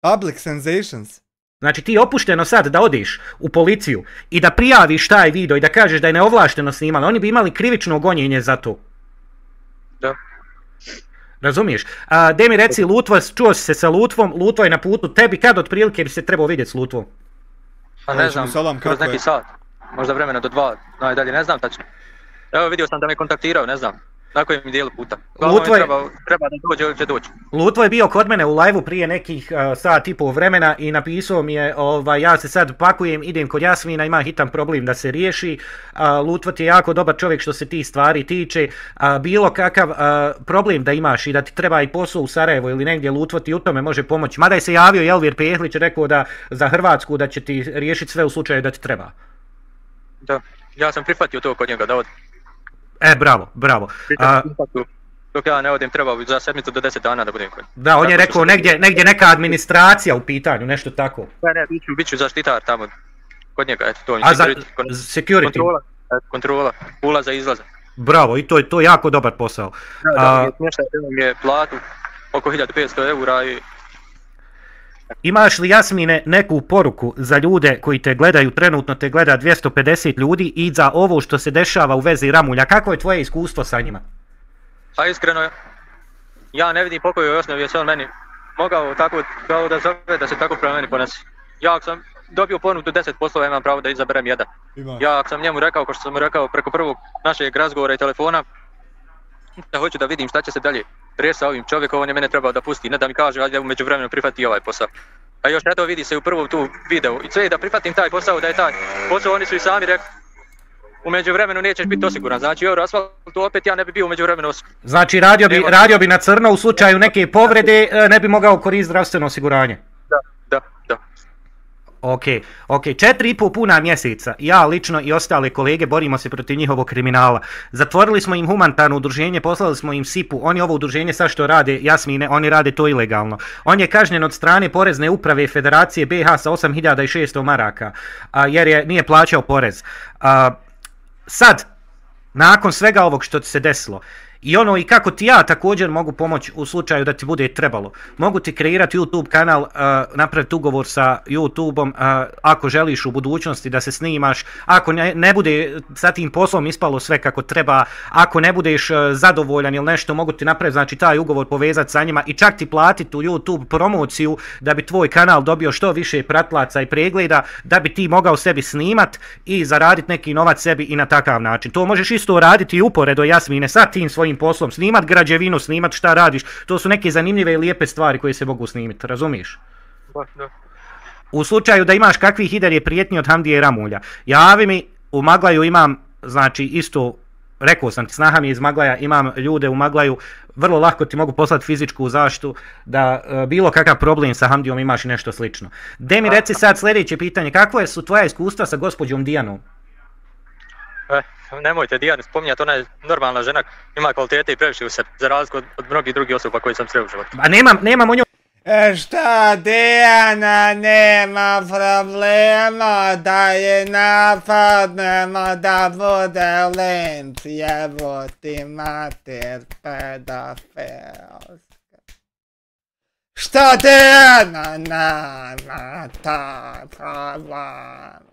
Public sensations. Znači ti je opušteno sad da odiš u policiju i da prijaviš taj video i da kažeš da je neovlašteno snimali, oni bi imali krivično gonjenje za to. Da. Razumiješ? Dej mi reci, Lutvo, čuo si se sa Lutvom, Lutvo je na putu, tebi kad otprilike bi se trebao vidjeti s Lutvom? Pa ne znam, kroz neki sat, možda vremena do 2, najdalje, ne znam tačno. Evo vidio sam da me kontaktirao, ne znam. Na kojem mi dijelu puta. Treba da dođe ili će doći. Lutvo je bio kod mene u live-u prije nekih sat i pol vremena i napisao mi je ja se sad pakujem, idem kod Jasmina, ima hitan problem da se riješi. Lutvo ti je jako dobar čovjek što se ti stvari tiče. Bilo kakav problem da imaš i da ti treba i posao u Sarajevu ili negdje, Lutvo ti u tome može pomoći. Mada je se javio Elvir Pehlić, rekao da za Hrvatsku da će ti riješiti sve u slučaju da ti treba. Da, ja sam prihvatio to kod njega da odim. Bravo, bravo. Dok ja ne odim, treba za 7 do 10 dana da budem kod. Da, on je rekao negdje neka administracija u pitanju, nešto tako. Ne, bit ću zaštitar tamo, kod njega, eto to. A za security? Kontrola, ulaza i izlaza. Bravo, i to je jako dobar posao. Smještaj je platu oko 1500 eura i... Imaš li, Jasmine, neku poruku za ljude koji te gledaju, trenutno te gleda 250 ljudi i za ovo što se dešava u vezi Ramulja? Kako je tvoje iskustvo sa njima? Pa iskreno, ja ne vidim po kojoj osnovi je se on meni mogao tako da zove da se tako prema meni ponesi. Ja ako sam dobio ponudu 10 poslova, imam pravo da izaberem jedan. Ja ako sam njemu rekao, kao što sam mu rekao preko prvog našeg razgovora i telefona, da hoću da vidim šta će se dalje riješiti sa ovim čovjekom, on je mene trebao da pusti, ne da mi kaže ajde umeđu vremenu prihvati ovaj posao. A još eto vidi se u prvom tu videu i sve da prihvatim taj posao, da je taj posao, oni su i sami rekli umeđu vremenu nećeš biti osiguran, znači u Euroasfaltu opet ja ne bi bio umeđu vremenu osiguran. Znači radio bi na crno u slučaju neke povrede, ne bi mogao koristiti zdravstveno osiguranje? Da. Ok, 4,5 puna mjeseca, ja lično i ostale kolege borimo se protiv njihovog kriminala. Zatvorili smo im humanitarno udruženje, poslali smo im SIP-u, oni ovo udruženje sad što rade, Jasmine, oni rade to ilegalno. On je kažnjen od strane Porezne uprave Federacije BiH sa 8.600 maraka, jer nije plaćao porez. Sad, nakon svega ovog što ti se desilo, i kako ti ja također mogu pomoći u slučaju da ti bude trebalo. Mogu ti kreirati YouTube kanal, napraviti ugovor sa YouTubeom ako želiš u budućnosti da se snimaš, ako ne bude sa tim poslom ispalo sve kako treba, ako ne budeš zadovoljan ili nešto, mogu ti napraviti znači taj ugovor povezati sa njima i čak ti platiti u YouTube promociju da bi tvoj kanal dobio što više pratilaca i pregleda, da bi ti mogao sebi snimat i zaraditi neki novac sebi i na takav način. To možeš isto raditi i uporedo, Jasmine, sa tim svojim poslom, snimat građevinu, snimat šta radiš, to su neke zanimljive i lijepe stvari koje se mogu snimiti, razumiješ? U slučaju da imaš kakvih i dalje prijetnji od Hamdije Ramulja, javi mi, u Maglaju imam, znači isto, rekao sam ti, snaha mi iz Maglaja, imam ljude u Maglaju, vrlo lako ti mogu poslati fizičku zaštitu, da bilo kakav problem sa Hamdijom imaš i nešto slično. De mi reci sad sljedeće pitanje, kakvo su tvoja iskustva sa gospođom Dijanom? Nemojte Dijanu spominjati, ona je normalna žena, ima kvalitete i previše u sebi, za razliku od mnogih drugih osoba koje sam sreo u životu. A nemam o njoj... Šta, Dijana nema problema da je napadnemo da bude linč, jevo ti mater pedofilska. Šta Dijana nema ta problema?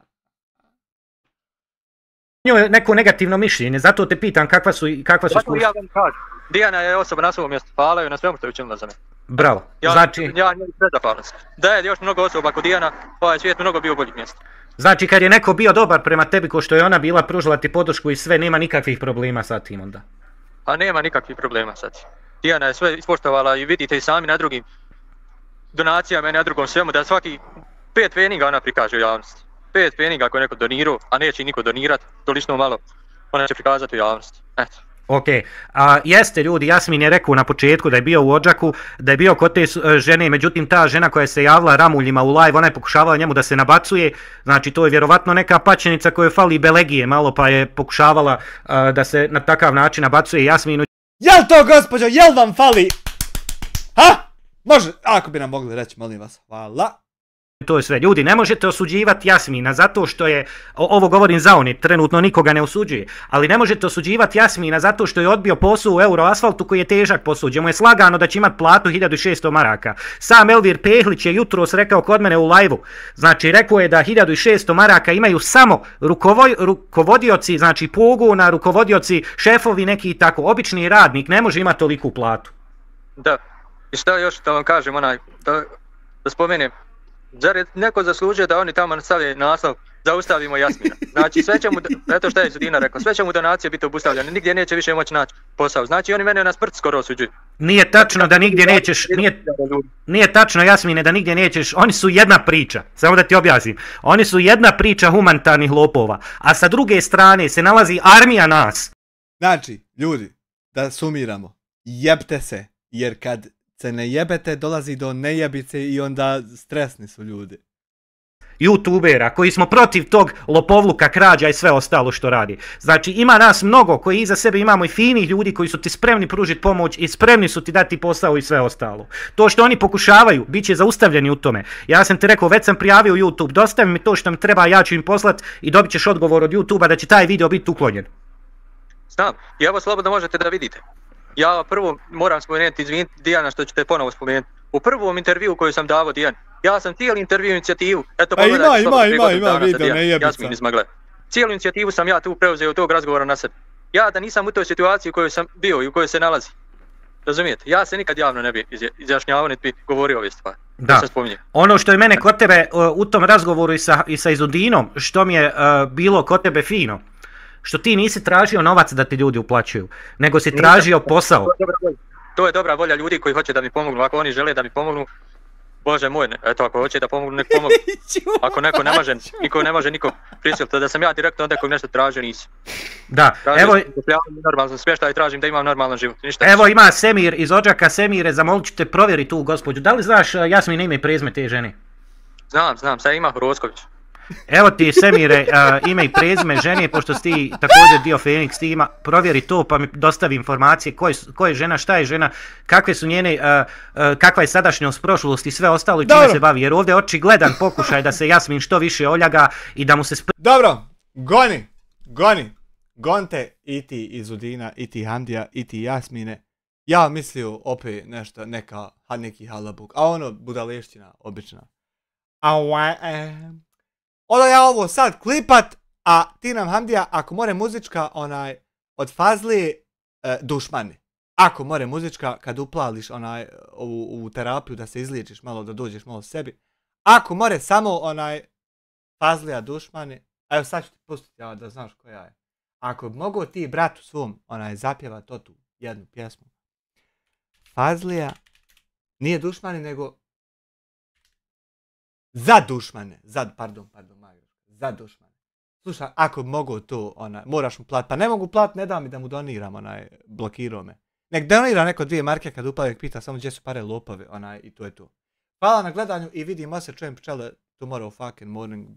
Njoj neko negativno mišljenje, zato te pitam kakva su iskustva. Ja vam kažem, Dijana je osoba na svom mjestu, hvala joj na svemu što je učinila za mene. Bravo, znači... Ja njoj prezahvalan sam. Da je još mnogo osoba kod Dijana, ovaj svijet mnogo bio boljih mjesta. Znači kad je neko bio dobar prema tebi ko što je ona bila, pružila ti podršku i sve, nema nikakvih problema sa tim onda? A nema nikakvih problema sa tim. Dijana je sve ispoštovala i vidite i sami na drugim donacijama i na drugom svemu da svaki 5 peninga ona prikaže u javnosti. 5 peninga ako je neko donirao, a neće niko donirat, to lično malo, ona će prikazati u javnosti. Eto. Ok, jeste ljudi, Jasmin je rekao na početku da je bio u Odžaku, da je bio kod te žene, međutim ta žena koja se javila Ramuljima u live, ona je pokušavala njemu da se nabacuje, znači to je vjerovatno neka pačenica kojoj fali belegije malo pa je pokušavala da se na takav način nabacuje Jasminu. Jel to gospođo, jel vam fali? Ha? Može, ako bi nam mogli reći, molim vas, hvala. To je sve. Ljudi, ne možete osuđivati Jasmina zato što je, ovo govorim za oni, trenutno nikoga ne osuđuje, ali ne možete osuđivati Jasmina zato što je odbio posao u Euroasfaltu koji je težak posao, gdje mu je slagano da će imati platu 1600 maraka. Sam Elvir Pehlić je jutros rekao kod mene u live-u, znači rekao je da 1600 maraka imaju samo rukovodioci, znači pogona, rukovodioci, šefovi neki i tako, obični radnik ne može imati toliku platu. Da, i šta još da vam kažem, da spomenem, zar je neko zaslužio da oni tamo stave naslov zaustavimo Jasmina? Znači sve će mu, eto što je Sudina rekao, sve će mu donacije biti obustavljene, nigdje neće više moći naći posao. Znači oni mene na smrt skoro osuđuju. Nije tačno da nigdje nećeš, nije tačno Jasmine da nigdje nećeš, oni su jedna priča, samo da ti objasnim, oni su jedna priča humanitarnih lopova, a sa druge strane se nalazi armija nas. Znači, ljudi, da sumiramo, jebte se, jer kad se ne jebete, dolazi do nejebice i onda stresni su ljudi. YouTubera koji smo protiv tog lopovluka, krađa i sve ostalo što radi. Znači ima nas mnogo koji iza sebe imamo i finih ljudi koji su ti spremni pružiti pomoć i spremni su ti dati posao i sve ostalo. To što oni pokušavaju, bit će zaustavljeni u tome. Ja sam ti rekao, već sam prijavio YouTube, dostavi mi to što mi treba, ja ću im poslati i dobit ćeš odgovor od YouTubea da će taj video biti uklonjen. Znam, i evo slobodno možete da vidite. Ja prvo moram spomenuti, izvinite Dijana što ćete ponovo spomenuti. U prvom intervju koju sam davo Dijan, ja sam cijelu intervju inicijativu, eto pogledajte ima video, ne jebica. Jasmin iz Magle. Cijelu inicijativu sam ja tu preuzeo tog razgovora na sebi. Ja da nisam u toj situaciji u kojoj sam bio i u kojoj se nalazi. Razumijete? Ja se nikad javno ne bi izjašnjavao niti bi govorio ove stvari. Da, ono što je mene kod tebe u tom razgovoru i sa Izudinom, što mi je bilo kod tebe fino, što ti nisi tražio novac da ti ljudi uplaćuju, nego si tražio posao. To je dobra volja ljudi koji hoće da mi pomognu, ako oni žele da mi pomognu, Bože moj, eto ako hoće da pomognu, nek pomognu. Ako neko ne može niko prisiliti, da sam ja direktno od nekog nešto tražio, nisam. Da, evo... Normalno smještaj i tražim da imam normalan život, ništa. Evo ima Semir iz Odžaka, Semire, zamolit ću te provjeri tu gospođu. Da li znaš Jasmin ime i prezime te žene? Znam, sad ima Hrozković. Evo ti, Semire, ime i prezime žene, pošto si ti također dio Phoenix tima, provjeri to pa mi dostavi informacije ko je žena, šta je žena, kakve su njene, kakva je sadašnjost, prošlost i sve ostalo i čime se bavi, jer ovdje je očigledan pokušaj da se Jasmin što više oljaga i da mu se... Dobro, gonite i ti iz Udina, i ti Hamdija, i ti Jasmine. Ja mislio opet nešto, neki halabuk, a ono budaleština, obična. Ono ja ovo sad klipat, a ti nam Hamdija, ako more muzička, od Fazlije, Dušmani. Ako more muzička, kad uplališ ovu terapiju da se izliječiš malo, da dođeš malo sebi. Ako more samo Fazlija, Dušmani, evo sad ću ti pustiti da znaš koja je. Ako bi mogo ti bratu svom zapjevat tu jednu pjesmu. Fazlija, nije Dušmani, nego za Dušmane, za Dušmane. Slušaj, ako bi mogo to, moraš mu platiti, pa ne mogu platiti, ne da mi da mu doniram, blokirao me. Nek donira neko 2 marke kad upavek pita samo gdje su pare lopove, i to je to. Hvala na gledanju i vidimo se, čujem pčele tomorrow fucking morning.